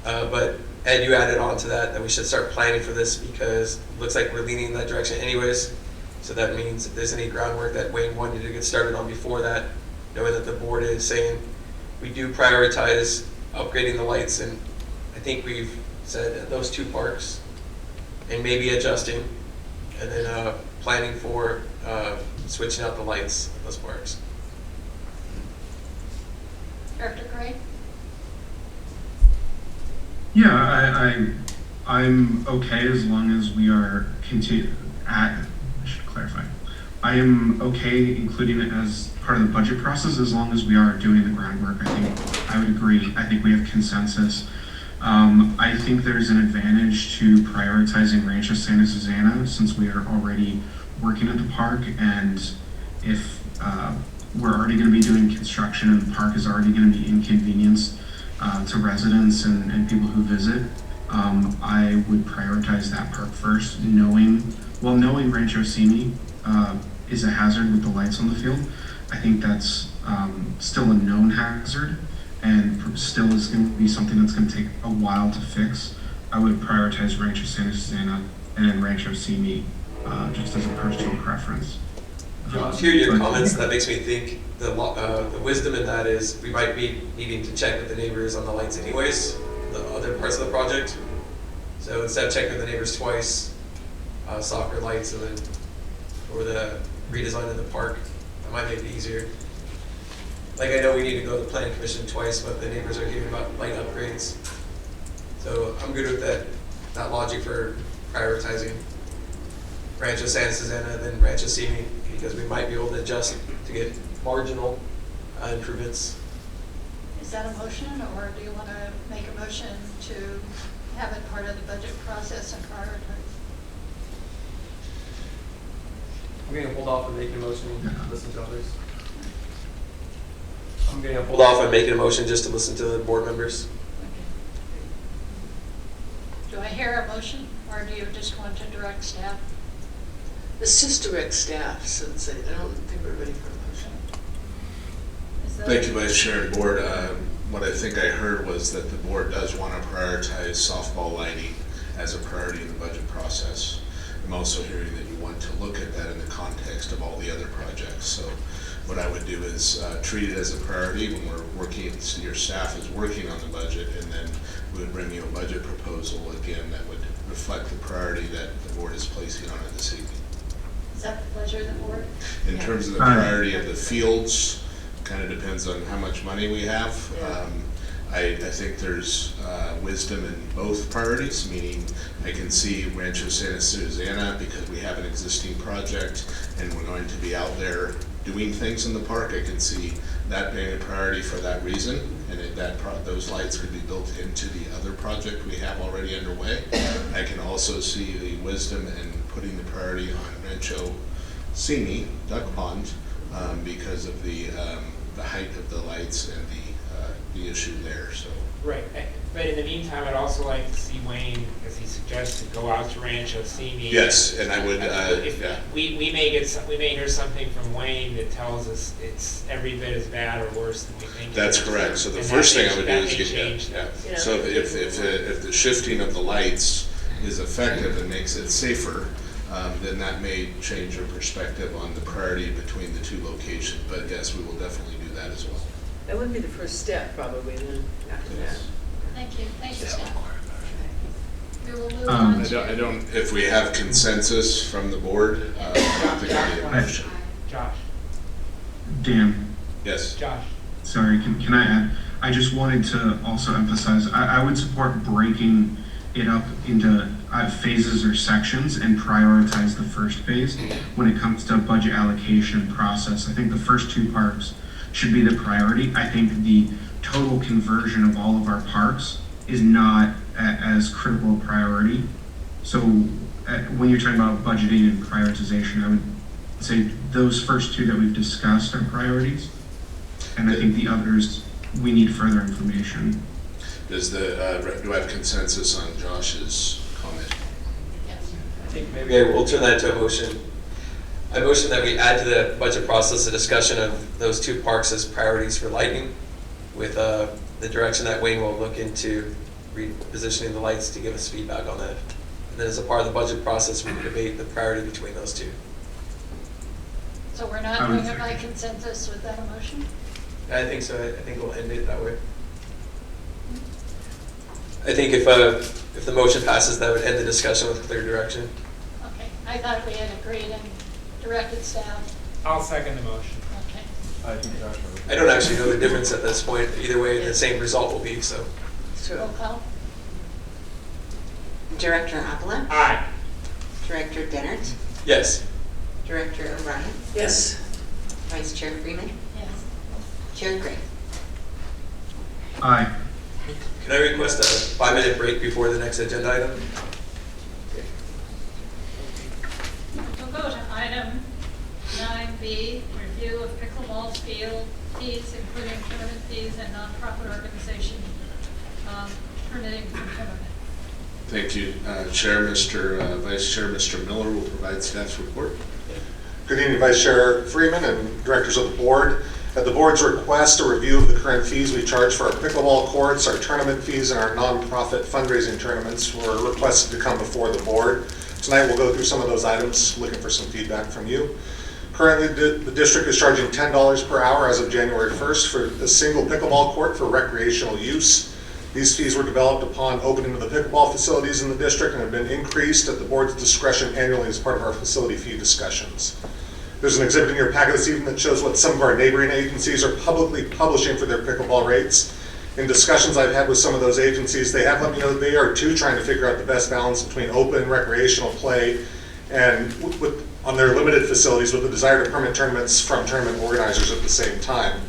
But Ed, you added on to that we should start planning for this because it looks like we're leaning in that direction anyways. So that means if there's any groundwork that Wayne wanted to get started on before that, knowing that the board is saying we do prioritize upgrading the lights, and I think we've said those two parks, and maybe adjusting, and then planning for switching out the lights at those parks. Director Gray? Yeah, I'm okay as long as we are I should clarify. I am okay including it as part of the budget process as long as we are doing the groundwork. I would agree. I think we have consensus. I think there's an advantage to prioritizing Rancho Santa Susana since we are already working at the park, and if we're already going to be doing construction and the park is already going to be inconvenienced to residents and people who visit, I would prioritize that park first, knowing Rancho Simi is a hazard with the lights on the field. I think that's still a known hazard and still is going to be something that's going to take a while to fix. I would prioritize Rancho Santa Susana and then Rancho Simi just as a personal preference. To hear your comments, that makes me think the wisdom in that is we might be needing to check with the neighbors on the lights anyways, the other parts of the project. So instead of checking with the neighbors twice, soccer lights and then or the redesign of the park, that might make it easier. Like I know we need to go to the planning commission twice, but the neighbors are hearing about light upgrades. So I'm good with that logic for prioritizing Rancho Santa Susana and then Rancho Simi, because we might be able to adjust to get marginal improvements. Is that a motion, or do you want to make a motion to have it part of the budget process and prioritize? I'm going to hold off on making a motion and listen to others. I'm going to hold off on making a motion just to listen to the board members. Okay. Do I hear a motion, or do you just want to direct staff? Let's just direct staff, since I don't think we're ready for a motion. Thank you, Vice Chair and Board. What I think I heard was that the board does want to prioritize softball lighting as a priority in the budget process. I'm also hearing that you want to look at that in the context of all the other projects. So what I would do is treat it as a priority when we're working, so your staff is working on the budget, and then we would bring you a budget proposal again that would reflect the priority that the board is placing on it this evening. Is that the pleasure of the board? In terms of the priority of the fields, kind of depends on how much money we have. I think there's wisdom in both priorities, meaning I can see Rancho Santa Susana because we have an existing project and we're going to be out there doing things in the park. I can see that being a priority for that reason, and those lights could be built into the other project we have already underway. I can also see the wisdom in putting the priority on Rancho Simi, Duck Pond, because of the height of the lights and the issue there. So. Right, but in the meantime, I'd also like to see Wayne, as he suggested, go out to Rancho Simi. Yes, and I would. We may hear something from Wayne that tells us it's every bit as bad or worse than we think. That's correct. So the first thing I would do is get. So if the shifting of the lights is effective and makes it safer, then that may change your perspective on the priority between the two locations. But yes, we will definitely do that as well. That would be the first step, probably, then, after that. Thank you, Sam. We will move on to. I don't, if we have consensus from the board, I don't think I need a motion. Josh. Dan. Yes. Josh. Sorry, can I add? I just wanted to also emphasize, I would support breaking it up into phases or sections and prioritize the first phase when it comes to budget allocation process. I think the first two parks should be the priority. I think the total conversion of all of our parks is not as critical a priority. So when you're talking about budgeting and prioritization, I would say those first two that we've discussed are priorities. And I think the others, we need further information. Does do I have consensus on Josh's comment? Yes. I think maybe I will turn that into a motion. I motion that we add to the budget process a discussion of those two parks as priorities for lighting, with the direction that Wayne will look into repositioning the lights to give us feedback on that. And then as a part of the budget process, we can debate the priority between those two. So we're not doing it by consensus with that motion? I think so. I think we'll end it that way. I think if the motion passes, that would end the discussion with clear direction. Okay, I thought we had agreed and directed staff. I'll second the motion. Okay. I don't actually know the difference at this point. Either way, the same result will be, so. Roll call. Director Avila? Aye. Director Dennert? Yes. Director O'Brien? Yes. Vice Chair Freeman? Yes. Chair Gray? Aye. Can I request a 5-minute break before the next agenda item? We'll go to item 9B, review of pickleball field fees, including tournament fees and nonprofit organization permitting for tournament. Thank you, Chair. Vice Chair, Mr. Miller will provide staff's report. Good evening, Vice Chair Freeman and directors of the board. At the board's request, a review of the current fees we charge for our pickleball courts, our tournament fees, and our nonprofit fundraising tournaments were requested to come before the board. Tonight we'll go through some of those items, looking for some feedback from you. Currently, the district is charging $10 per hour as of January 1st for a single pickleball court for recreational use. These fees were developed upon opening of the pickleball facilities in the district and have been increased at the board's discretion annually as part of our facility fee discussions. There's an exhibit in your packet this evening that shows what some of our neighboring agencies are publicly publishing for their pickleball rates. In discussions I've had with some of those agencies, they have let me know that they are too trying to figure out the best balance between open and recreational play and on their limited facilities with the desire to permit tournaments from tournament organizers at the same time.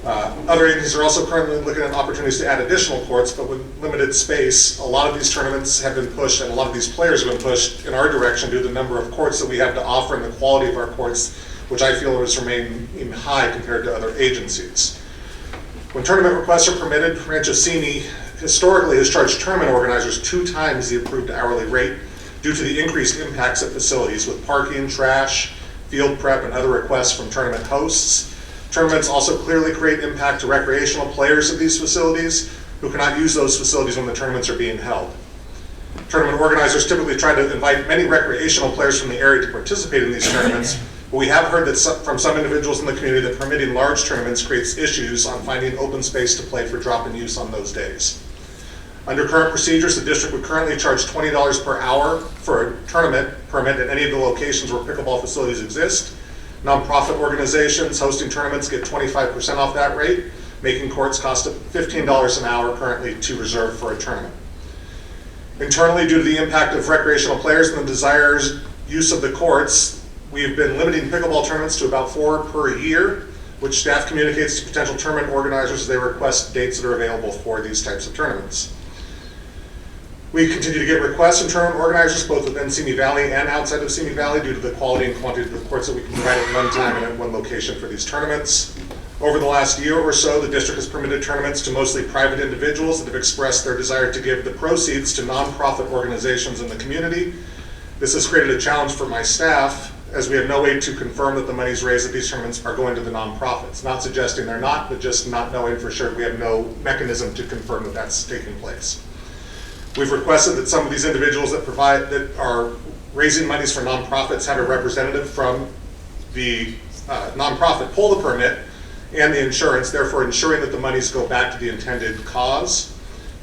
Other agencies are also currently looking at opportunities to add additional courts, but with limited space. A lot of these tournaments have been pushed and a lot of these players have been pushed in our direction due to the number of courts that we have to offer and the quality of our courts, which I feel has remained high compared to other agencies. When tournament requests are permitted, Rancho Simi historically has charged tournament organizers 2 times the approved hourly rate due to the increased impacts at facilities with parking, trash, field prep, and other requests from tournament hosts. Tournaments also clearly create impact to recreational players of these facilities who cannot use those facilities when the tournaments are being held. Tournament organizers typically try to invite many recreational players from the area to participate in these tournaments, but we have heard that from some individuals in the community that permitting large tournaments creates issues on finding open space to play for drop-in use on those days. Under current procedures, the district would currently charge $20 per hour for a tournament permit at any of the locations where pickleball facilities exist. Nonprofit organizations hosting tournaments get 25% off that rate, making courts cost $15 an hour currently to reserve for a tournament. Internally, due to the impact of recreational players and the desired use of the courts, we have been limiting pickleball tournaments to about 4 per year, which staff communicates to potential tournament organizers as they request dates that are available for these types of tournaments. We continue to get requests from tournament organizers both within Simi Valley and outside of Simi Valley due to the quality and quantity of the courts that we can provide at one time and at one location for these tournaments. Over the last year or so, the district has permitted tournaments to mostly private individuals that have expressed their desire to give the proceeds to nonprofit organizations in the community. This has created a challenge for my staff as we have no way to confirm that the monies raised at these tournaments are going to the nonprofits. Not suggesting they're not, but just not knowing for sure. We have no mechanism to confirm that that's taking place. We've requested that some of these individuals that are raising monies for nonprofits have a representative from the nonprofit pull the permit and the insurance, therefore ensuring that the monies go back to the intended cause.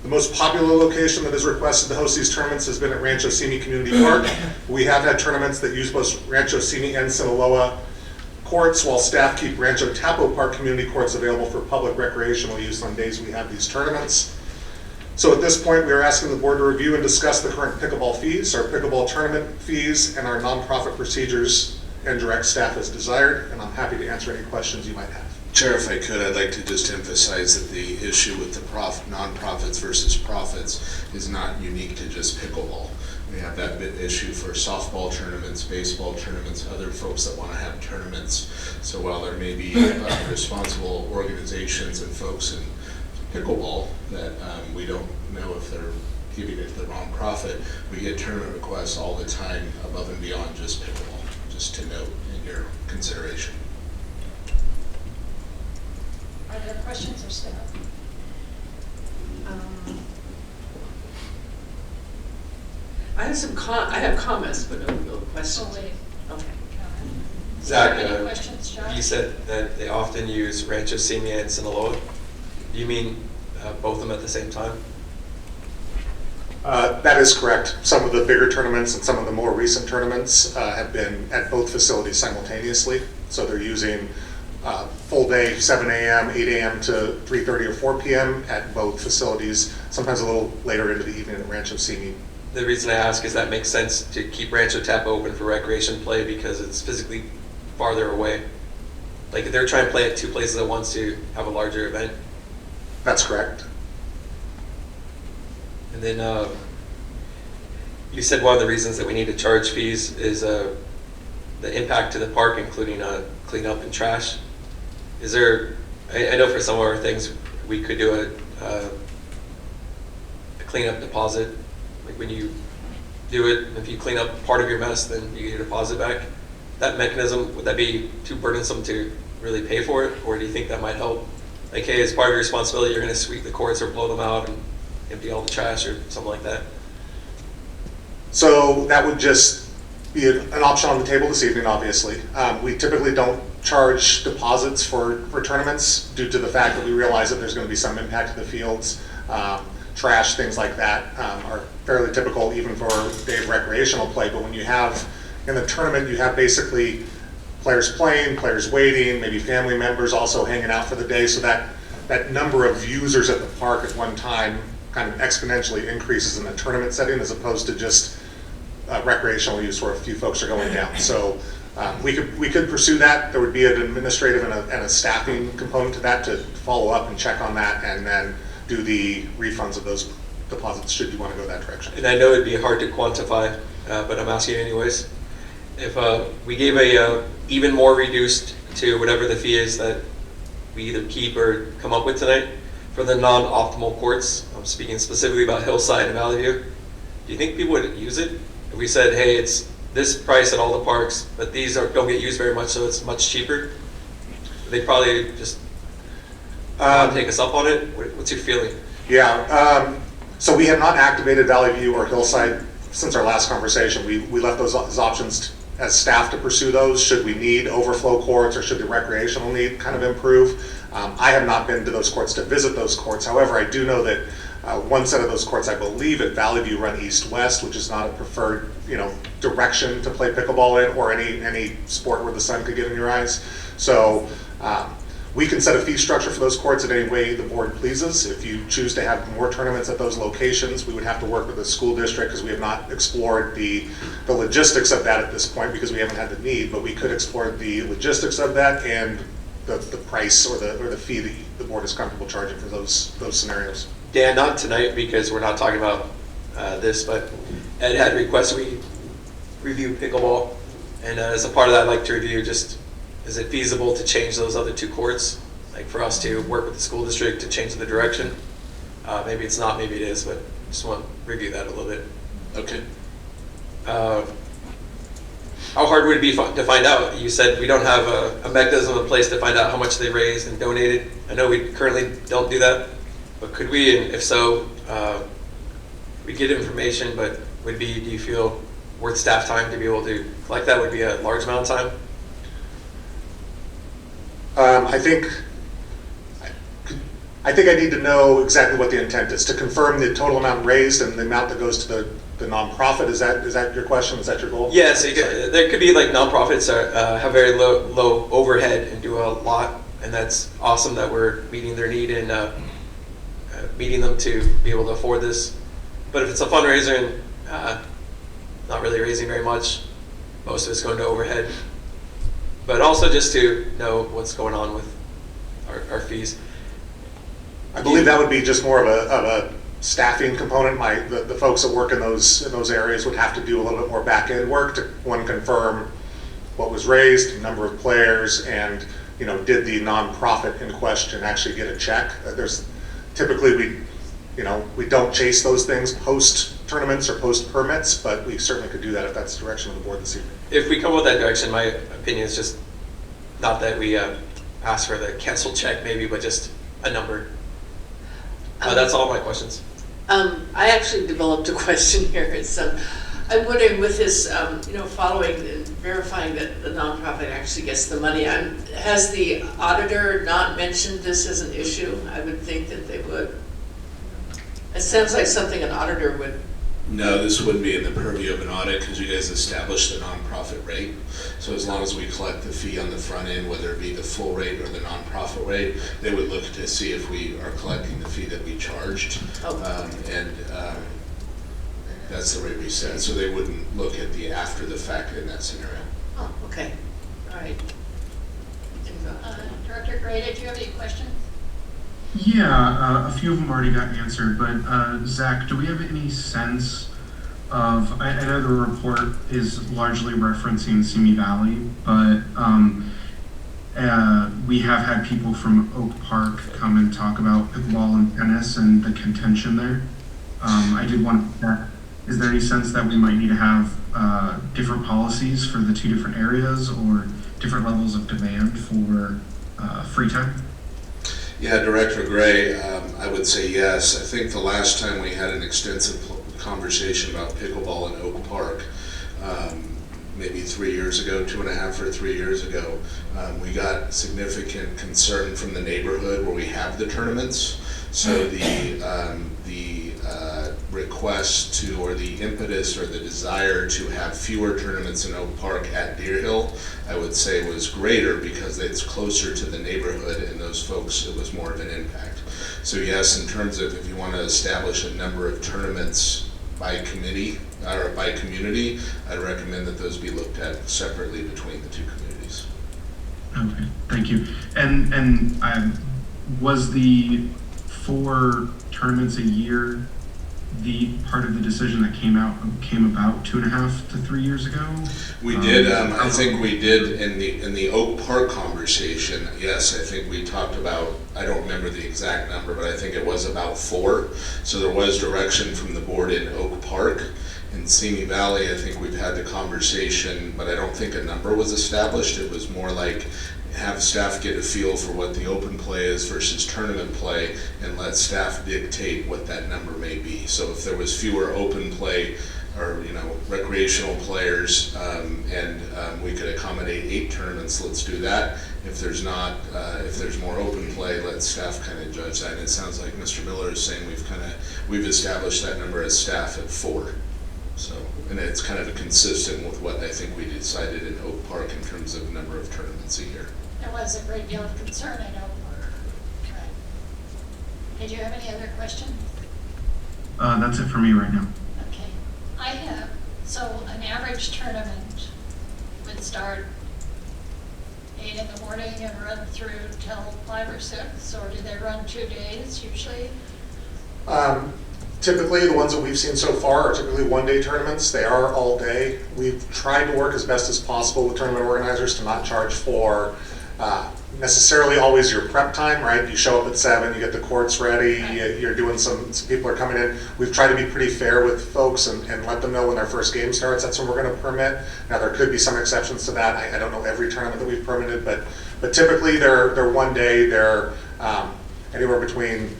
The most popular location that has requested to host these tournaments has been at Rancho Simi Community Park. We have had tournaments that use both Rancho Simi and Sinaloa courts, while staff keep Rancho Tapo Park community courts available for public recreational use on days we have these tournaments. So at this point, we are asking the board to review and discuss the current pickleball fees, our pickleball tournament fees, and our nonprofit procedures and direct staff as desired, and I'm happy to answer any questions you might have. Chair, if I could, I'd like to just emphasize that the issue with the nonprofits versus profits is not unique to just pickleball. We have that issue for softball tournaments, baseball tournaments, other folks that want to have tournaments. So while there may be responsible organizations and folks in pickleball that we don't know if they're giving it to the wrong profit, we get tournament requests all the time above and beyond just pickleball, just to note in your consideration. Are there questions or staff? I have comments, but no questions. Oh, wait. Okay. Zach, Any questions, John? you said that they often use Rancho Simi and Sinaloa. Do you mean both of them at the same time? That is correct. Some of the bigger tournaments and some of the more recent tournaments have been at both facilities simultaneously. So they're using full day, 7 a.m., 8 a.m. to 3:30 or 4 p.m. at both facilities, sometimes a little later into the evening at Rancho Simi. The reason I ask is that makes sense to keep Rancho Tapo open for recreation play because it's physically farther away. Like if they're trying to play at 2 places at once to have a larger event. That's correct. And then you said one of the reasons that we need to charge fees is the impact to the park, including cleanup and trash. Is there, I know for some of our things we could do a cleanup deposit. Like when you do it, if you clean up part of your mess, then you get your deposit back. That mechanism, would that be too burdensome to really pay for it? Or do you think that might help? Like, hey, as part of your responsibility, you're going to sweep the courts or blow them out and empty all the trash or something like that? So that would just be an option on the table this evening, obviously. We typically don't charge deposits for tournaments due to the fact that we realize that there's going to be some impact to the fields. Trash, things like that are fairly typical even for day of recreational play. But when you have, in the tournament, you have basically players playing, players waiting, maybe family members also hanging out for the day. So that number of users at the park at one time kind of exponentially increases in the tournament setting as opposed to just recreational use where a few folks are going down. So we could pursue that. There would be an administrative and a staffing component to that to follow up and check on that and then do the refunds of those deposits should you want to go that direction. And I know it'd be hard to quantify, but I'm asking anyways. If we gave a even more reduced to whatever the fee is that we either keep or come up with tonight for the non-optimal courts, I'm speaking specifically about Hillside and Valley View, do you think people would use it? If we said, hey, it's this price at all the parks, but these don't get used very much, so it's much cheaper, they'd probably just take us up on it? What's your feeling? Yeah, so we have not activated Valley View or Hillside since our last conversation. We left those as options as staff to pursue those should we need overflow courts or should the recreational need kind of improve. I have not been to those courts to visit those courts. However, I do know that One set of those courts, I believe, at Valley View run east-west, which is not a preferred, direction to play pickleball in, or any sport where the sun could get in your eyes. So we can set a fee structure for those courts in any way the board pleases. If you choose to have more tournaments at those locations, we would have to work with the school district, because we have not explored the logistics of that at this point, because we haven't had the need, but we could explore the logistics of that and the price or the fee that the board is comfortable charging for those scenarios. Dan, not tonight because we're not talking about this, but Ed had requested we review pickleball, and as a part of that, I'd like to review just, is it feasible to change those other 2 courts? Like for us to work with the school district to change the direction? Maybe it's not, maybe it is, but just want to review that a little bit. Okay. How hard would it be to find out? You said we don't have a mechanism in place to find out how much they raised and donated. I know we currently don't do that, but could we, and if so, we get information, but do you feel worth staff time to be able to collect that? Would be a large amount of time? I think I need to know exactly what the intent is, to confirm the total amount raised and the amount that goes to the nonprofit. Is that your question? Is that your goal? Yes, there could be like nonprofits that have very low overhead and do a lot, and that's awesome that we're meeting their need and meeting them to be able to afford this. But if it's a fundraiser and not really raising very much, most of it's going to overhead. But also just to know what's going on with our fees. I believe that would be just more of a staffing component. The folks that work in those areas would have to do a little bit more back end work to confirm what was raised, number of players, and did the nonprofit in question actually get a check. There's typically we don't chase those things post tournaments or post permits, but we certainly could do that if that's the direction of the board this evening. If we come with that direction, my opinion is just not that we ask for the canceled check maybe, but just a number. That's all my questions. I actually developed a question here. I'm wondering with this, following and verifying that the nonprofit actually gets the money, has the auditor not mentioned this as an issue? I would think that they would. It sounds like something an auditor would. No, this wouldn't be in the purview of an audit because you guys established the nonprofit rate. So as long as we collect the fee on the front end, whether it be the full rate or the nonprofit rate, they would look to see if we are collecting the fee that we charged. That's the rate we set. So they wouldn't look at the after the fact in that scenario. Oh, okay. All right. Director Gray, did you have any questions? Yeah, a few of them already got answered, but Zach, do we have any sense of, I know the report is largely referencing Simi Valley, but we have had people from Oak Park come and talk about pickleball and tennis and the contention there. I did want to, is there any sense that we might need to have different policies for the 2 different areas or different levels of demand for free time? Yeah, Director Gray, I would say yes. I think the last time we had an extensive conversation about pickleball in Oak Park, maybe 3 years ago, 2.5 or 3 years ago, we got significant concern from the neighborhood where we have the tournaments. So the request to, or the impetus or the desire to have fewer tournaments in Oak Park at Deer Hill, I would say was greater because it's closer to the neighborhood and those folks, it was more of an impact. So yes, in terms of if you want to establish a number of tournaments by committee or by community, I'd recommend that those be looked at separately between the 2 communities. Okay, thank you. And was the 4 tournaments a year the part of the decision that came about 2.5 to 3 years ago? We did. I think we did in the Oak Park conversation. Yes, I think we talked about. I don't remember the exact number, but I think it was about 4. So there was direction from the board in Oak Park. In Simi Valley, I think we've had the conversation, but I don't think a number was established. It was more like have staff get a feel for what the open play is versus tournament play and let staff dictate what that number may be. So if there was fewer open play or recreational players and we could accommodate 8 tournaments, let's do that. If there's not, if there's more open play, let staff kind of judge that. And it sounds like Mr. Miller is saying we've established that number as staff at 4. So, and it's kind of consistent with what I think we decided in Oak Park in terms of number of tournaments a year. There was a great deal of concern, I know. Right. Did you have any other questions? That's it for me right now. Okay. I have, so an average tournament would start 8 in the morning and run through till 5 or 6, or do they run 2 days usually? Typically, the ones that we've seen so far are typically one-day tournaments. They are all day. We've tried to work as best as possible with tournament organizers to not charge for necessarily always your prep time, right? You show up at 7, you get the courts ready, you're doing some people are coming in. We've tried to be pretty fair with folks and let them know when their first game starts. That's when we're going to permit. Now, there could be some exceptions to that. I don't know every tournament that we've permitted, but typically they're one day. They're anywhere between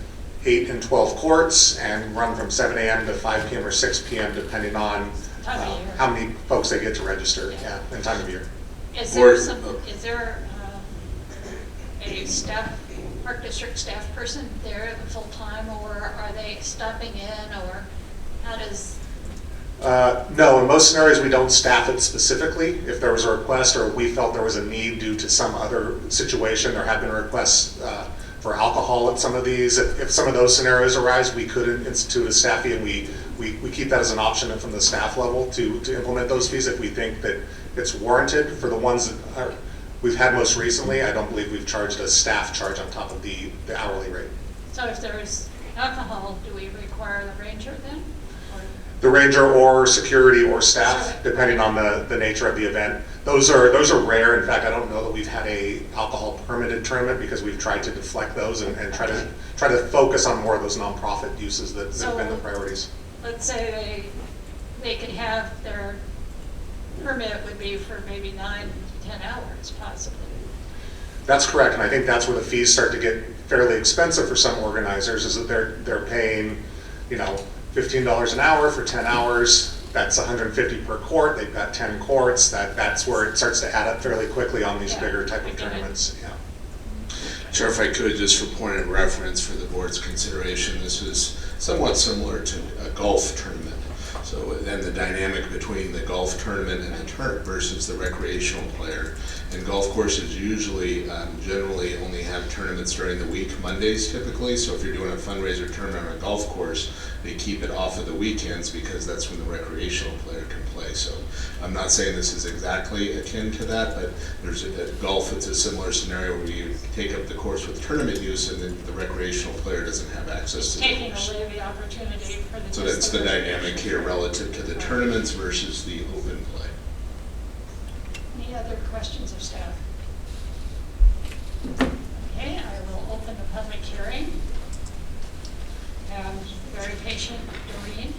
8 and 12 courts and run from 7 a.m. to 5 p.m. or 6 p.m. depending on how many folks they get to register and time of year. Is there a staff, Park District staff person there full time, or are they stopping in, or how does? No, in most scenarios we don't staff it specifically. If there was a request or we felt there was a need due to some other situation, there have been requests for alcohol at some of these. If some of those scenarios arise, we could institute a staff fee, and we keep that as an option from the staff level to implement those fees if we think that it's warranted. For the ones that we've had most recently, I don't believe we've charged a staff charge on top of the hourly rate. So if there's alcohol, do we require the ranger then? The ranger or security or staff, depending on the nature of the event. Those are rare. In fact, I don't know that we've had a alcohol permitted tournament because we've tried to deflect those and try to focus on more of those nonprofit uses that have been the priorities. Let's say they could have their permit would be for maybe 9 to 10 hours possibly. That's correct, and I think that's where the fees start to get fairly expensive for some organizers, is that they're paying, $15 an hour for 10 hours. That's $150 per court. They've got 10 courts. That's where it starts to add up fairly quickly on these bigger type of tournaments. Yeah. Chair, if I could, just for point of reference for the board's consideration, this is somewhat similar to a golf tournament. So then the dynamic between the golf tournament and the tournament versus the recreational player. And golf courses usually, generally only have tournaments during the week, Mondays typically. So if you're doing a fundraiser tournament on a golf course, they keep it off of the weekends because that's when the recreational player can play. So I'm not saying this is exactly akin to that, but there's golf, it's a similar scenario where you take up the course with tournament use and then the recreational player doesn't have access to the course. Taking away the opportunity for the. So that's the dynamic here relative to the tournaments versus the open play. Any other questions of staff? Okay, I will open the public hearing. And very patient Doreen.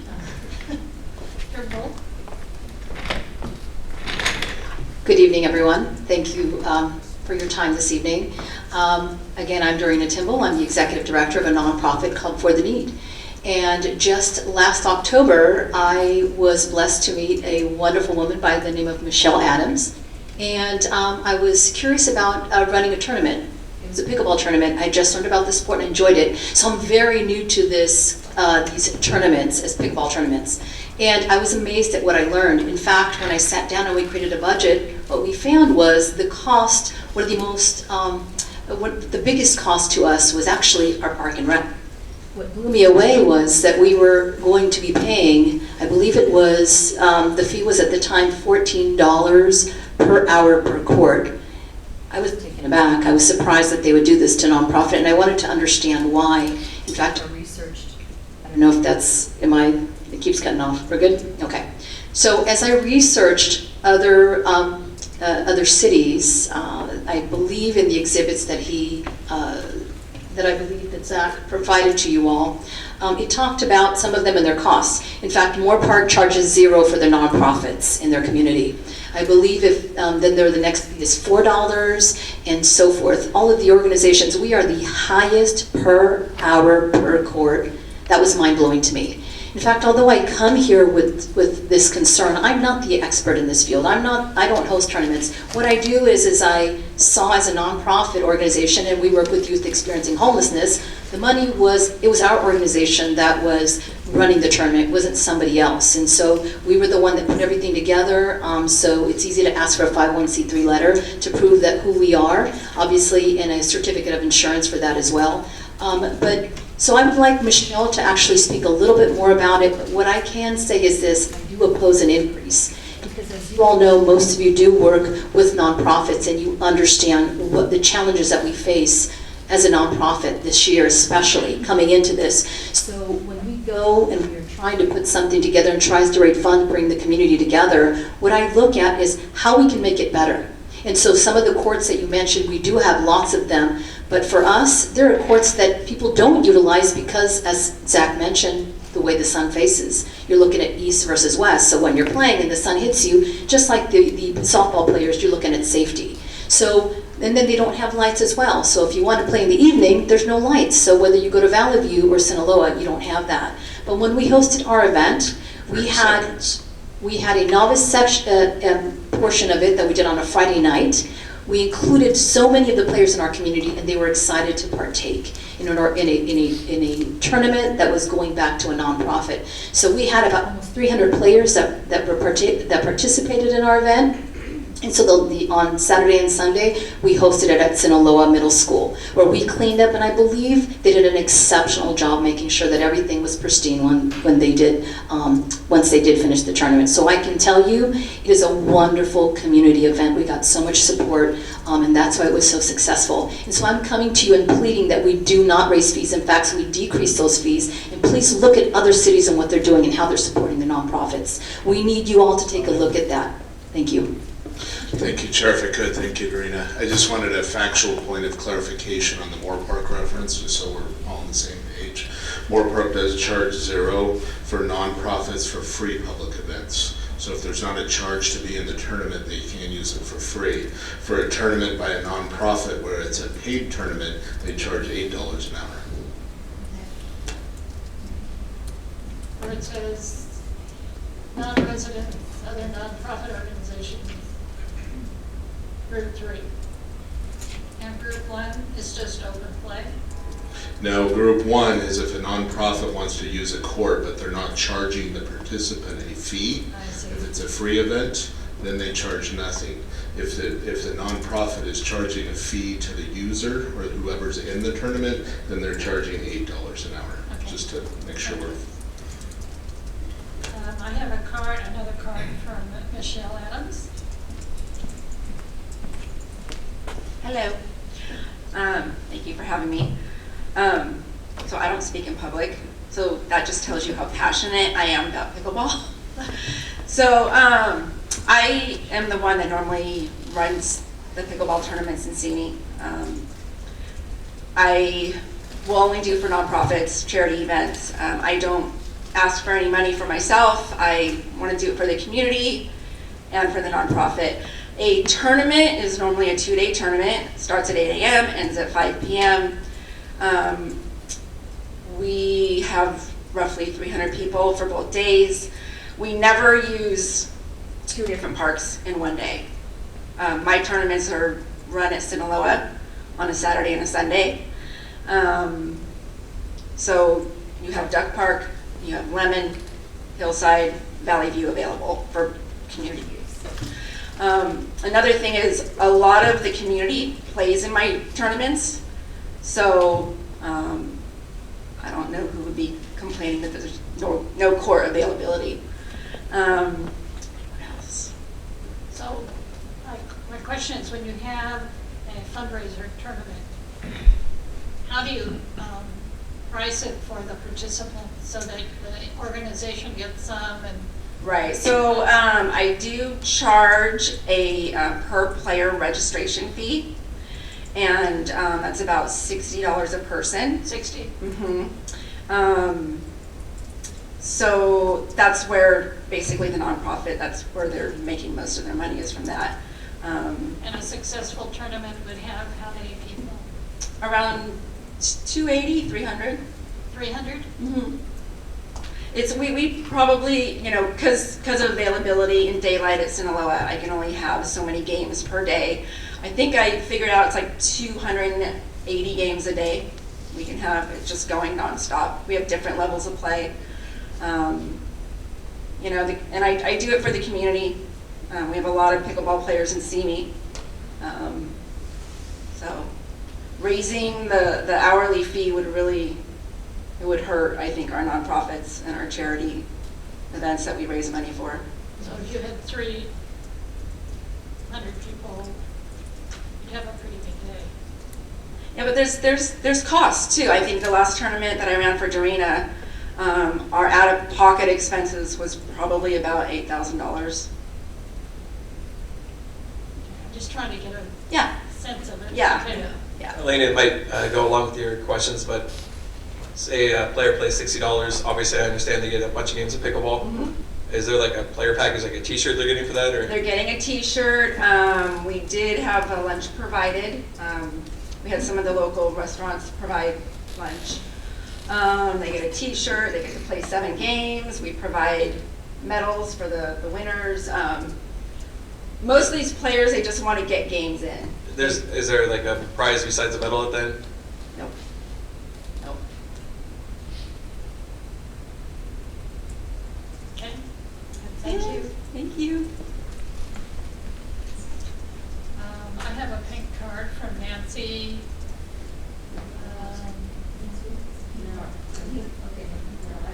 Good evening, everyone. Thank you for your time this evening. Again, I'm Doreen Timble. I'm the executive director of a nonprofit called For the Need. And just last October, I was blessed to meet a wonderful woman by the name of Michelle Adams. And I was curious about running a tournament. It was a pickleball tournament. I just learned about the sport and enjoyed it. So I'm very new to these tournaments as pickleball tournaments. And I was amazed at what I learned. In fact, when I sat down and we created a budget, what we found was the cost, the biggest cost to us was actually our park and rec. What blew me away was that we were going to be paying, I believe it was, the fee was at the time $14 per hour per court. I was taken aback. I was surprised that they would do this to nonprofit, and I wanted to understand why. In fact, I researched, I don't know if that's, it keeps cutting off. We're good? Okay. So as I researched other cities, I believe in the exhibits that that Zach provided to you all, it talked about some of them and their costs. In fact, Moore Park charges $0 for their nonprofits in their community. I believe then the next fee is $4 and so forth. All of the organizations, we are the highest per hour per court. That was mind-blowing to me. In fact, although I come here with this concern, I'm not the expert in this field. I don't host tournaments. What I do is I saw as a nonprofit organization, and we work with youth experiencing homelessness, it was our organization that was running the tournament, it wasn't somebody else. And so we were the one that put everything together, so it's easy to ask for a 501c3 letter to prove that who we are, obviously, and a certificate of insurance for that as well. So I would like Michelle to actually speak a little bit more about it, but what I can say is this: I do oppose an increase. Because as you all know, most of you do work with nonprofits and you understand what the challenges that we face as a nonprofit this year, especially coming into this. So when we go and we're trying to put something together and tries to raise funds to bring the community together, what I look at is how we can make it better. And so some of the courts that you mentioned, we do have lots of them, but for us, there are courts that people don't utilize because, as Zach mentioned, the way the sun faces. You're looking at east versus west, so when you're playing and the sun hits you, just like the softball players, you're looking at safety. So, and then they don't have lights as well. So if you want to play in the evening, there's no lights. So whether you go to Valley View or Sinaloa, you don't have that. But when we hosted our event, we had a novice section, portion of it that we did on a Friday night. We included so many of the players in our community, and they were excited to partake in a tournament that was going back to a nonprofit. So we had about almost 300 players that participated in our event. And so on Saturday and Sunday, we hosted it at Sinaloa Middle School, where we cleaned up, and I believe they did an exceptional job making sure that everything was pristine once they did finish the tournament. So I can tell you, it is a wonderful community event. We got so much support, and that's why it was so successful. And so I'm coming to you and pleading that we do not raise fees. In fact, we decrease those fees. And please look at other cities and what they're doing and how they're supporting the nonprofits. We need you all to take a look at that. Thank you. Thank you, Chair. If I could, thank you, Dorina. I just wanted a factual point of clarification on the Moore Park reference, just so we're all on the same page. Moore Park does charge $0 for nonprofits for free public events. So if there's not a charge to be in the tournament, they can use it for free. For a tournament by a nonprofit where it's a paid tournament, they charge $8 an hour. Where it says non-resident, other nonprofit organizations. Group 3. And Group 1 is just open play. No, Group 1 is if a nonprofit wants to use a court, but they're not charging the participant a fee. I see. If it's a free event, then they charge nothing. If the nonprofit is charging a fee to the user or whoever's in the tournament, then they're charging $8 an hour. Okay. Just to make sure we're. I have another card from Michelle Adams. Hello. Thank you for having me. So I don't speak in public, so that just tells you how passionate I am about pickleball. So I am the one that normally runs the pickleball tournaments in Simi. I will only do for nonprofits, charity events. I don't ask for any money for myself. I want to do it for the community and for the nonprofit. A tournament is normally a 2-day tournament. Starts at 8 a.m., ends at 5 p.m. We have roughly 300 people for both days. We never use 2 different parks in one day. My tournaments are run at Sinaloa on a Saturday and a Sunday. So you have Duck Park, you have Lemon, Hillside, Valley View available for community use. Another thing is a lot of the community plays in my tournaments, so I don't know who would be complaining that there's no court availability. What else? So my question is, when you have a fundraiser tournament, how do you price it for the participants so that the organization gets some and Right, so I do charge a per player registration fee, and that's about $60 a person. 60? Mm-hmm. So that's where basically the nonprofit, that's where they're making most of their money is from that. And a successful tournament would have how many people? Around 280, 300. 300? Mm-hmm. we probably, you know, because of availability in daylight at Sinaloa, I can only have so many games per day. I think I figured out it's like 280 games a day. We can have it just going nonstop. We have different levels of play. You know, and I do it for the community. We have a lot of pickleball players in Simi. So raising the hourly fee would really, it would hurt, I think, our nonprofits and our charity events that we raise money for. So if you had 300 people, you'd have a pretty big day. Yeah, but there's costs too. I think the last tournament that I ran for Dorina, our out-of-pocket expenses was probably about $8,000. I'm just trying to get a sense of it. Yeah. Okay. Yeah. Elena, it might go along with your questions, but say a player plays $60. Obviously, I understand they get a bunch of games of pickleball. Mm-hmm. Is there like a player package, like a T-shirt they're getting for that, or? They're getting a T-shirt. We did have a lunch provided. We had some of the local restaurants provide lunch. They get a T-shirt. They get to play 7 games. We provide medals for the winners. Most of these players, they just want to get games in. Is there like a prize besides the medal at the end? Nope. Nope. Okay. Thank you. Thank you. I have a pink card from Nancy.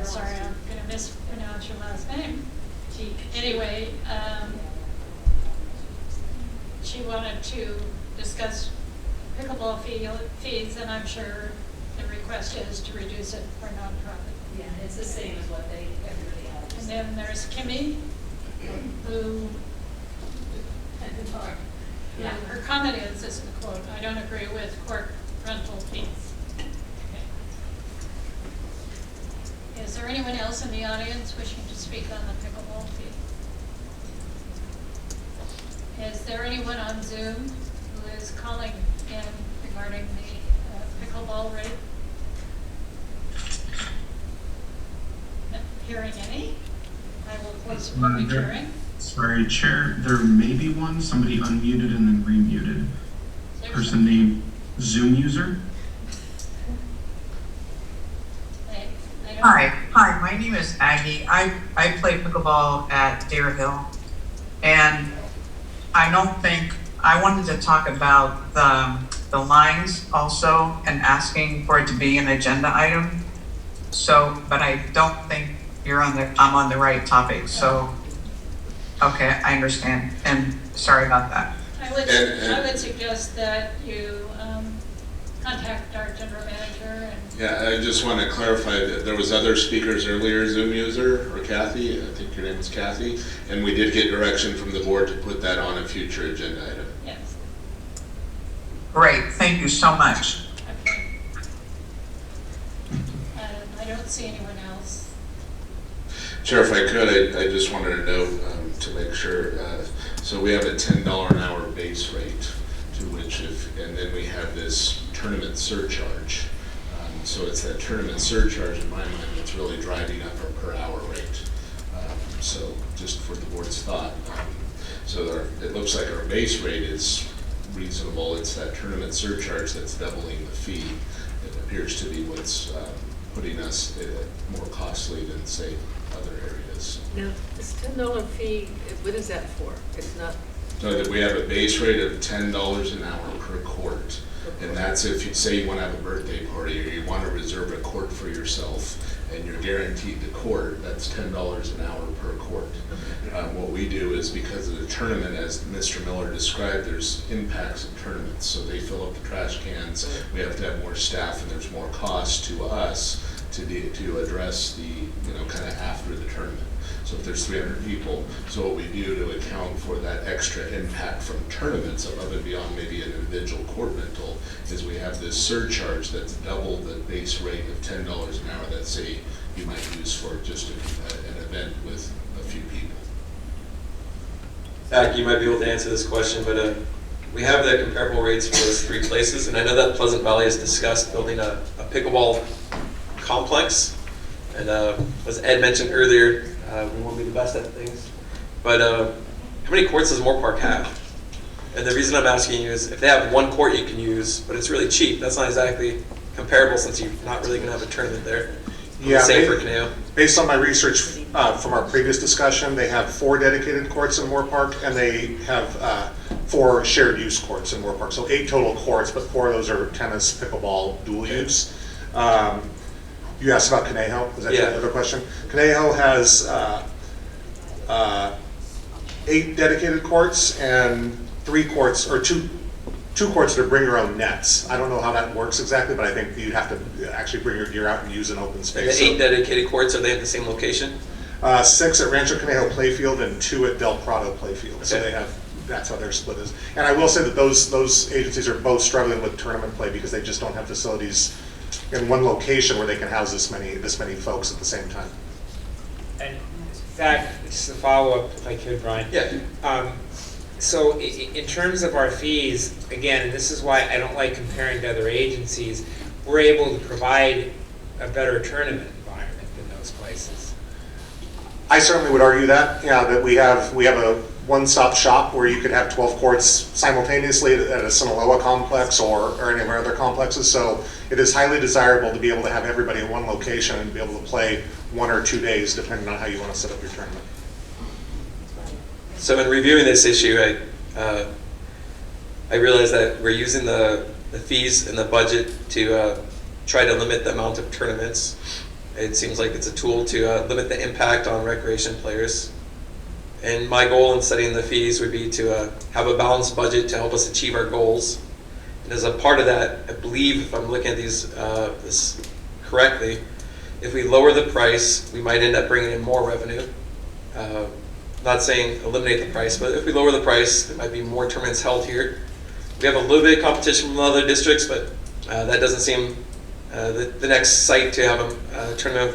Sorry, I'm going to mispronounce your last name. Anyway, she wanted to discuss pickleball fees, and I'm sure the request is to reduce it for nonprofit. Yeah, it's the same as what everybody else. And then there's Kimmy, who Yeah. her comment is, this is a quote, "I don't agree with court rental fees." Okay. Is there anyone else in the audience wishing to speak on the pickleball fee? Is there anyone on Zoom who is calling in regarding the pickleball rate? Not hearing any? I will close the public hearing. Sorry, Chair, there may be one. Somebody unmuted and then remuted. Person named Zoom user. Hi, my name is Aggie. I play pickleball at Deer Hill, and I wanted to talk about the lines also and asking for it to be an agenda item. So, but I don't think I'm on the right topic. So, okay, I understand, and sorry about that. I would suggest that you contact our general manager and. Yeah, I just want to clarify that there was other speakers earlier, Zoom user, or Kathy, I think your name is Kathy, and we did get direction from the board to put that on a future agenda item. Yes. Great, thank you so much. Okay. I don't see anyone else. Chair, if I could, I just wanted to note to make sure, so we have a $10 an hour base rate, to which and then we have this tournament surcharge. So it's that tournament surcharge in my mind that's really driving up our per hour rate. So just for the board's thought. So it looks like our base rate is reasonable. It's that tournament surcharge that's doubling the fee. It appears to be what's putting us more costly than, say, other areas. Now, this $10 fee, what is that for? It's not. So that we have a base rate of $10 an hour per court. And that's if you say you want to have a birthday party or you want to reserve a court for yourself and you're guaranteed the court, that's $10 an hour per court. What we do is, because of the tournament, as Mr. Miller described, there's impacts of tournaments. So they fill up the trash cans, we have to have more staff, and there's more cost to us to address the, kind of after the tournament. So if there's 300 people, so what we do to account for that extra impact from tournaments above and beyond maybe an individual court rental is we have this surcharge that's double the base rate of $10 an hour that, say, you might use for just an event with a few people. Zach, you might be able to answer this question, but we have the comparable rates for those 3 places, and I know that Pleasant Valley has discussed building a pickleball complex. And as Ed mentioned earlier, we want to be the best at things. But how many courts does Moore Park have? And the reason I'm asking you is if they have one court you can use, but it's really cheap, that's not exactly comparable since you're not really going to have a tournament there. Yeah, Same for Caneo. Based on my research from our previous discussion, they have 4 dedicated courts in Moore Park, and they have 4 shared use courts in Moore Park. So 8 total courts, but 4 of those are tennis, pickleball, dual use. You asked about Conejo, was that your other question? Conejo has 8 dedicated courts and 3 courts, or two courts that are bring your own nets. I don't know how that works exactly, but I think you'd have to actually bring your gear out and use an open space. And the 8 dedicated courts, are they at the same location? 6 at Rancho Conejo Playfield and 2 at Del Prado Playfield. Okay. So they have, that's how their split is. And I will say that those agencies are both struggling with tournament play because they just don't have facilities in one location where they can house this many folks at the same time. And that, just a follow-up, if I could, Brian. Yeah. So in terms of our fees, again, and this is why I don't like comparing to other agencies, we're able to provide a better tournament environment than those places. I certainly would argue that, that we have a one-stop shop where you could have 12 courts simultaneously at a Sinaloa complex or any of our other complexes. So it is highly desirable to be able to have everybody in one location and be able to play 1 or 2 days, depending on how you want to set up your tournament. So in reviewing this issue, I realized that we're using the fees in the budget to try to limit the amount of tournaments. It seems like it's a tool to limit the impact on recreation players. And my goal in setting the fees would be to have a balanced budget to help us achieve our goals. And as a part of that, I believe, if I'm looking at this correctly, if we lower the price, we might end up bringing in more revenue. Not saying eliminate the price, but if we lower the price, there might be more tournaments held here. We have a little bit of competition from other districts, but that doesn't seem the next site to have a tournament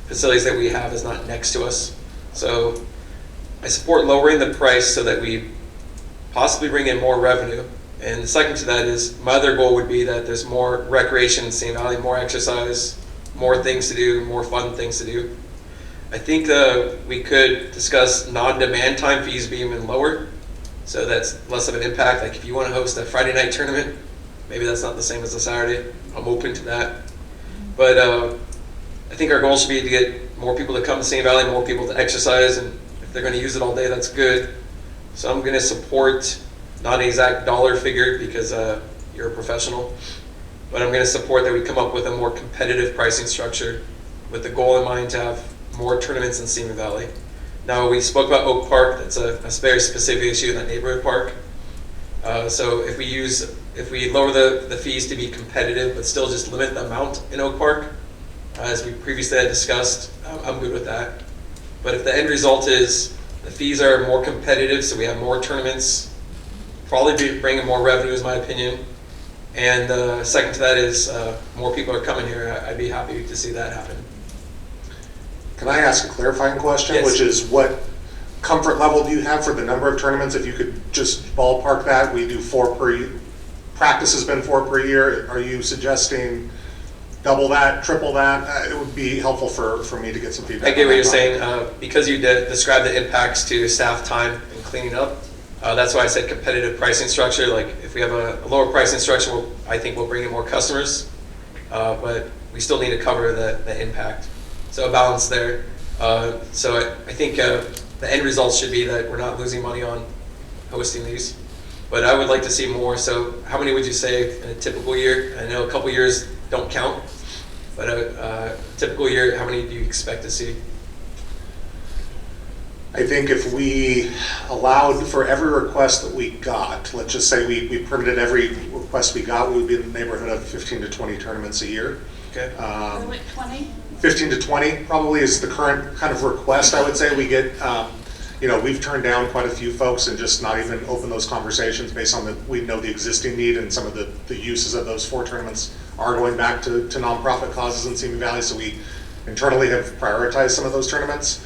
facilities that we have is not next to us. So I support lowering the price so that we possibly bring in more revenue. And the second to that is my other goal would be that there's more recreation in St. Valley, more exercise, more things to do, more fun things to do. I think we could discuss non-demand time fees being even lower, so that's less of an impact. Like if you want to host a Friday night tournament, maybe that's not the same as a Saturday. I'm open to that. But I think our goal should be to get more people to come to St. Valley, more people to exercise, and if they're going to use it all day, that's good. So I'm going to support, not an exact dollar figure because you're a professional, but I'm going to support that we come up with a more competitive pricing structure with the goal in mind to have more tournaments in Simi Valley. Now we spoke about Oak Park. That's a very specific issue in that neighborhood park. So if we lower the fees to be competitive, but still just limit the amount in Oak Park, as we previously had discussed, I'm good with that. But if the end result is the fees are more competitive, so we have more tournaments, probably be bringing more revenue, is my opinion. And second to that is more people are coming here. I'd be happy to see that happen. Can I ask a clarifying question, Yes. which is what comfort level do you have for the number of tournaments? If you could just ballpark that, we do 4 per year. Practice has been 4 per year. Are you suggesting double that, triple that? It would be helpful for me to get some feedback. I get what you're saying. Because you described the impacts to staff time and cleaning up, that's why I said competitive pricing structure. Like if we have a lower pricing structure, I think we'll bring in more customers, but we still need to cover the impact. So a balance there. So I think the end result should be that we're not losing money on hosting these. But I would like to see more. So how many would you say in a typical year? I know a couple years don't count, but a typical year, how many do you expect to see? I think if we allowed for every request that we got, let's just say we permitted every request we got, we would be in the neighborhood of 15 to 20 tournaments a year. Okay. Like 20? 15 to 20 probably is the current kind of request. I would say we get, we've turned down quite a few folks and just not even open those conversations based on we know the existing need, and some of the uses of those 4 tournaments are going back to nonprofit causes in Simi Valley. So we internally have prioritized some of those tournaments.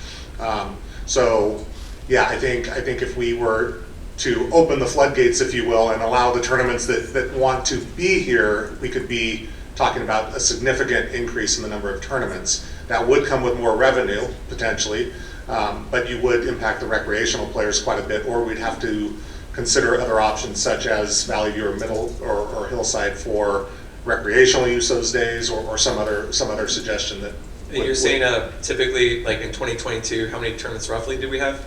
So yeah, I think if we were to open the floodgates, if you will, and allow the tournaments that want to be here, we could be talking about a significant increase in the number of tournaments. That would come with more revenue, potentially, but you would impact the recreational players quite a bit, or we'd have to consider other options such as Valley View or Middle or Hillside for recreational use those days, or some other suggestion that. And you're saying typically, like in 2022, how many tournaments roughly do we have?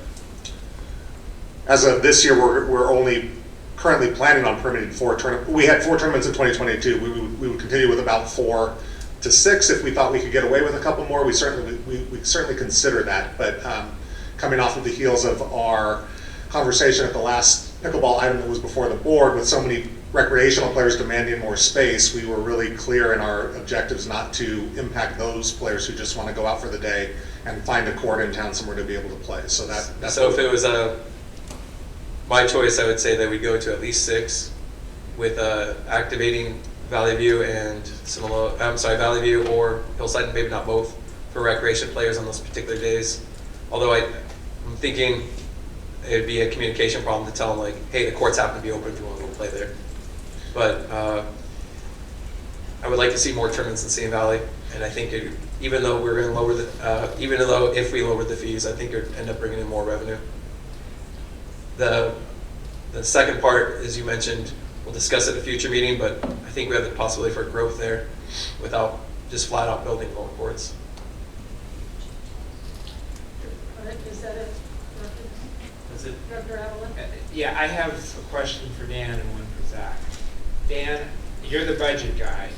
As of this year, we're only currently planning on permitting 4 tournaments. We had 4 tournaments in 2022. We would continue with about 4 to 6 if we thought we could get away with a couple more. We certainly consider that. But coming off of the heels of our conversation at the last pickleball item that was before the board, with so many recreational players demanding more space, we were really clear in our objectives not to impact those players who just want to go out for the day and find a court in town somewhere to be able to play. So that's so if it was my choice, I would say that we go to at least 6 with activating Valley View and Valley View or Hillside, and maybe not both, for recreation players on those particular days. Although I'm thinking it would be a communication problem to tell them, like, hey, the courts happen to be open if you want to go play there. But I would like to see more tournaments in Seine Valley, and I think even though we're going to lower if we lowered the fees, I think it would end up bringing in more revenue. The second part, as you mentioned, we'll discuss at a future meeting, but I think we have the possibility for growth there without just flat out building more courts. All right, is that it? That's it. Dr. Avalon? Yeah, I have a question for Dan and one for Zach. Dan, you're the budget guy.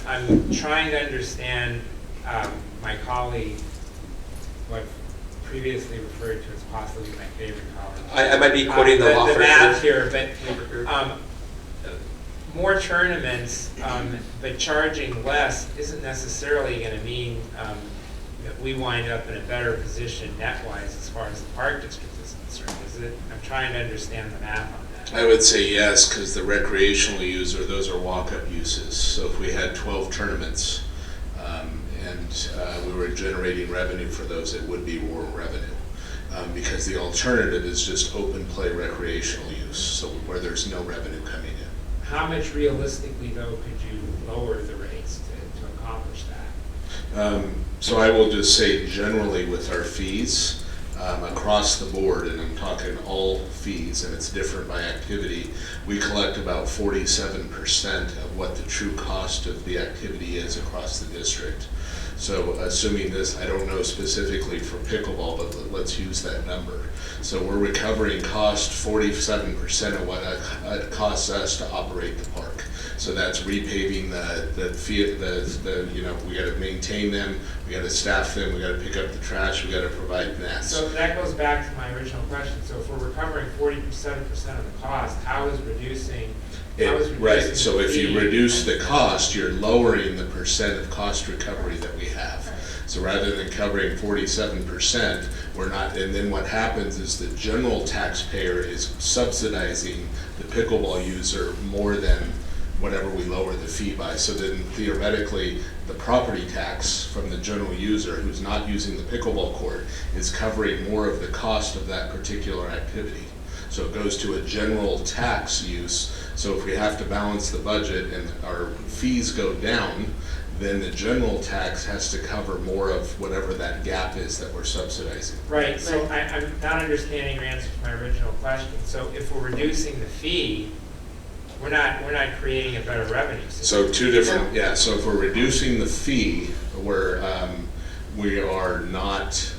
I'm trying to understand my colleague, who I've previously referred to as possibly my favorite colleague. I might be quoting the law the firm math here, but more tournaments, but charging less isn't necessarily going to mean that we wind up in a better position net-wise as far as the park district is concerned, is it? I'm trying to understand the math on that. I would say yes, because the recreational user, those are walk-up uses. So if we had 12 tournaments and we were generating revenue for those, it would be more revenue. Because the alternative is just open play recreational use, so where there's no revenue coming in. How much realistically, though, could you lower the rates to accomplish that? So I will just say generally with our fees, across the board, and I'm talking all fees, and it's different by activity, we collect about 47% of what the true cost of the activity is across the district. So assuming this, I don't know specifically for pickleball, but let's use that number. So we're recovering cost 47% of what it costs us to operate the park. So that's repaving we got to maintain them, we got to staff them, we got to pick up the trash, we got to provide nets. So that goes back to my original question. So if we're recovering 47% of the cost, how is reducing? Right, so if you reduce the cost, you're lowering the percent of cost recovery that we have. So rather than covering 47%, we're not, and then what happens is the general taxpayer is subsidizing the pickleball user more than whatever we lower the fee by. So then theoretically, the property tax from the general user who's not using the pickleball court is covering more of the cost of that particular activity. So it goes to a general tax use. So if we have to balance the budget and our fees go down, then the general tax has to cover more of whatever that gap is that we're subsidizing. Right, so I'm not understanding your answer to my original question. So if we're reducing the fee, we're not creating a better revenue system. So two different, yeah, so if we're reducing the fee, we are not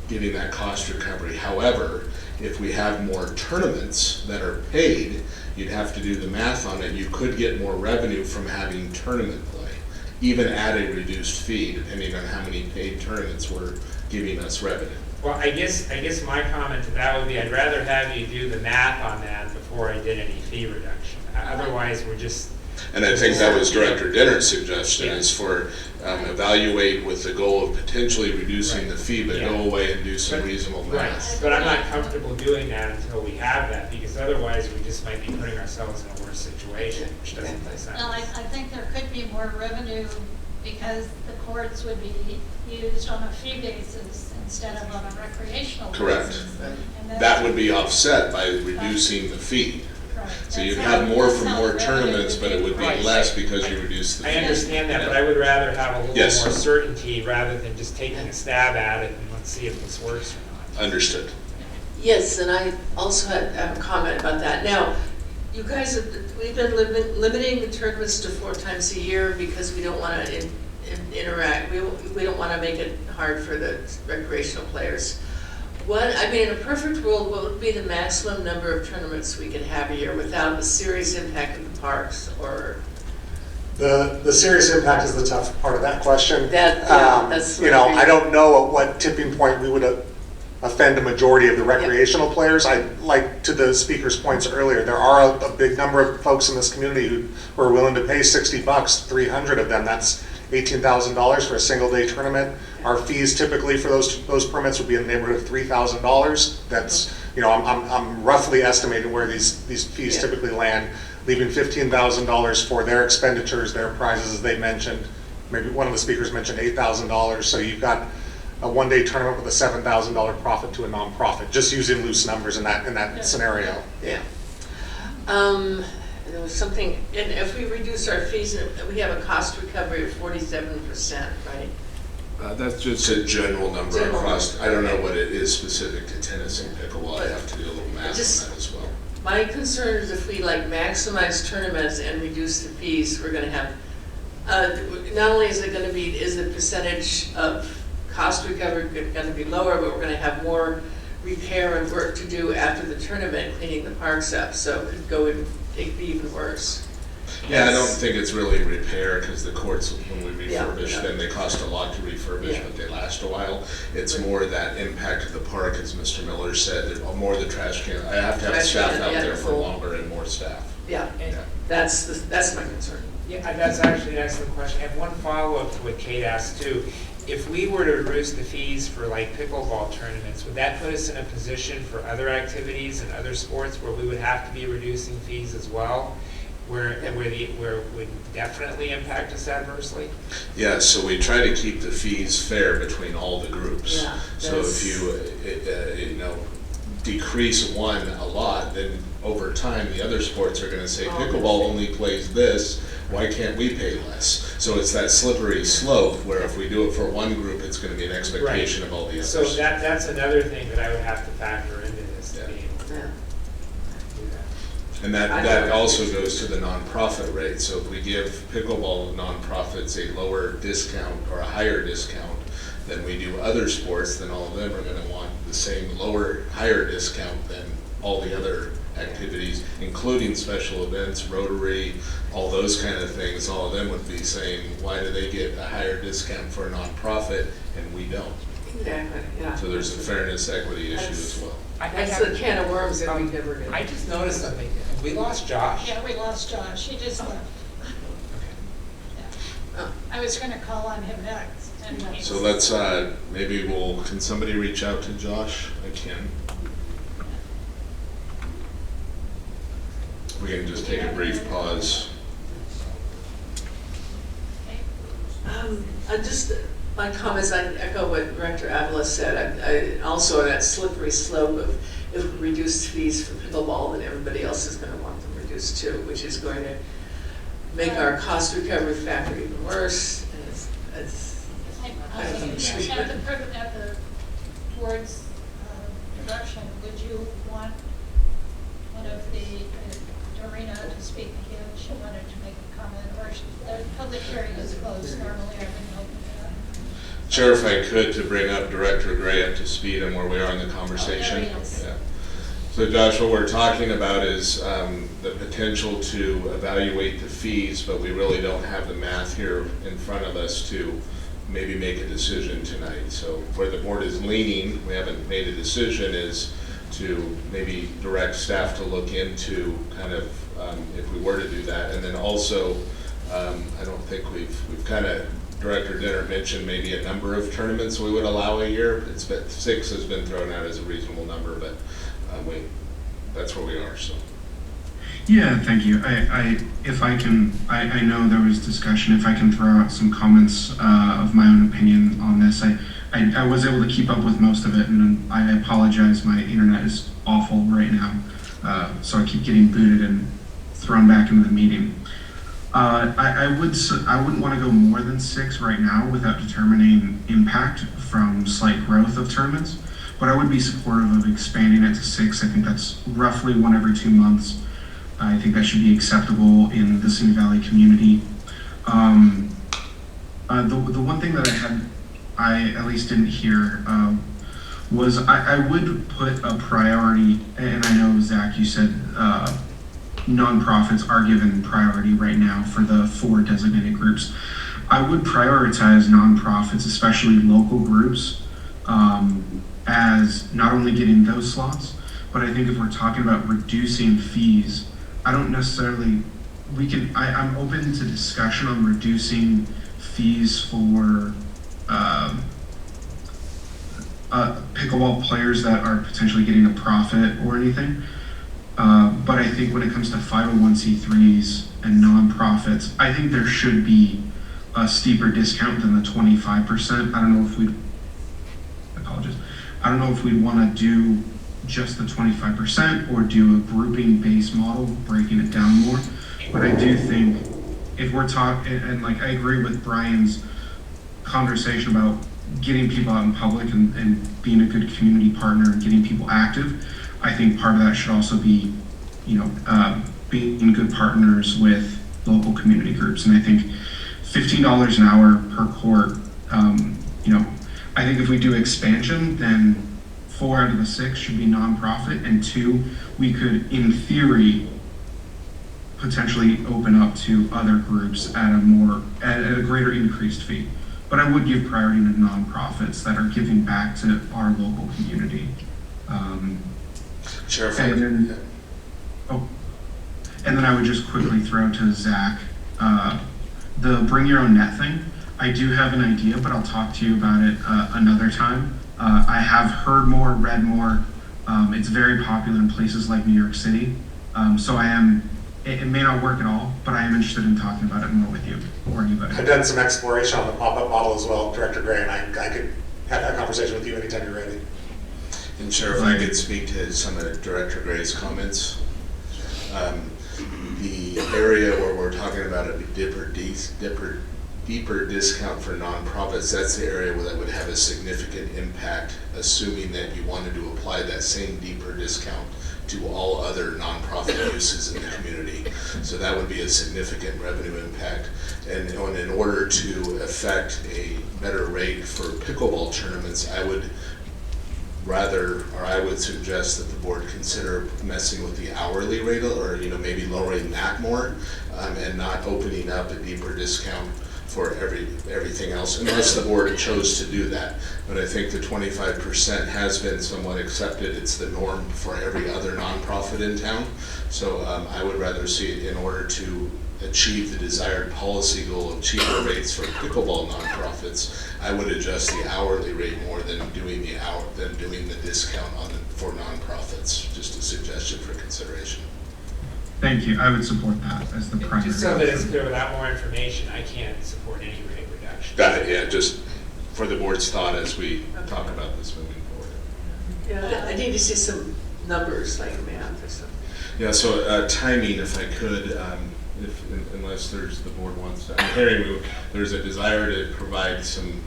getting that cost recovery. However, if we have more tournaments that are paid, you'd have to do the math on it. You could get more revenue from having tournament play, even at a reduced fee, depending on how many paid tournaments were giving us revenue. Well, I guess my comment to that would be I'd rather have you do the math on that before I did any fee reduction. Otherwise, we're just... And I think that was Director Dinner's suggestion, is for evaluate with the goal of potentially reducing the fee, but go away and do some reasonable math. Right, but I'm not comfortable doing that until we have that, because otherwise we just might be putting ourselves in a worse situation, which doesn't make sense. Well, I think there could be more revenue because the courts would be used on a fee basis instead of on a recreational Correct. basis. And that would be offset by reducing the fee. Right. So you'd That's how- have more that's from how more the tournaments, but it revenue would be Right. less because you reduce the I fee. understand that, Yeah. but I would rather have a little Yes. more certainty rather than just taking a stab at it and let's see if this works or not. Understood. Yes, and I also have a comment about that. Now, you guys have, we've been limiting the tournaments to 4 times a year because we don't want to interact. We don't want to make it hard for the recreational players. I mean, in a perfect world, what would be the maximum number of tournaments we could have a year without a serious impact of the parks or? The serious impact is the tough part of that question. That's You know, I don't know at what tipping point we would offend a majority of the recreational players. Like to the speaker's points earlier, there are a big number of folks in this community who are willing to pay $60, 300 of them. That's $18,000 for a single day tournament. Our fees typically for those permits would be in the neighborhood of $3,000. That's, you know, I'm roughly estimating where these fees typically land, leaving $15,000 for their expenditures, their prizes, as they mentioned. Maybe one of the speakers mentioned $8,000. So you've got a one-day tournament with a $7,000 profit to a nonprofit, just using loose numbers in that scenario. Yeah. There was something, and if we reduce our fees, we have a cost recovery of 47%, right? That's just a general number General across. number. I don't know what it is specific to tennis and pickleball. I have to do a little math on that as well. My concern is if we like maximize tournaments and reduce the fees, we're gonna have, not only is the percentage of cost recovery gonna be lower, but we're gonna have more repair and work to do after the tournament, cleaning the parks up, so it could go and it could be even worse. Yeah, I don't think it's really repair because the courts, when we refurbish Yeah. them, they cost a lot to refurbish, Yeah. but they last a while. It's more that impact of the park, as Mr. Miller said, there's more the trash can. I have to have Trash staff can, out yeah, there the for full- longer and more staff. Yeah, that's my concern. Yeah, that's actually an excellent question. I have one follow-up to what Kate asked too. If we were to reduce the fees for like pickleball tournaments, would that put us in a position for other activities and other sports where we would have to be reducing fees as well? Where it would definitely impact us adversely? Yeah, so we try to keep the fees fair between all the groups. Yeah, So if you decrease one a lot, then over time, the other sports are gonna say, pickleball only plays this, why can't we pay less? So it's that slippery slope where if we do it for one group, it's gonna be an expectation of all the others. So that's another thing that I would have to factor into this to be able to do that. And that also goes to the nonprofit rate. So if we give pickleball nonprofits a lower discount or a higher discount than we do other sports, then all of them are gonna want the same higher discount than all the other activities, including special events, Rotary, all those kind of things. All of them would be saying, why do they get a higher discount for a nonprofit and we don't? Exactly, yeah. So there's a fairness equity issue as well. That's the can of worms that we never do. I just noticed something. We lost Josh. Yeah, we lost Josh, he just left. Yeah. I was gonna call on him next. And he- So let's, can somebody reach out to Josh? I can. We can just take a brief pause. My comments, I echo what Director Avila said. I also that slippery slope of if we reduce fees for pickleball, then everybody else is going to want them reduced too, which is going to make our cost recovery factor even worse. And towards production, would you want one of Dorina to speak again? She wanted to make a comment, or the public hearing is closed. Normally I wouldn't open it up. Chair, if I could, to bring up Director Gray up to speed on where we are in the conversation. Oh, there he is. Yeah. So Josh, what we're talking about is the potential to evaluate the fees, but we really don't have the math here in front of us to maybe make a decision tonight. So where the board is leaning, we haven't made a decision, is to maybe direct staff to look into kind of if we were to do that. And then also, I don't think we've kind of, Director Dinner mentioned maybe a number of tournaments we would allow a year. 6 has been thrown out as a reasonable number, but that's where we are. So. Yeah, thank you. If I can, I know there was discussion. If I can throw out some comments of my own opinion on this, I was able to keep up with most of it, and I apologize. My internet is awful right now. so I keep getting booted and thrown back into the meeting. I wouldn't want to go more than 6 right now without determining impact from slight growth of tournaments, but I would be supportive of expanding it to 6. I think that's roughly 1 every 2 months. I think that should be acceptable in the Simi Valley community. The one thing that I at least didn't hear was I would put a priority, and I know, Zach, you said nonprofits are given priority right now for the 4 designated groups. I would prioritize nonprofits, especially local groups, as not only getting those slots, but I think if we're talking about reducing fees, I don't necessarily, I'm open to discussion on reducing fees for pickleball players that are potentially getting a profit or anything. But I think when it comes to 501c3s and nonprofits, I think there should be a steeper discount than the 25%. I don't know if we'd want to do just the 25% or do a grouping based model, breaking it down more. But I do think if we're talking, and like I agree with Brian's conversation about getting people out in public and being a good community partner and getting people active, I think part of that should also be, being good partners with local community groups. And I think $15 an hour per court, I think if we do expansion, then 4 out of the 6 should be nonprofit, and 2, we could, in theory, potentially open up to other groups at a greater increased fee. But I would give priority to nonprofits that are giving back to our local community. Chair, and then I would just quickly throw to Zach, the bring your own net thing. I do have an idea, but I'll talk to you about it another time. I have heard more, read more. It's very popular in places like New York City. So it may not work at all, but I am interested in talking about it more with you or anybody. I've done some exploration on the pop-up model as well, Director Gray, and I could have that conversation with you anytime you're ready. And Chair, if I could speak to some of Director Gray's comments. The area where we're talking about a deeper discount for nonprofits, that's the area where that would have a significant impact, assuming that you wanted to apply that same deeper discount to all other nonprofit uses in the community. So that would be a significant revenue impact. And in order to affect a better rate for pickleball tournaments, I would suggest that the board consider messing with the hourly rate, or maybe lowering that more, and not opening up a deeper discount for everything else, unless the board chose to do that. But I think the 25% has been somewhat accepted. It's the norm for every other nonprofit in town. So I would rather see it, in order to achieve the desired policy goal of cheaper rates for pickleball nonprofits, I would adjust the hourly rate more than doing the discount for nonprofits. Just a suggestion for consideration. Thank you. I would support that as the primary. Just so that it's clear, without more information, I can't support any rate reduction. Got it, yeah, just for the board's thought as we talk about this moving forward. Yeah, I need to see some numbers, like math or something. Yeah, so timing, if I could, unless the board wants to, I'm hearing there's a desire to provide some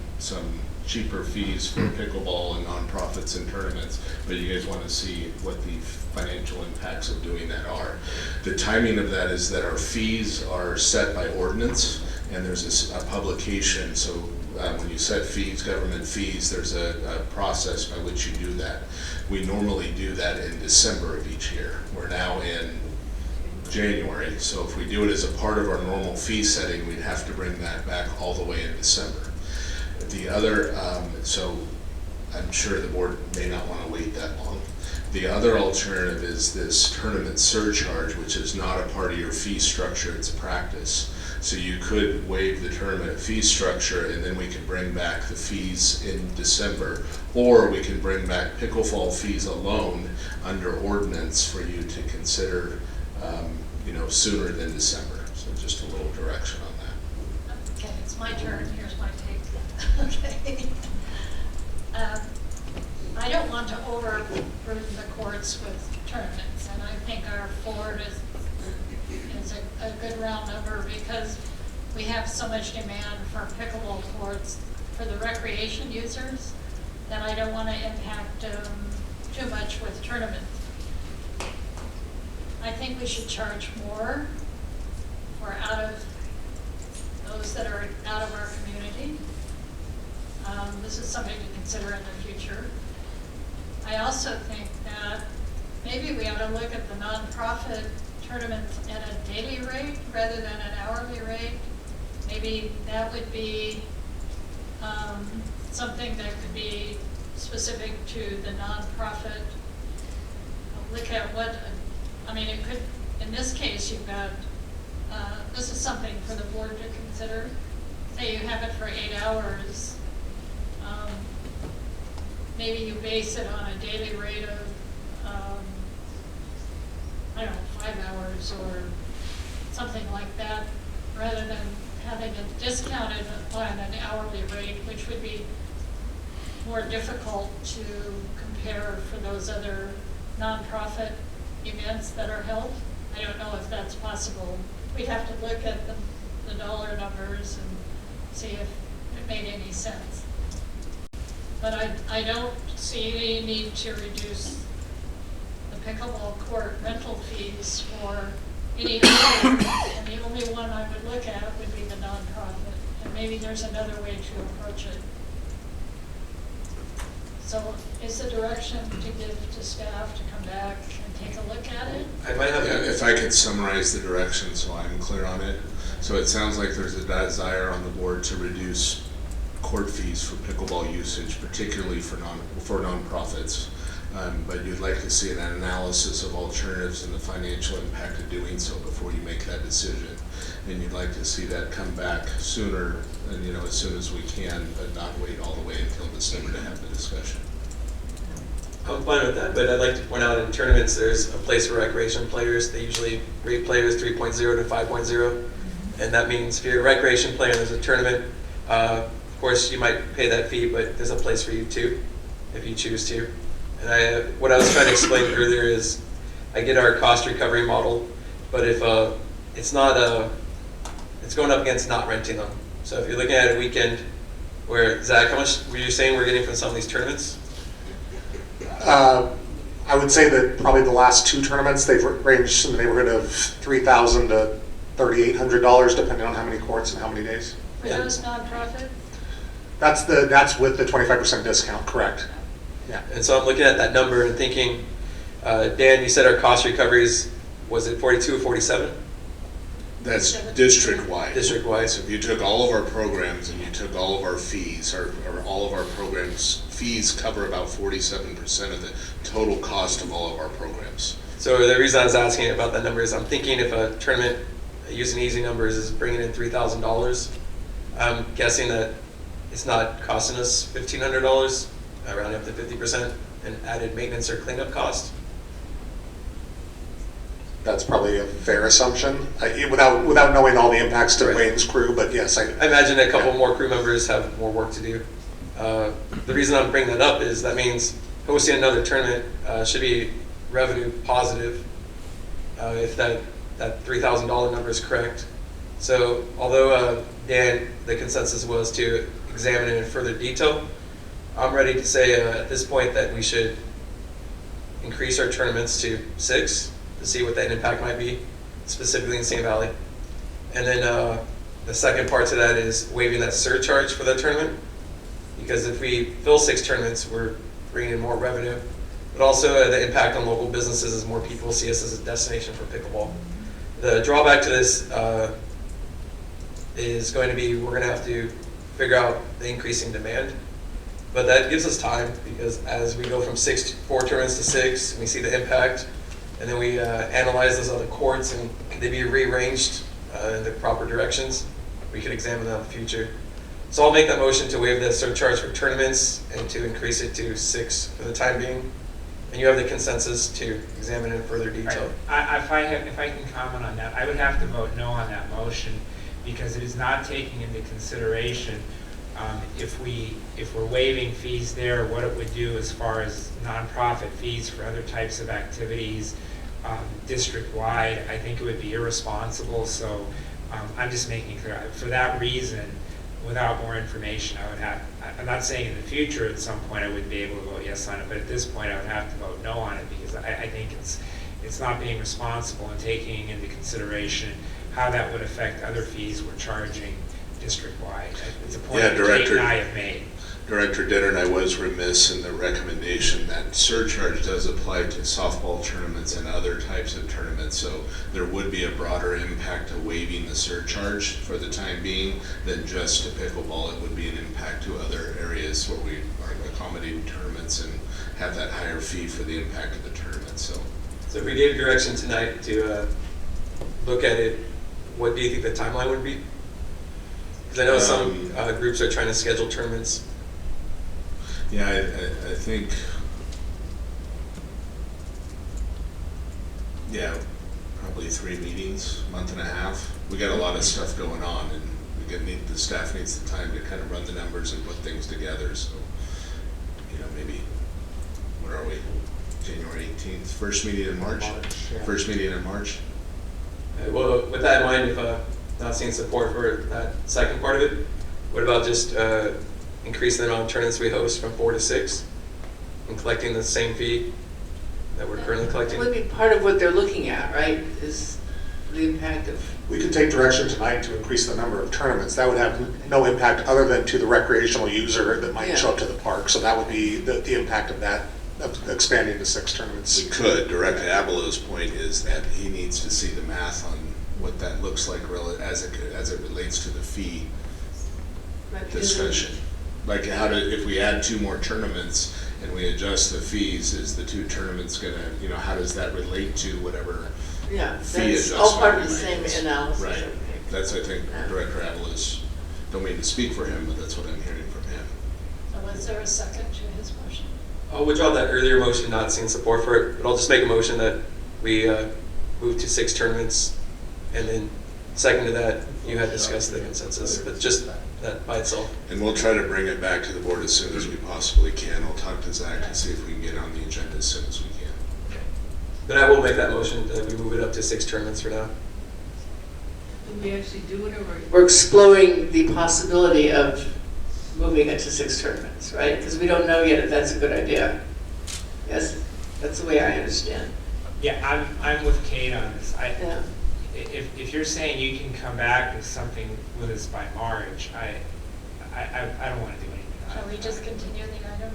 cheaper fees for pickleball and nonprofits and tournaments, but you guys want to see what the financial impacts of doing that are. The timing of that is that our fees are set by ordinance, and there's a publication. So when you set fees, government fees, there's a process by which you do that. We normally do that in December of each year. We're now in January, so if we do it as a part of our normal fee setting, we'd have to bring that back all the way in December. The other, so I'm sure the board may not want to wait that long. The other alternative is this tournament surcharge, which is not a part of your fee structure, it's a practice. So you could waive the tournament fee structure, and then we can bring back the fees in December, or we can bring back pickleball fees alone under ordinance for you to consider, sooner than December. So just a little direction on that. Okay, it's my turn. Here's my take. Okay. I don't want to overburden the courts with tournaments. And I think our 4 is a good round number because we have so much demand for pickleball courts for the recreation users that I don't want to impact too much with tournaments. I think we should charge more for those that are out of our community. This is something to consider in the future. I also think that maybe we ought to look at the nonprofit tournaments at a daily rate rather than an hourly rate. Maybe that would be something that could be specific to the nonprofit. Look at what, I mean, it could, in this case, you've got, this is something for the board to consider. Say you have it for 8 hours. Maybe you base it on a daily rate of, I don't know, 5 hours or something like that, rather than having it discounted on an hourly rate, which would be more difficult to compare for those other nonprofit events that are held. I don't know if that's possible. We'd have to look at the dollar numbers and see if it made any sense. But I don't see any need to reduce the pickleball court rental fees for any other, and the only one I would look at would be the nonprofit, and maybe there's another way to approach it. So is the direction to give to staff to come back and take a look at it? I might have, if I could summarize the direction so I'm clear on it. So it sounds like there's a desire on the board to reduce court fees for pickleball usage, particularly for nonprofits. But you'd like to see an analysis of alternatives and the financial impact of doing so before you make that decision. And you'd like to see that come back sooner, and as soon as we can, but not wait all the way until December to have the discussion. I'm fine with that, but I'd like to point out in tournaments there's a place for recreation players. They usually rate players 3.0 to 5.0, and that means if you're a recreation player and there's a tournament, of course you might pay that fee, but there's a place for you too, if you choose to. And what I was trying to explain earlier is, I get our cost recovery model, but if it's not it's going up against not renting them. So if you're looking at a weekend where, Zach, how much were you saying we're getting from some of these tournaments? I would say that probably the last 2 tournaments, they've ranged in the neighborhood of $3,000 to $3,800, depending on how many courts and how many days. For those nonprofit? That's with the 25% discount, correct? Yeah. And so I'm looking at that number and thinking, Dan, you said our cost recoveries, was it 42 or 47? That's district-wide. District-wide. So if you took all of our programs and you took all of our fees, or all of our programs, fees cover about 47% of the total cost of all of our programs. So the reason I was asking about that number is I'm thinking if a tournament, using easy numbers, is bringing in $3,000, I'm guessing that it's not costing us $1,500, rounding up to 50%, and added maintenance or cleanup cost. That's probably a fair assumption, without knowing all the impacts to Wayne's crew, but yes. I imagine a couple more crew members have more work to do. The reason I'm bringing that up is that means hosting another tournament should be revenue positive if that $3,000 number is correct. So although Dan, the consensus was to examine it in further detail, I'm ready to say at this point that we should increase our tournaments to 6 to see what that impact might be, specifically in St. Valley. And then the second part to that is waiving that surcharge for that tournament, because if we fill 6 tournaments, we're bringing in more revenue, but also the impact on local businesses as more people see us as a destination for pickleball. The drawback to this is going to be we're going to have to figure out the increasing demand. But that gives us time, because as we go from 4 tournaments to 6, we see the impact, and then we analyze those other courts, and could they be rearranged in the proper directions? We could examine that in the future. So I'll make that motion to waive the surcharge for tournaments and to increase it to 6 for the time being. And you have the consensus to examine it in further detail. Right. If I can comment on that, I would have to vote no on that motion, because it is not taking into consideration if we're waiving fees there, what it would do as far as nonprofit fees for other types of activities, district-wide, I think it would be irresponsible. So I'm just making clear, for that reason, without more information, I would have, I'm not saying in the future at some point I would be able to vote yes on it, but at this point I would have to vote no on it, because I think it's not being responsible and taking into consideration how that would affect other fees we're charging district-wide. It's a point that Kate and I have made. Director Dennert, I was remiss in the recommendation that surcharge does apply to softball tournaments and other types of tournaments, so there would be a broader impact to waiving the surcharge for the time being than just to pickleball. It would be an impact to other areas where we are accommodating tournaments and have that higher fee for the impact of the tournament. So if we gave direction tonight to look at it, what do you think the timeline would be? Because I know some groups are trying to schedule tournaments. Yeah, I think, yeah, probably 3 meetings, month and a half. We got a lot of stuff going on, and the staff needs the time to kind of run the numbers and put things together. So, maybe, what are we? January 18th, first meeting in March. First meeting in March. Well, with that in mind, if not seeing support for that second part of it, what about just increasing the amount of tournaments we host from 4 to 6 and collecting the same fee that we're currently collecting? That would be part of what they're looking at, right, is the impact of... We could take direction tonight to increase the number of tournaments. That would have no impact other than to the recreational user that might show up to the park. So that would be the impact of that, of expanding to 6 tournaments. We could. Director Abelo's point is that he needs to see the math on what that looks like as it relates to the fee discussion. Like if we add 2 more tournaments and we adjust the fees, is the 2 tournaments gonna, how does that relate to whatever fee that's adjustment? all part of the same analysis. Right. That's, I think, Director Abelo's, don't mean to speak for him, but that's what I'm hearing from him. So is there a second to his motion? I'll withdraw that earlier motion, not seeing support for it, but I'll just make a motion that we move to 6 tournaments, and then second to that, you had discussed the consensus, but just that by itself. And we'll try to bring it back to the board as soon as we possibly can. I'll talk to Zach and see if we can get on the agenda as soon as we can. Then I will make that motion that we move it up to 6 tournaments for now. Did we actually do it, or we're exploring the possibility of moving it to 6 tournaments, right? Because we don't know yet if that's a good idea. Yes, that's the way I understand. Yeah, I'm with Kate on this. Yeah. If you're saying you can come back with something with us by March, I don't want to do anything. Shall we just continue the item?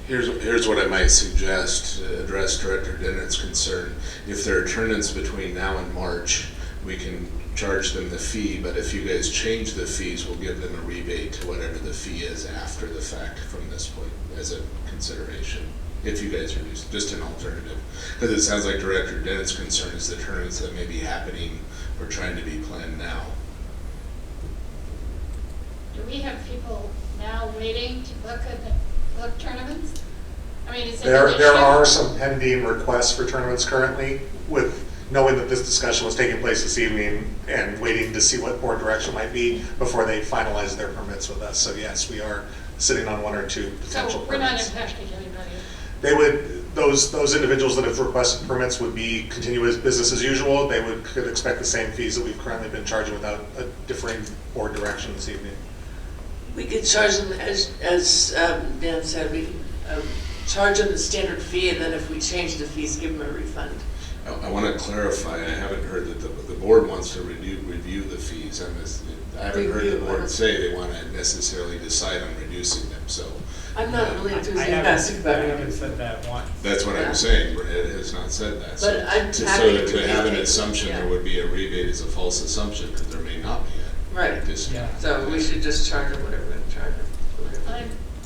Here's what I might suggest to address Director Dennett's concern. If there are tournaments between now and March, we can charge them the fee, but if you guys change the fees, we'll give them a rebate to whatever the fee is after the fact from this point as a consideration. If you guys reduce, just an alternative. Because it sounds like Director Dennett's concern is the tournaments that may be happening or trying to be planned now. Do we have people now waiting to book tournaments? I mean, is it an issue? There are some pending requests for tournaments currently, with knowing that this discussion was taking place this evening and waiting to see what board direction might be before they finalize their permits with us. So yes, we are sitting on 1 or 2 potential So we're not permits. impacting anybody? They would, those individuals that have requested permits would be continuous business as usual. They could expect the same fees that we've currently been charging without a differing board direction this evening. We could charge them, as Dan said, we charge them the standard fee, and then if we change the fees, give them a refund. I want to clarify, I haven't heard that the board wants to review the fees. I haven't heard the board say they want to necessarily decide on reducing them, so. I'm not really enthusiastic about it. I haven't said that once. That's what I'm saying, Ed has not said that. But I'm So happy to have an assumption there would be a rebate is a false assumption, because there may not be a Right. discount. So we should just charge them whatever we're going to charge them.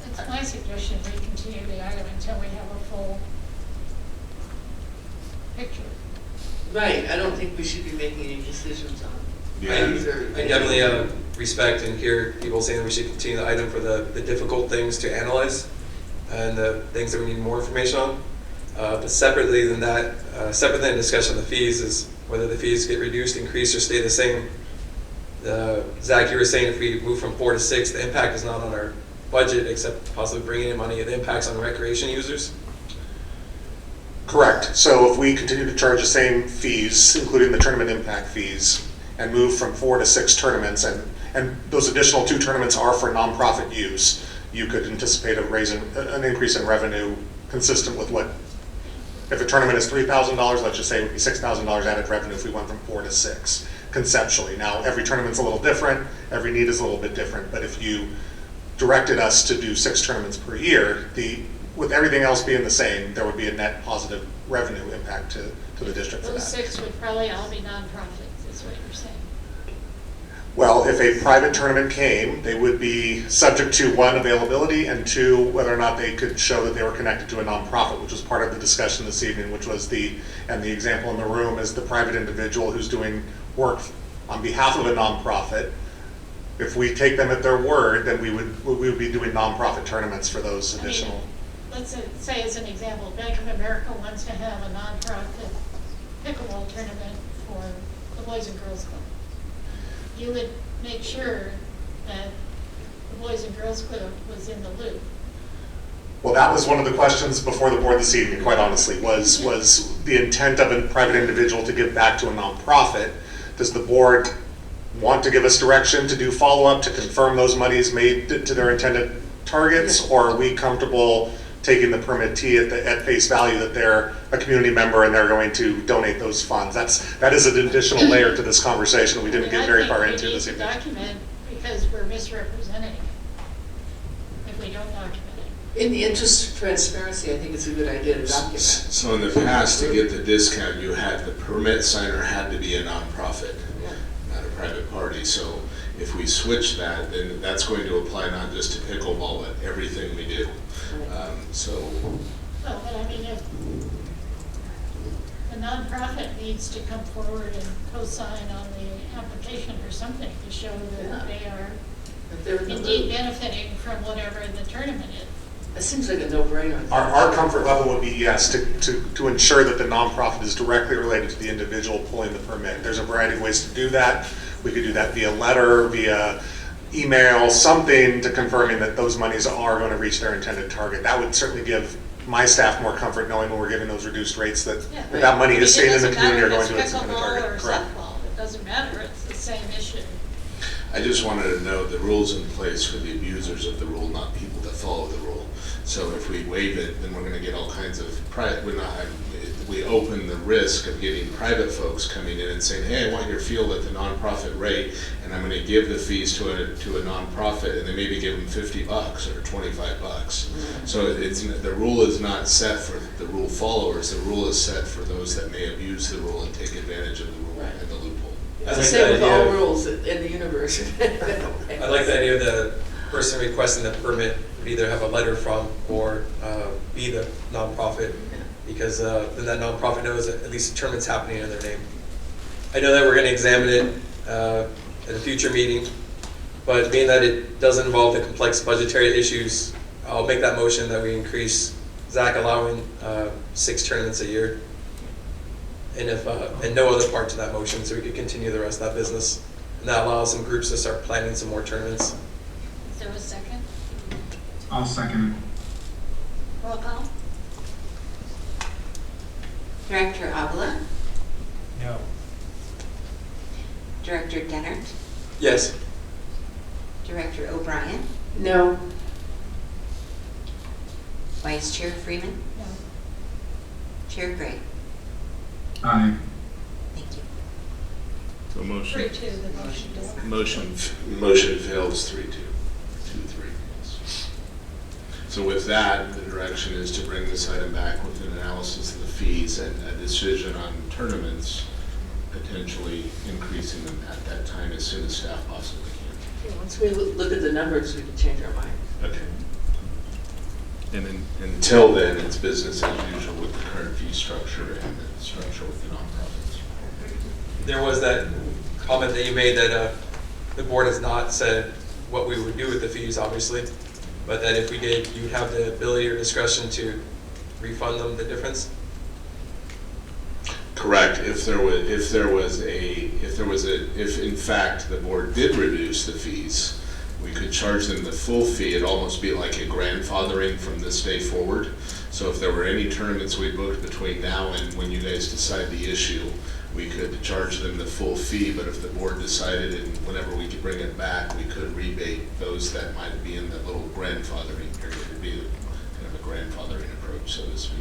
It's my suggestion we continue the item until we have a full picture. Right, I don't think we should be making any decisions on items or. I definitely respect and hear people saying that we should continue the item for the difficult things to analyze and the things that we need more information on. But separately than that, separate than discussion of the fees is whether the fees get reduced, increased, or stay the same. Zach, you were saying if we move from 4 to 6, the impact is not on our budget except possibly bringing in money. The impact's on recreation users. Correct. So if we continue to charge the same fees, including the tournament impact fees, and move from 4 to 6 tournaments, and those additional 2 tournaments are for nonprofit use, you could anticipate an increase in revenue consistent with what, if a tournament is $3,000, let's just say it would be $6,000 added revenue if we went from 4 to 6, conceptually. Now, every tournament's a little different, every need is a little bit different, but if you directed us to do 6 tournaments per year, with everything else being the same, there would be a net positive revenue impact to the district for that. Those 6 would probably all be nonprofits, is what you're saying. Well, if a private tournament came, they would be subject to 1, availability, and 2, whether or not they could show that they were connected to a nonprofit, which was part of the discussion this evening, which was the example in the room is the private individual who's doing work on behalf of a nonprofit. If we take them at their word, then we would be doing nonprofit tournaments for those additional. Let's say as an example, Bank of America wants to have a nonprofit pickleball tournament for the Boys and Girls Club. You would make sure that the Boys and Girls Club was in the loop. Well, that was one of the questions before the board this evening, quite honestly, was the intent of a private individual to give back to a nonprofit. Does the board want to give us direction to do follow-up to confirm those monies made to their intended targets, or are we comfortable taking the permittee at face value that they're a community member and they're going to donate those funds? That is an additional layer to this conversation we didn't get very far into this evening. I think we need to document because we're misrepresenting if we don't document it. In the interest of transparency, I think it's a good idea to document. So in the past, to get the discount, you had, the permit signer had to be a nonprofit, not a private party. So if we switch that, then that's going to apply not just to pickleball, but everything we do. Well, but I mean, if the nonprofit needs to come forward and co-sign on the application or something to show that they are indeed benefiting from whatever the tournament is. It seems like a no-brainer. Our comfort level would be yes, to ensure that the nonprofit is directly related to the individual pulling the permit. There's a variety of ways to do that. We could do that via letter, via email, something to confirming that those monies are going to reach their intended target. That would certainly give my staff more comfort knowing when we're giving those reduced rates that that money is staying in the community or going to its intended target. Correct. It doesn't matter, it's the same issue. I just wanted to note the rules in place for the abusers of the rule, not people that follow the rule. So if we waive it, then we're going to get all kinds of we open the risk of getting private folks coming in and saying, hey, I want your field at the nonprofit rate, and I'm going to give the fees to a nonprofit, and they maybe give them $50 or $25. So the rule is not set for the rule followers. The rule is set for those that may abuse the rule and take advantage of the rule and the loophole. It's the same with all rules in the universe. I like the idea of the person requesting the permit would either have a letter from or be the nonprofit, because then that nonprofit knows that at least the tournament's happening in their name. I know that we're going to examine it at a future meeting, but being that it doesn't involve the complex budgetary issues, I'll make that motion that we increase Zach allowing 6 tournaments a year, and no other part to that motion, so we could continue the rest of that business. And that allows some groups to start planning some more tournaments. Is there a second? I'll second it. Roll call? Director Avila, No. Director Dennert, Yes. Director O'Brien, No. Vice Chair Freeman, No. Chair Gray. Aye. Thank you. So motion. 3-2, the motion does. Motion fails 3-2. 2-3. Yes. So with that, the direction is to bring this item back with an analysis of the fees and a decision on tournaments, potentially increasing them at that time as soon as staff possibly can. Once we look at the numbers, we can change our mind. Okay. And then, until then, it's business as usual with the current fee structure and the structure with the nonprofits. There was that comment that you made that the board has not said what we would do with the fees, obviously, but that if we did, you would have the ability or discretion to refund them the difference. Correct. If in fact the board did reduce the fees, we could charge them the full fee. It'd almost be like a grandfathering from this day forward. So if there were any tournaments we booked between now and when you guys decide the issue, we could charge them the full fee, but if the board decided and whenever we could bring it back, we could rebate those that might be in the little grandfathering period. It'd be kind of a grandfathering approach, so to speak.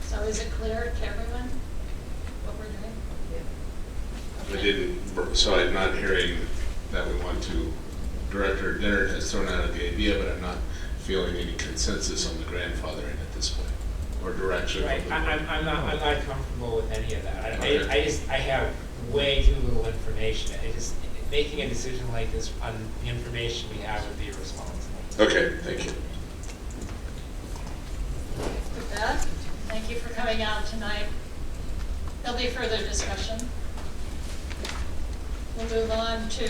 So is it clear to everyone what we're doing? I didn't, so I'm not hearing that we want to, Director Dennard has thrown out the idea, but I'm not feeling any consensus on the grandfathering at this point, or direction. Right, I'm not comfortable with any of that. Okay. I have way too little information. Making a decision like this on the information we have would be irresponsible. Okay, thank you. With that, thank you for coming out tonight. There'll be further discussion. We'll move on to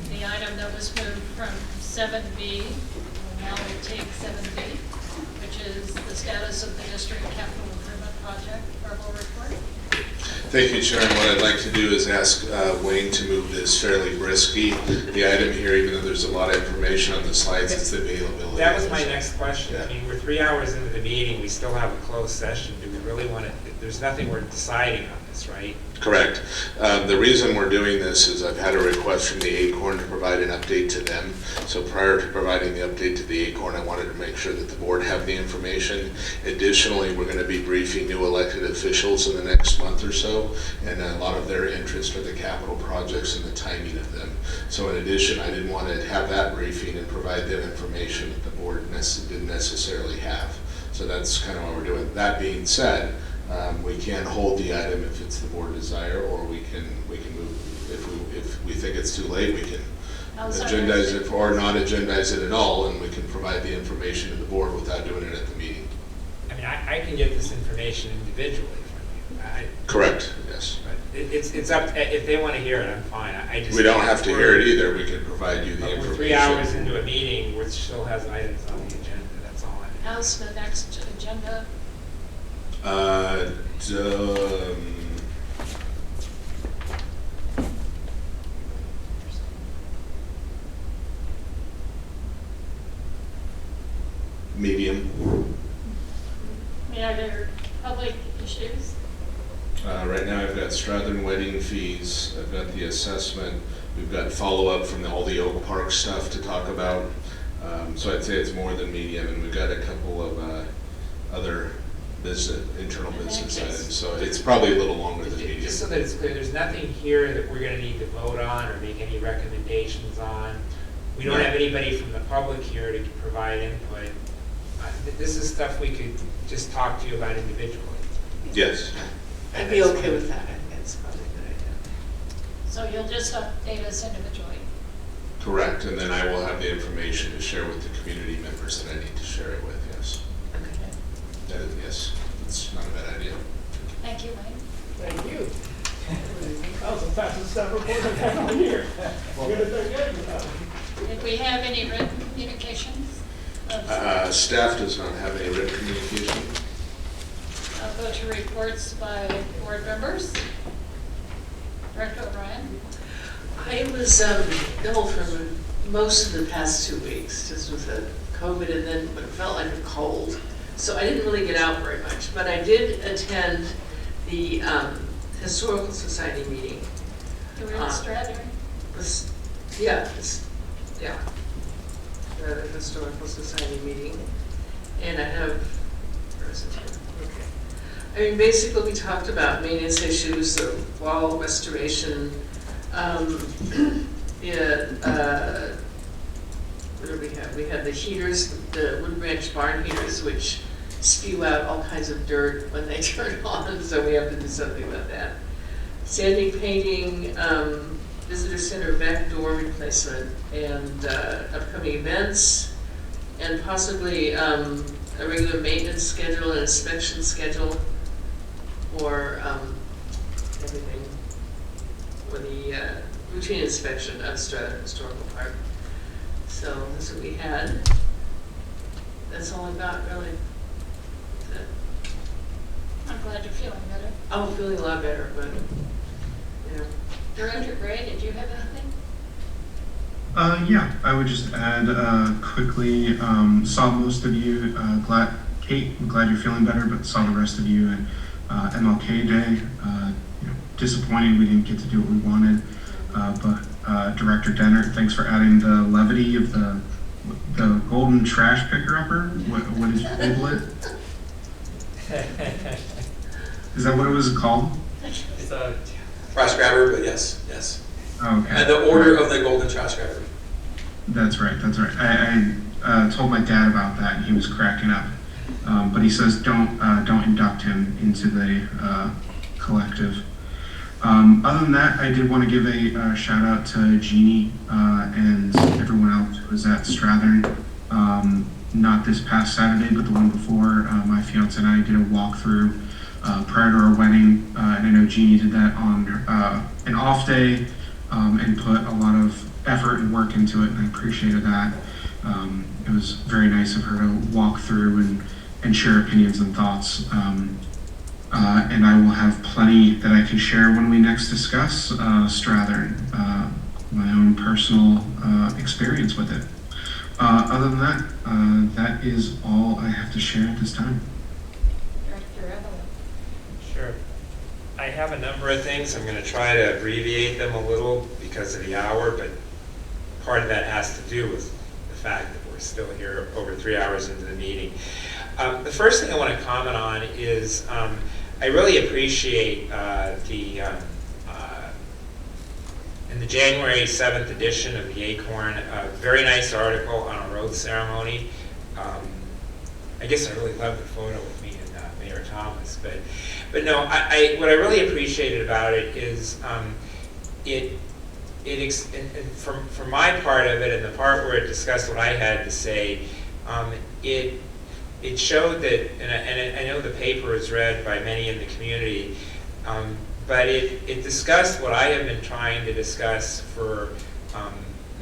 the item that was moved from 7B. Now we'll take 7B, which is the status of the district capital improvement project. Verbal report. Thank you, Chair. And what I'd like to do is ask Wayne to move this fairly briskly. The item here, even though there's a lot of information on the slides, it's the availability. That was my next question. Yeah. I mean, we're 3 hours into the meeting. We still have a closed session. Do we really want to? There's nothing we're deciding on this, right? Correct. The reason we're doing this is I've had a request from the Acorn to provide an update to them. So prior to providing the update to the Acorn, I wanted to make sure that the board have the information. Additionally, we're going to be briefing new elected officials in the next month or so, and a lot of their interest are the capital projects and the timing of them. So in addition, I didn't want to have that briefing and provide them information that the board didn't necessarily have. So that's kind of what we're doing. That being said, we can hold the item if it's the board desire, or we can move, if we think it's too late, we can agendize it or not agendize it at all, and we can provide the information to the board without doing it at the meeting. I mean, I can get this information individually from you. Correct, yes. But it's up, if they want to hear it, I'm fine. We don't have to hear it either, we can provide you the information. We're 3 hours into a meeting which still has items on the agenda, that's all I know. How's the next agenda? Medium. Any other public issues? Right now I've got Strathern wedding fees, I've got the assessment, we've got follow-up from all the Oak Park stuff to talk about. So I'd say it's more than medium, and we've got a couple of other internal business items. So it's probably a little longer than medium. Just so that it's clear, there's nothing here that we're going to need to vote on or make any recommendations on. We don't have anybody from the public here to provide input. This is stuff we could just talk to you about individually. Yes. I'd be okay with that. I think that's probably a good idea. So you'll just update us individually? Correct, and then I will have the information to share with the community members that I need to share it with, yes. Okay. Yes, it's not a bad idea. Thank you, Wayne. Thank you. That was the fastest staff report I've had all year. Did we have any written communications? Staff does not have any written communication. I'll go to reports by board members. Director O'Brien. I was ill for most of the past 2 weeks, just with the COVID and then what felt like a cold. So I didn't really get out very much, but I did attend the Historical Society meeting. You were in Strathern? Yeah, the Historical Society meeting. And I have, where is it here? Okay. I mean, basically we talked about maintenance issues, the wall restoration, what do we have? We have the heaters, the Wood Branch barn heaters, which spew out all kinds of dirt when they turn on, so we have to do something about that. Sanding, painting, visitor center back door replacement, and upcoming events, and possibly a regular maintenance schedule and inspection schedule for everything, for the routine inspection of Strathern Historical Park. So that's what we had. That's all I've got, really. I'm glad you're feeling better. I'm feeling a lot better, but, you know. Director Gray, did you have anything? Yeah, I would just add quickly, saw most of you, Kate, I'm glad you're feeling better, but saw the rest of you at MLK Day. Disappointing we didn't get to do what we wanted, but Director Dennert, thanks for adding the levity of the golden trash picker-upper. What did you label it? Is that what it was called? It's a trash grabber, but yes. Okay. And the order of the golden trash grabber. That's right. I told my dad about that, and he was cracking up. But he says don't induct him into the collective. Other than that, I did want to give a shout out to Jeannie and everyone else who was at Strathern. Not this past Saturday, but the one before. My fiance and I did a walkthrough prior to our wedding, and I know Jeannie did that on an off day and put a lot of effort and work into it, and I appreciated that. It was very nice of her to walk through and share opinions and thoughts. And I will have plenty that I can share when we next discuss Strathern, my own personal experience with it. Other than that, that is all I have to share at this time. Sure. I have a number of things. I'm going to try to abbreviate them a little because of the hour, but part of that has to do with the fact that we're still here over 3 hours into the meeting. The first thing I want to comment on is I really appreciate in the January 7th edition of the Acorn, a very nice article on a rose ceremony. I guess I really love the photo with me and Mayor Thomas, but no, what I really appreciated about it is from my part of it and the part where it discussed what I had to say, it showed that, and I know the paper is read by many in the community, but it discussed what I have been trying to discuss for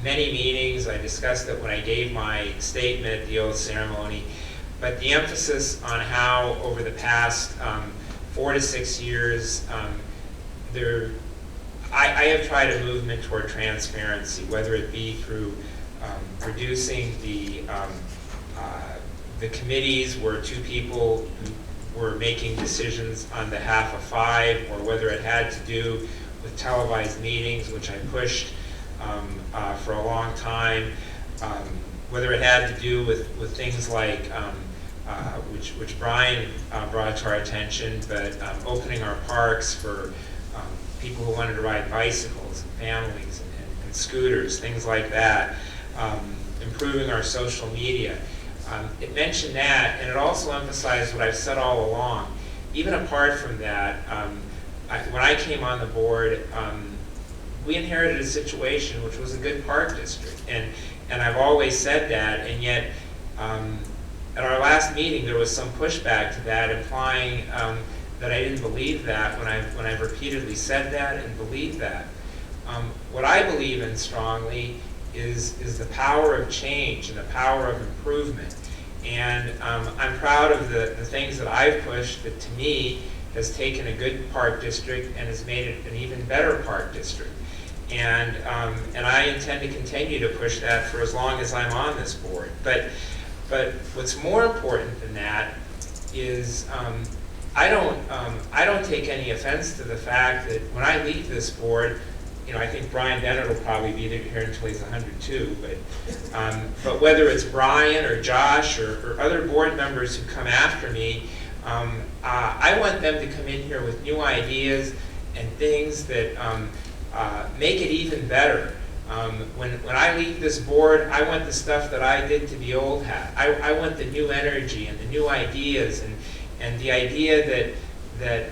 many meetings. I discussed it when I gave my statement at the oath ceremony, but the emphasis on how over the past 4 to 6 years, I have tried a movement toward transparency, whether it be through reducing the committees where 2 people were making decisions on behalf of 5, or whether it had to do with televised meetings, which I pushed for a long time, whether it had to do with things like, which Brian brought to our attention, but opening our parks for people who wanted to ride bicycles, and families, and scooters, things like that, improving our social media. It mentioned that, and it also emphasized what I've said all along. Even apart from that, when I came on the board, we inherited a situation which was a good park district, and I've always said that, and yet at our last meeting there was some pushback to that, implying that I didn't believe that when I've repeatedly said that and believed that. What I believe in strongly is the power of change and the power of improvement. And I'm proud of the things that I've pushed that to me has taken a good park district and has made it an even better park district. And I intend to continue to push that for as long as I'm on this board. But what's more important than that is I don't take any offense to the fact that when I leave this board, I think Brian Dennett will probably be here until he's 102, but whether it's Brian or Josh or other board members who come after me, I want them to come in here with new ideas and things that make it even better. When I leave this board, I want the stuff that I did to the old hat. I want the new energy and the new ideas and the idea that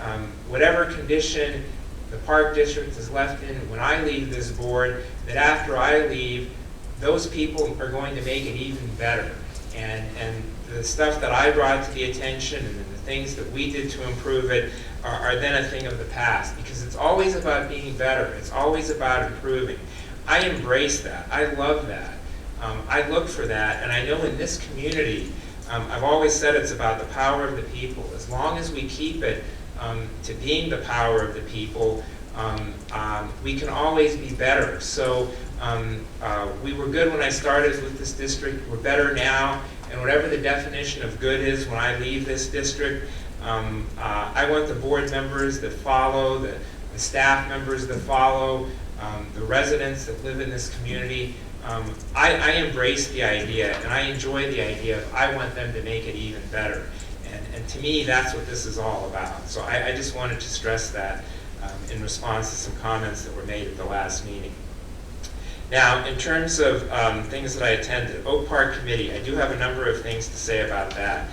whatever condition the park district is left in when I leave this board, that after I leave, those people are going to make it even better. And the stuff that I brought to the attention and the things that we did to improve it are then a thing of the past, because it's always about being better. It's always about improving. I embrace that. I love that. I look for that, and I know in this community, I've always said it's about the power of the people. As long as we keep it to being the power of the people, we can always be better. So we were good when I started with this district. We're better now. And whatever the definition of good is when I leave this district, I want the board members that follow, the staff members that follow, the residents that live in this community. I embrace the idea and I enjoy the idea of I want them to make it even better. And to me, that's what this is all about. So I just wanted to stress that in response to some comments that were made at the last meeting. Now, in terms of things that I attended, Oak Park Committee, I do have a number of things to say about that.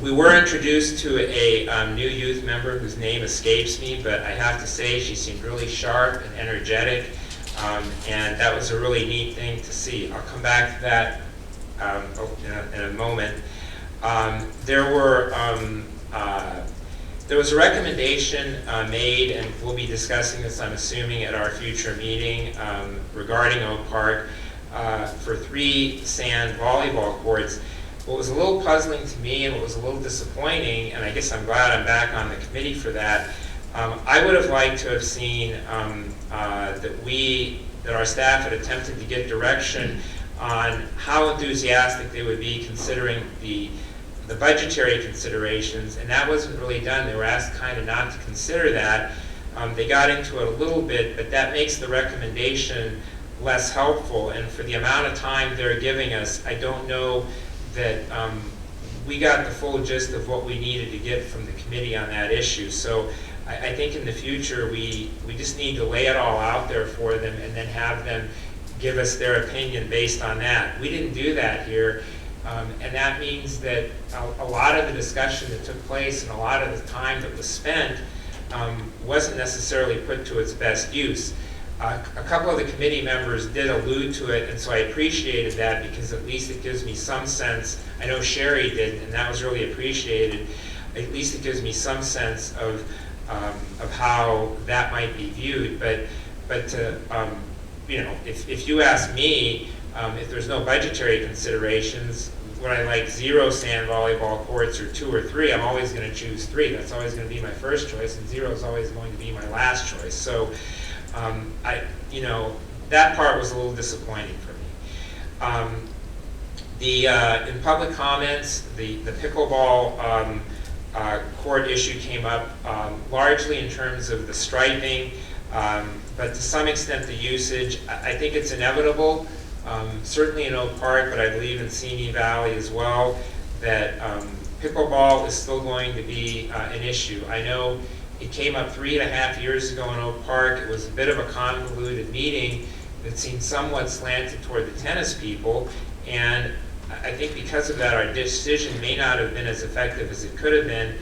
We were introduced to a new youth member whose name escapes me, but I have to say she seemed really sharp and energetic, and that was a really neat thing to see. I'll come back to that in a moment. There was a recommendation made, and we'll be discussing this, I'm assuming, at our future meeting regarding Oak Park for 3 sand volleyball courts. What was a little puzzling to me and what was a little disappointing, and I guess I'm glad I'm back on the committee for that, I would have liked to have seen that our staff had attempted to get direction on how enthusiastic they would be considering the budgetary considerations, and that wasn't really done. They were asked kind of not to consider that. They got into it a little bit, but that makes the recommendation less helpful, and for the amount of time they're giving us, I don't know that we got the full gist of what we needed to get from the committee on that issue. So I think in the future we just need to lay it all out there for them and then have them give us their opinion based on that. We didn't do that here. And that means that a lot of the discussion that took place and a lot of the time that was spent wasn't necessarily put to its best use. A couple of the committee members did allude to it, and so I appreciated that because at least it gives me some sense. I know Sherry did, and that was really appreciated. At least it gives me some sense of how that might be viewed. But to, if you ask me, if there's no budgetary considerations, would I like 0 sand volleyball courts or 2 or 3? I'm always going to choose 3. That's always going to be my first choice, and 0 is always going to be my last choice. So, that part was a little disappointing for me. In public comments, the pickleball court issue came up largely in terms of the striping, but to some extent the usage. I think it's inevitable. Certainly in Oak Park, but I believe in Simi Valley as well, that pickleball is still going to be an issue. I know it came up 3.5 years ago in Oak Park. It was a bit of a convoluted meeting that seemed somewhat slanted toward the tennis people, and I think because of that our decision may not have been as effective as it could have been,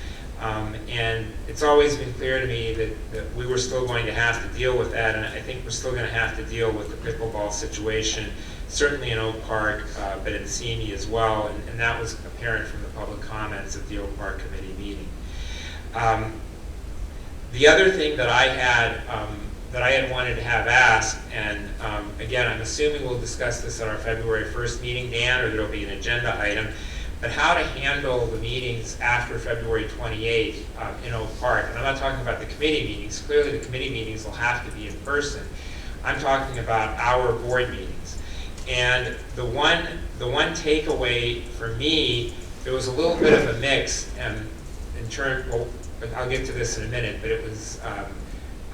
and it's always been clear to me that we were still going to have to deal with that, and I think we're still going to have to deal with the pickleball situation, certainly in Oak Park, but in Simi as well, and that was apparent from the public comments at the Oak Park Committee meeting. The other thing that I had wanted to have asked, and again, I'm assuming we'll discuss this at our February 1st meeting, Dan, or there'll be an agenda item, but how to handle the meetings after February 28th in Oak Park. And I'm not talking about the committee meetings. Clearly the committee meetings will have to be in person. I'm talking about our board meetings. And the one takeaway for me, there was a little bit of a mix in terms, well, I'll get to this in a minute, but it was,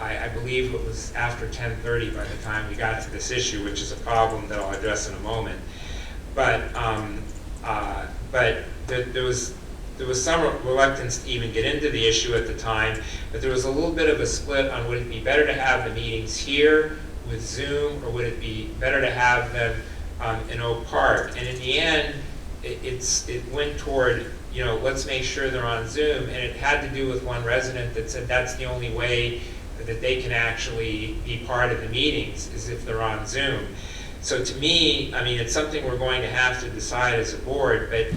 I believe it was after 10:30 by the time we got to this issue, which is a problem that I'll address in a moment. But there was some reluctance to even get into the issue at the time, but there was a little bit of a split on would it be better to have the meetings here with Zoom, or would it be better to have them in Oak Park? And in the end, it went toward, let's make sure they're on Zoom, and it had to do with one resident that said that's the only way that they can actually be part of the meetings is if they're on Zoom. So to me, I mean, it's something we're going to have to decide as a board, but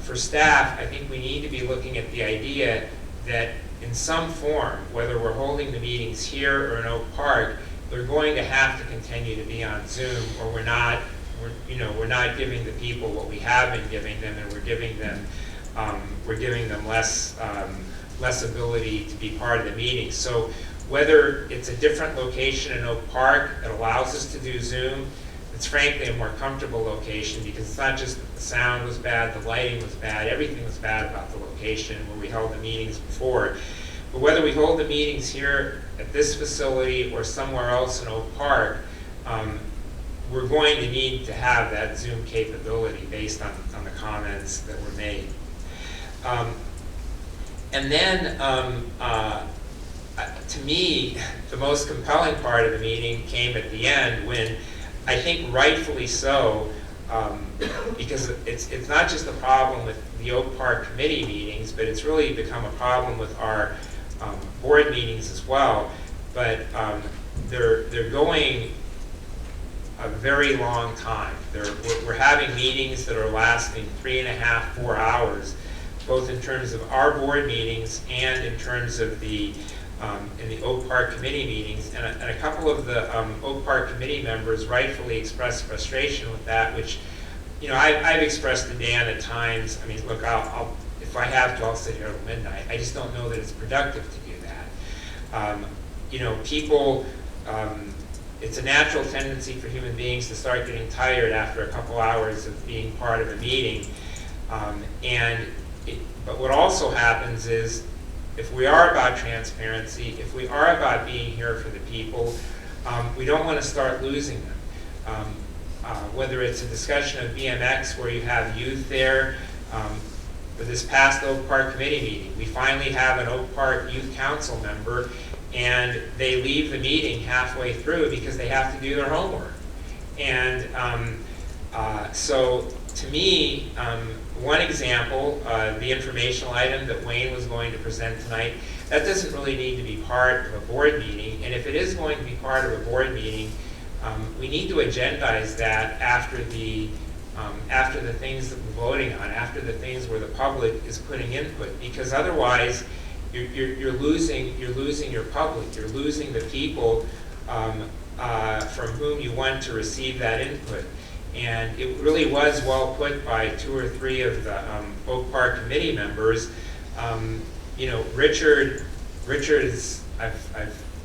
for staff, I think we need to be looking at the idea that in some form, whether we're holding the meetings here or in Oak Park, they're going to have to continue to be on Zoom, or we're not giving the people what we have been giving them, and we're giving them less less ability to be part of the meeting. So whether it's a different location in Oak Park that allows us to do Zoom, it's frankly a more comfortable location because it's not just that the sound was bad, the lighting was bad, everything was bad about the location where we held the meetings before. But whether we hold the meetings here at this facility or somewhere else in Oak Park, we're going to need to have that Zoom capability based on the comments that were made. And then, to me, the most compelling part of the meeting came at the end when, I think rightfully so, because it's not just a problem with the Oak Park committee meetings, but it's really become a problem with our board meetings as well. But they're going a very long time. We're having meetings that are lasting 3.5, 4 hours, both in terms of our board meetings and in terms of the in the Oak Park committee meetings. And a couple of the Oak Park committee members rightfully expressed frustration with that, which, you know, I've expressed to Dan at times. I mean, look, I'll if I have to, I'll sit here till midnight. I just don't know that it's productive to do that. You know, people, it's a natural tendency for human beings to start getting tired after a couple hours of being part of a meeting. But what also happens is, if we are about transparency, if we are about being here for the people, we don't want to start losing them. Whether it's a discussion of BMX where you have youth there, for this past Oak Park committee meeting, we finally have an Oak Park Youth Council member, and they leave the meeting halfway through because they have to do their homework. And so to me, one example, the informational item that Wayne was going to present tonight, that doesn't really need to be part of a board meeting. And if it is going to be part of a board meeting, we need to agendize that after the things that we're voting on, after the things where the public is putting input, because otherwise you're losing your public, you're losing the people from whom you want to receive that input. And it really was well put by 2 or 3 of the Oak Park committee members. You know, Richard is,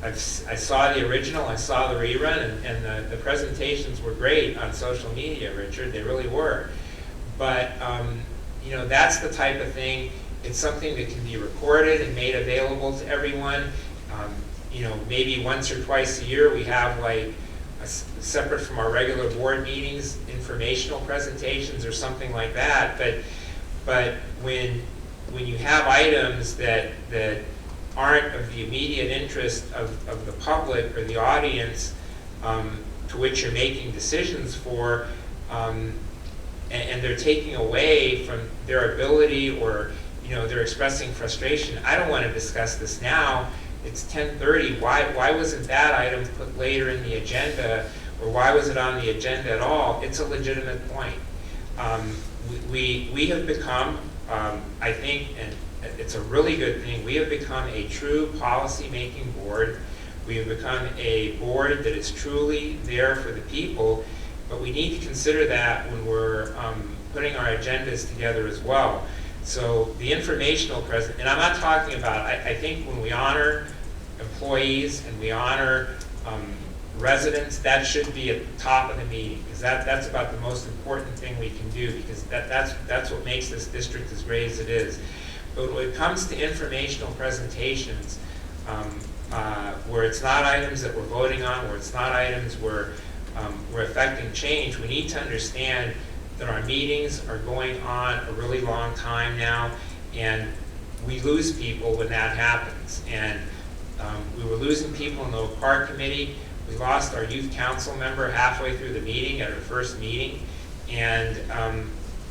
I saw the original, I saw the rerun, and the presentations were great on social media, Richard, they really were. But, you know, that's the type of thing, it's something that can be recorded and made available to everyone. You know, maybe once or twice a year we have like, separate from our regular board meetings, informational presentations or something like that. But when you have items that aren't of the immediate interest of the public or the audience to which you're making decisions for, and they're taking away from their ability, or, you know, they're expressing frustration. I don't want to discuss this now. It's 10:30. Why wasn't that item put later in the agenda, or why was it on the agenda at all? It's a legitimate point. We have become, I think, and it's a really good thing, we have become a true policy-making board. We have become a board that is truly there for the people, but we need to consider that when we're putting our agendas together as well. So the informational present, and I'm not talking about, I think when we honor employees and we honor residents, that should be at the top of the meeting, because that's about the most important thing we can do, because that's what makes this district as great as it is. But when it comes to informational presentations, where it's not items that we're voting on, where it's not items where we're affecting change, we need to understand that our meetings are going on a really long time now, and we lose people when that happens. And we were losing people in the Oak Park committee. We lost our youth council member halfway through the meeting at our first meeting, and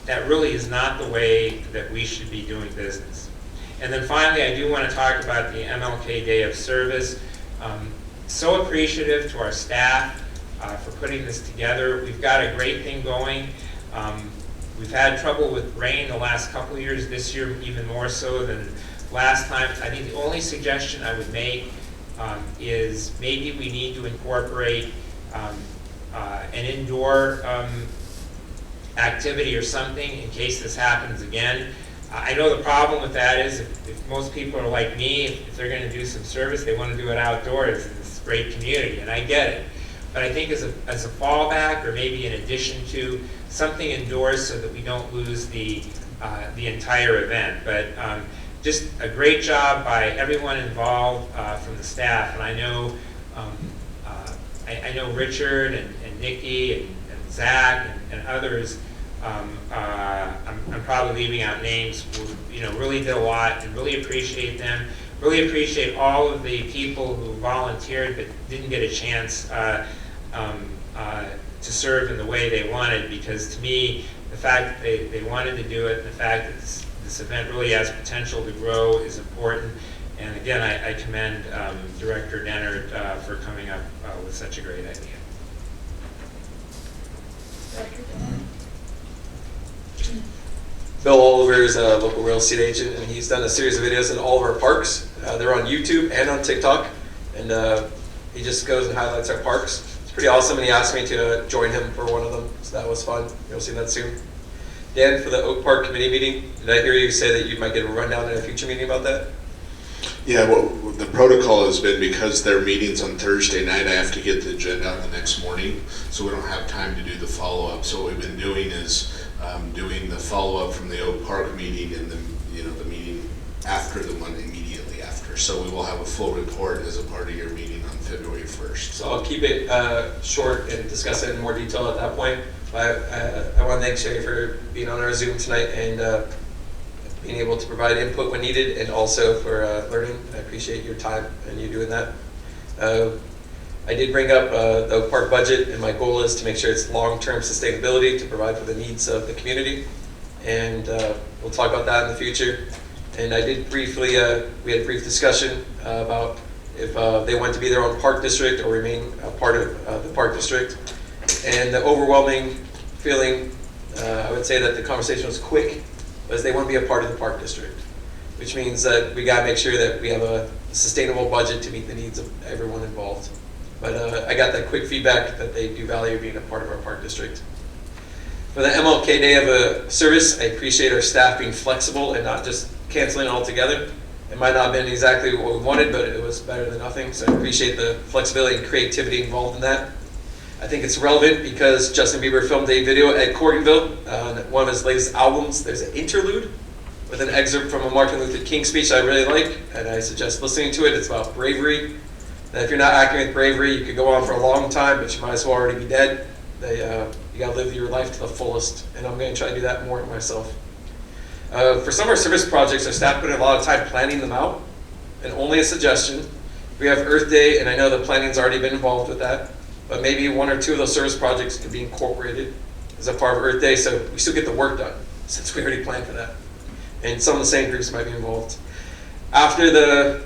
that really is not the way that we should be doing business. And then finally, I do want to talk about the MLK Day of Service. So appreciative to our staff for putting this together. We've got a great thing going. We've had trouble with rain the last couple of years, this year even more so than last time. I think the only suggestion I would make is maybe we need to incorporate an indoor activity or something in case this happens again. I know the problem with that is if most people are like me, if they're gonna do some service, they wanna do it outdoors in this great community, and I get it. But I think as a fallback, or maybe in addition to, something indoors so that we don't lose the entire event. But just a great job by everyone involved from the staff, and I know I know Richard and Nikki and Zach and others. I'm probably leaving out names who really did a lot, and really appreciate them. Really appreciate all of the people who volunteered but didn't get a chance to serve in the way they wanted, because to me, the fact that they wanted to do it, and the fact that this event really has potential to grow is important. And again, I commend Director Dennert for coming up with such a great idea. Bill Oliver is a local real estate agent, and he's done a series of videos in all of our parks. They're on YouTube and on TikTok, and he just goes and highlights our parks. It's pretty awesome, and he asked me to join him for one of them, so that was fun. You'll see that soon. Dan, for the Oak Park Committee meeting, did I hear you say that you might get a rundown in a future meeting about that? Yeah, well, the protocol has been, because their meeting's on Thursday night, I have to get the agenda out the next morning, so we don't have time to do the follow-up. So what we've been doing is doing the follow-up from the Oak Park meeting and the meeting after the one immediately after. So we will have a full report as a part of your meeting on February 1st. So I'll keep it short and discuss it in more detail at that point. I want to thank Sherry for being on our Zoom tonight and being able to provide input when needed, and also for learning. I appreciate your time and you doing that. I did bring up the Oak Park budget, and my goal is to make sure it's long-term sustainability to provide for the needs of the community. And we'll talk about that in the future. And I did briefly, we had a brief discussion about if they want to be their own park district or remain a part of the park district. And the overwhelming feeling, I would say that the conversation was quick, was they want to be a part of the park district, which means that we got to make sure that we have a sustainable budget to meet the needs of everyone involved. But I got that quick feedback that they do value being a part of our park district. For the MLK Day of a service, I appreciate our staff being flexible and not just canceling altogether. It might not have been exactly what we wanted, but it was better than nothing. So I appreciate the flexibility and creativity involved in that. I think it's relevant because Justin Bieber filmed a video at Corriganville, one of his latest albums. There's an interlude with an excerpt from a Martin Luther King speech I really like, and I suggest listening to it. It's about bravery. And if you're not acting with bravery, you could go on for a long time, but you might as well already be dead. You gotta live your life to the fullest, and I'm gonna try to do that more myself. For some of our service projects, our staff put in a lot of time planning them out, and only a suggestion. We have Earth Day, and I know the planning's already been involved with that, but maybe one or two of those service projects could be incorporated as a part of Earth Day, so we still get the work done, since we already planned for that. And some of the same groups might be involved. After the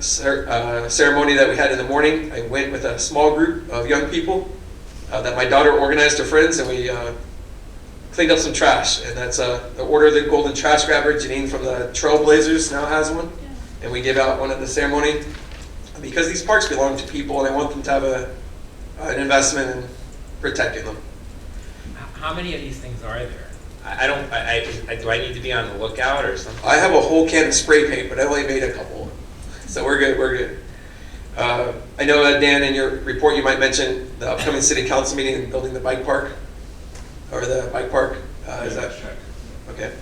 ceremony that we had in the morning, I went with a small group of young people that my daughter organized her friends, and we cleaned up some trash. And that's the Order of the Golden Trash Grabber. Janine from the Trailblazers now has one. And we gave out one at the ceremony. Because these parks belong to people, and I want them to have an investment in protecting them. How many of these things are there? Do I need to be on the lookout or something? I have a whole can of spray paint, but I only made a couple. So we're good. I know, Dan, in your report you might mention the upcoming city council meeting and building the bike park, or the bike park. Is that okay?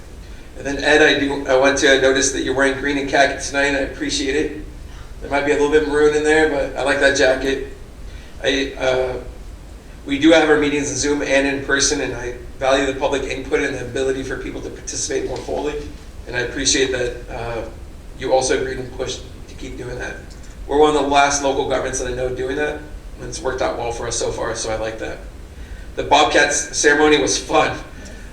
And then Ed, I want to notice that you're wearing green and khaki tonight, and I appreciate it. There might be a little bit maroon in there, but I like that jacket. We do have our meetings in Zoom and in person, and I value the public input and the ability for people to participate more fully. And I appreciate that you also agreed and pushed to keep doing that. We're one of the last local governments that I know doing that, and it's worked out well for us so far, so I like that. The Bobcats ceremony was fun.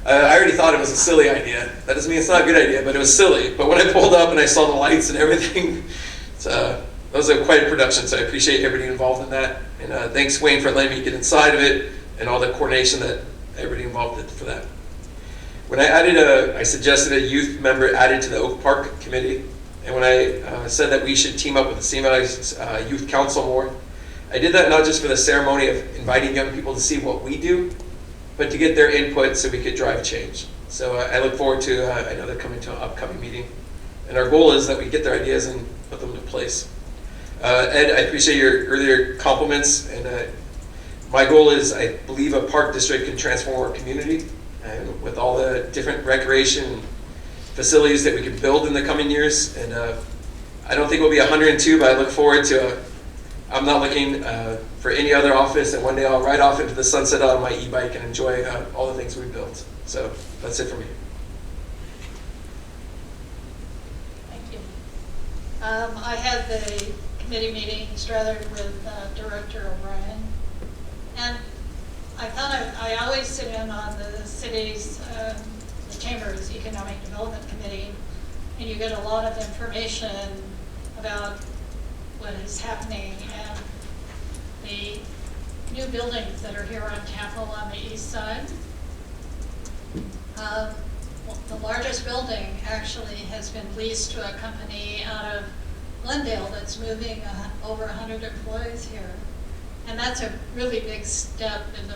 I already thought it was a silly idea. That doesn't mean it's not a good idea, but it was silly. But when I pulled up and I saw the lights and everything, that was quite a production, so I appreciate everybody involved in that. And thanks, Wayne, for letting me get inside of it and all the coordination that everybody involved did for that. When I suggested a youth member added to the Oak Park Committee, and when I said that we should team up with the CMI Youth Council more, I did that not just for the ceremony of inviting young people to see what we do, but to get their input so we could drive change. So I look forward to, I know they're coming to an upcoming meeting. And our goal is that we get their ideas and put them into place. Ed, I appreciate your earlier compliments, and my goal is, I believe a park district can transform our community, and with all the different recreation facilities that we can build in the coming years. And I don't think we'll be 102, but I look forward to, I'm not looking for any other office, and one day I'll ride off into the sunset on my e-bike and enjoy all the things we built. So that's it for me. Thank you. I had the committee meeting started with Director O'Brien, and I thought I always sit in on the city's, the Chamber's Economic Development Committee, and you get a lot of information about what is happening, and the new buildings that are here on Temple on the east side. The largest building actually has been leased to a company out of Glendale that's moving over 100 employees here. And that's a really big step in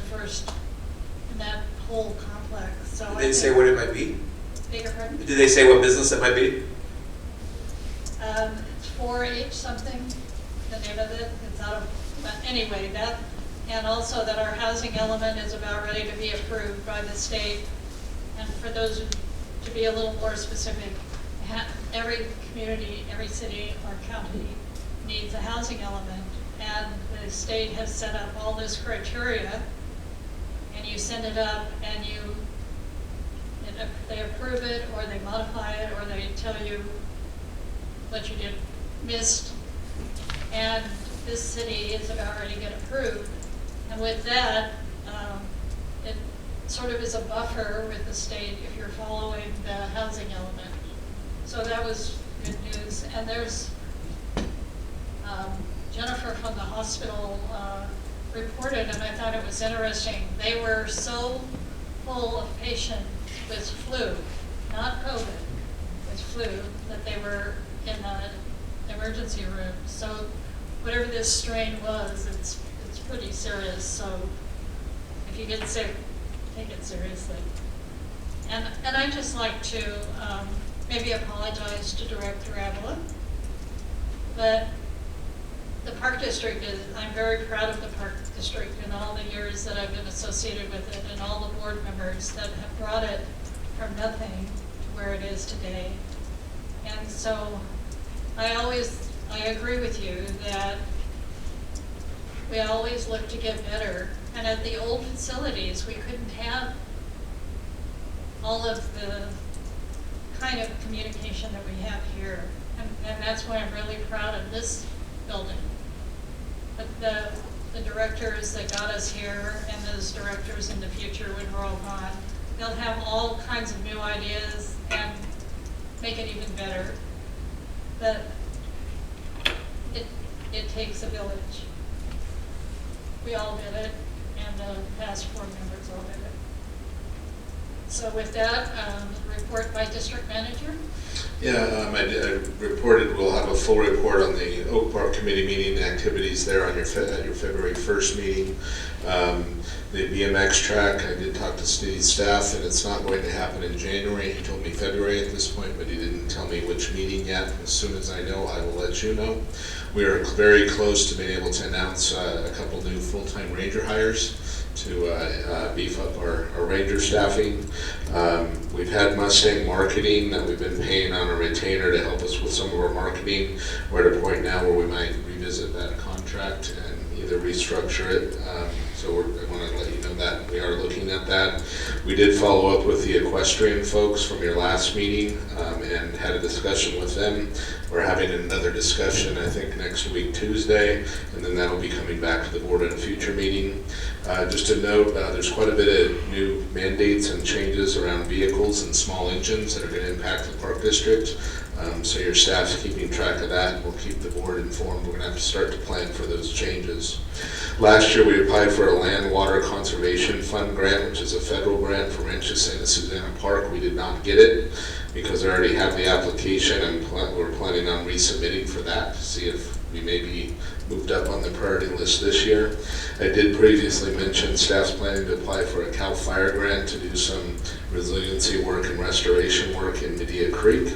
that whole complex. So Did they say what it might be? Beg your pardon? Did they say what business it might be? It's 4-H something, the name of it. It's out of, but anyway, that, and also that our housing element is about ready to be approved by the state. And for those, to be a little more specific, every community, every city or county needs a housing element. And the state has set up all this criteria, and you send it up and they approve it, or they modify it, or they tell you what you missed, and this city is about ready to get approved. And with that, it sort of is a buffer with the state if you're following the housing element. So that was good news. And there's Jennifer from the hospital reported, and I thought it was interesting. They were so full of patients with flu, not COVID, with flu, that they were in the emergency room. So whatever this strain was, it's pretty serious. So if you get sick, take it seriously. And I'd just like to maybe apologize to Director Avila, but the Park District I'm very proud of the Park District and all the years that I've been associated with it, and all the board members that have brought it from nothing to where it is today. And so I agree with you that we always look to get better. And at the old facilities, we couldn't have all of the kind of communication that we have here. And that's why I'm really proud of this building. But the directors that got us here, and those directors in the future when we're all gone, they'll have all kinds of new ideas and make it even better. But it takes a village. We all did it, and the past board members all did it. So with that, report by district manager. Yeah, I reported we'll have a full report on the Oak Park Committee meeting, the activities there on your February 1st meeting. The BMX track, I did talk to city staff, and it's not going to happen in January. He told me February at this point, but he didn't tell me which meeting yet. As soon as I know, I will let you know. We are very close to being able to announce a couple new full-time ranger hires to beef up our ranger staffing. We've had Mustang Marketing that we've been paying on a retainer to help us with some of our marketing. We're at a point now where we might revisit that contract and either restructure it. So I want to let you know that we are looking at that. We did follow up with the equestrian folks from your last meeting and had a discussion with them. We're having another discussion, I think, next week, Tuesday, and then that'll be coming back to the board at a future meeting. Just to note, there's quite a bit of new mandates and changes around vehicles and small engines that are going to impact the Park District. So your staff's keeping track of that, and we'll keep the board informed. We're going to have to start to plan for those changes. Last year, we applied for a Land Water Conservation Fund grant, which is a federal grant for Rancho Santa Susana Park. We did not get it because I already have the application, and we're planning on resubmitting for that to see if we may be moved up on the priority list this year. I did previously mention staff's planning to apply for a CAL FIRE grant to do some resiliency work and restoration work in Medea Creek.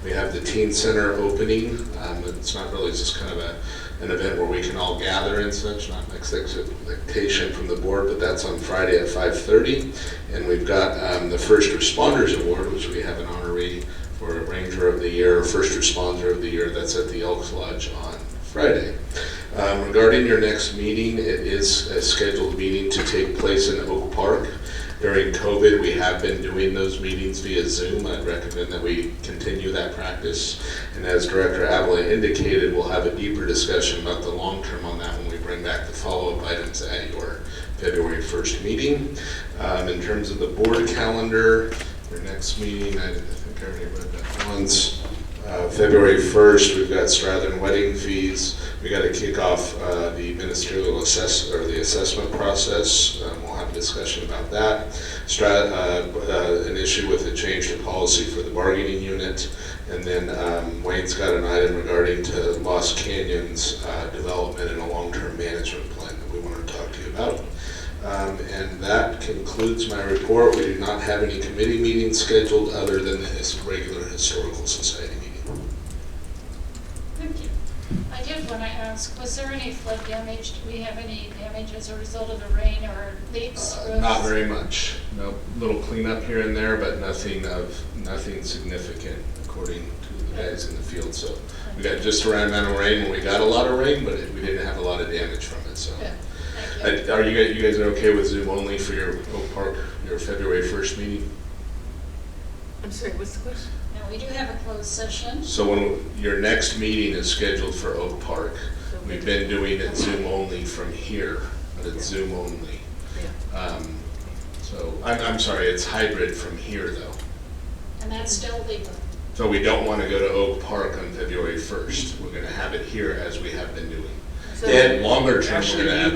We have the teen center opening. It's not really just kind of an event where we can all gather and such, not an expectation from the board, but that's on Friday at 5:30. And we've got the First Responders Award, which we have an honoree for Ranger of the Year, First Responder of the Year. That's at the Elks Lodge on Friday. Regarding your next meeting, it is a scheduled meeting to take place in Oak Park. During COVID, we have been doing those meetings via Zoom. I'd recommend that we continue that practice. And as Director Avila indicated, we'll have a deeper discussion about the long term on that when we bring back the follow-up items at your February 1st meeting. In terms of the board calendar, your next meeting, I think I already read that once. February 1st, we've got Strathern wedding fees. We got to kick off the ministerial assessment process. We'll have a discussion about that. An issue with a change to policy for the bargaining unit. And then Wayne's got an item regarding to Lost Canyon's development and a long-term management plan that we want to talk to you about. And that concludes my report. We do not have any committee meetings scheduled other than the regular Historical Society meeting. Thank you. I did want to ask, was there any flood damage? Do we have any damage as a result of the rain or leaks? Not very much. No, little cleanup here and there, but nothing significant according to the guys in the field. So we got just the right amount of rain when we got a lot of rain, but we didn't have a lot of damage from it. So. Good. Are you guys are okay with Zoom only for your Oak Park, your February 1st meeting? I'm sorry, what's the question? Now, we do have a closed session. So when your next meeting is scheduled for Oak Park, we've been doing it Zoom only from here, but it's Zoom only. So I'm sorry, it's hybrid from here though. And that's still legal. So we don't want to go to Oak Park on February 1st. We're going to have it here as we have been doing. And longer term, Actually, we're going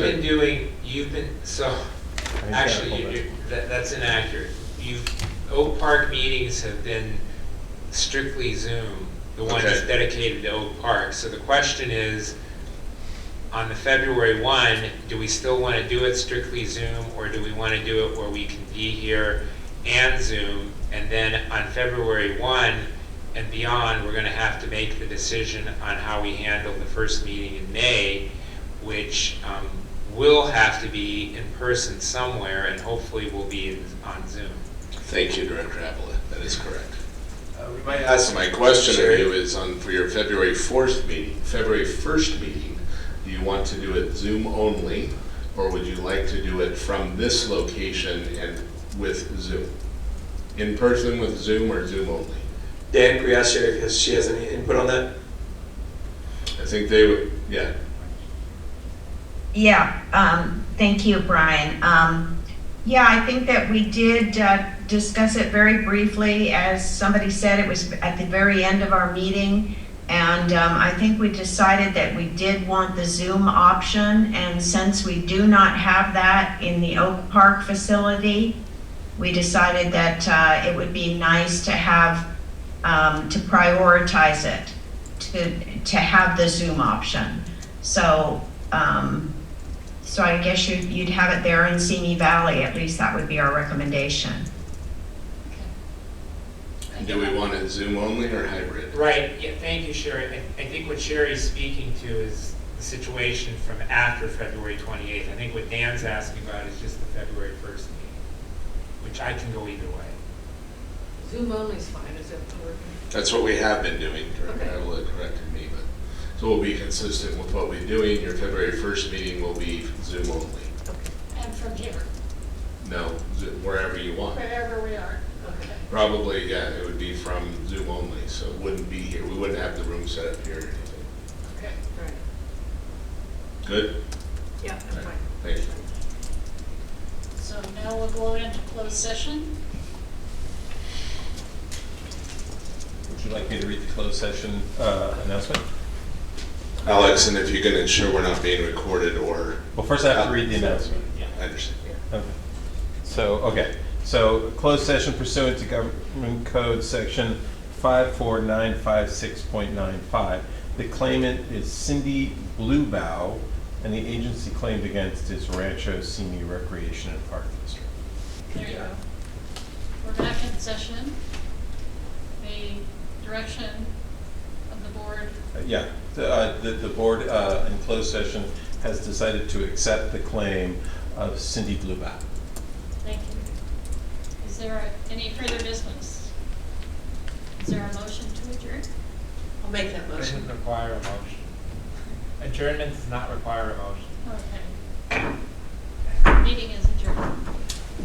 to that's inaccurate. Oak Park meetings have been strictly Zoom, the ones dedicated to Oak Park. So the question is, on the February 1, do we still want to do it strictly Zoom, or do we want to do it where we can be here and Zoom? And then on February 1 and beyond, we're going to have to make the decision on how we handle the first meeting in May, which will have to be in person somewhere, and hopefully will be on Zoom. Thank you, Director Avila. That is correct. My question to you is for your February 1st meeting, do you want to do it Zoom only, or would you like to do it from this location and with Zoom? In person with Zoom or Zoom only? Dan, can we ask Sherry if she has any input on that? I think they would, yeah. Yeah, thank you, Brian. Yeah, I think that we did discuss it very briefly. As somebody said, it was at the very end of our meeting. And I think we decided that we did want the Zoom option. And since we do not have that in the Oak Park facility, we decided that it would be nice to have, to prioritize it, to have the Zoom option. So, so I guess you'd have it there in Simi Valley. At least that would be our recommendation. Do we want it Zoom only or hybrid? Right, yeah, thank you, Sherry. I think what Sherry's speaking to is the situation from after February 28th. I think what Dan's asking about is just the February 1st meeting, which I can go either way. Zoom only is fine, is it? That's what we have been doing. Director Avila corrected me, but so we'll be consistent with what we're doing. Your February 1st meeting will be Zoom only. And from here, No, wherever you want. wherever we are. Okay. Probably, yeah, it would be from Zoom only, so it wouldn't be here. We wouldn't have the room set up here or anything. Okay. Right. Good? Yeah, I'm fine. Thank you. So now we'll go into closed session. Would you like me to read the closed session announcement? Alex, and if you can ensure we're not being recorded or... Well, first I have to read the announcement. Yeah, I understand. Okay. So, closed session pursuant to Government Code Section 54956.95. The claimant is Cindy Bluebow, and the agency claimed against is Rancho Simi Recreation and Park District. There you go. We're back in session. The direction of the board. The board in closed session has decided to accept the claim of Cindy Bluebow. Thank you. Is there any further business? Is there a motion to adjourn? I'll make that motion. Doesn't require a motion. Adjournment does not require a motion. Okay.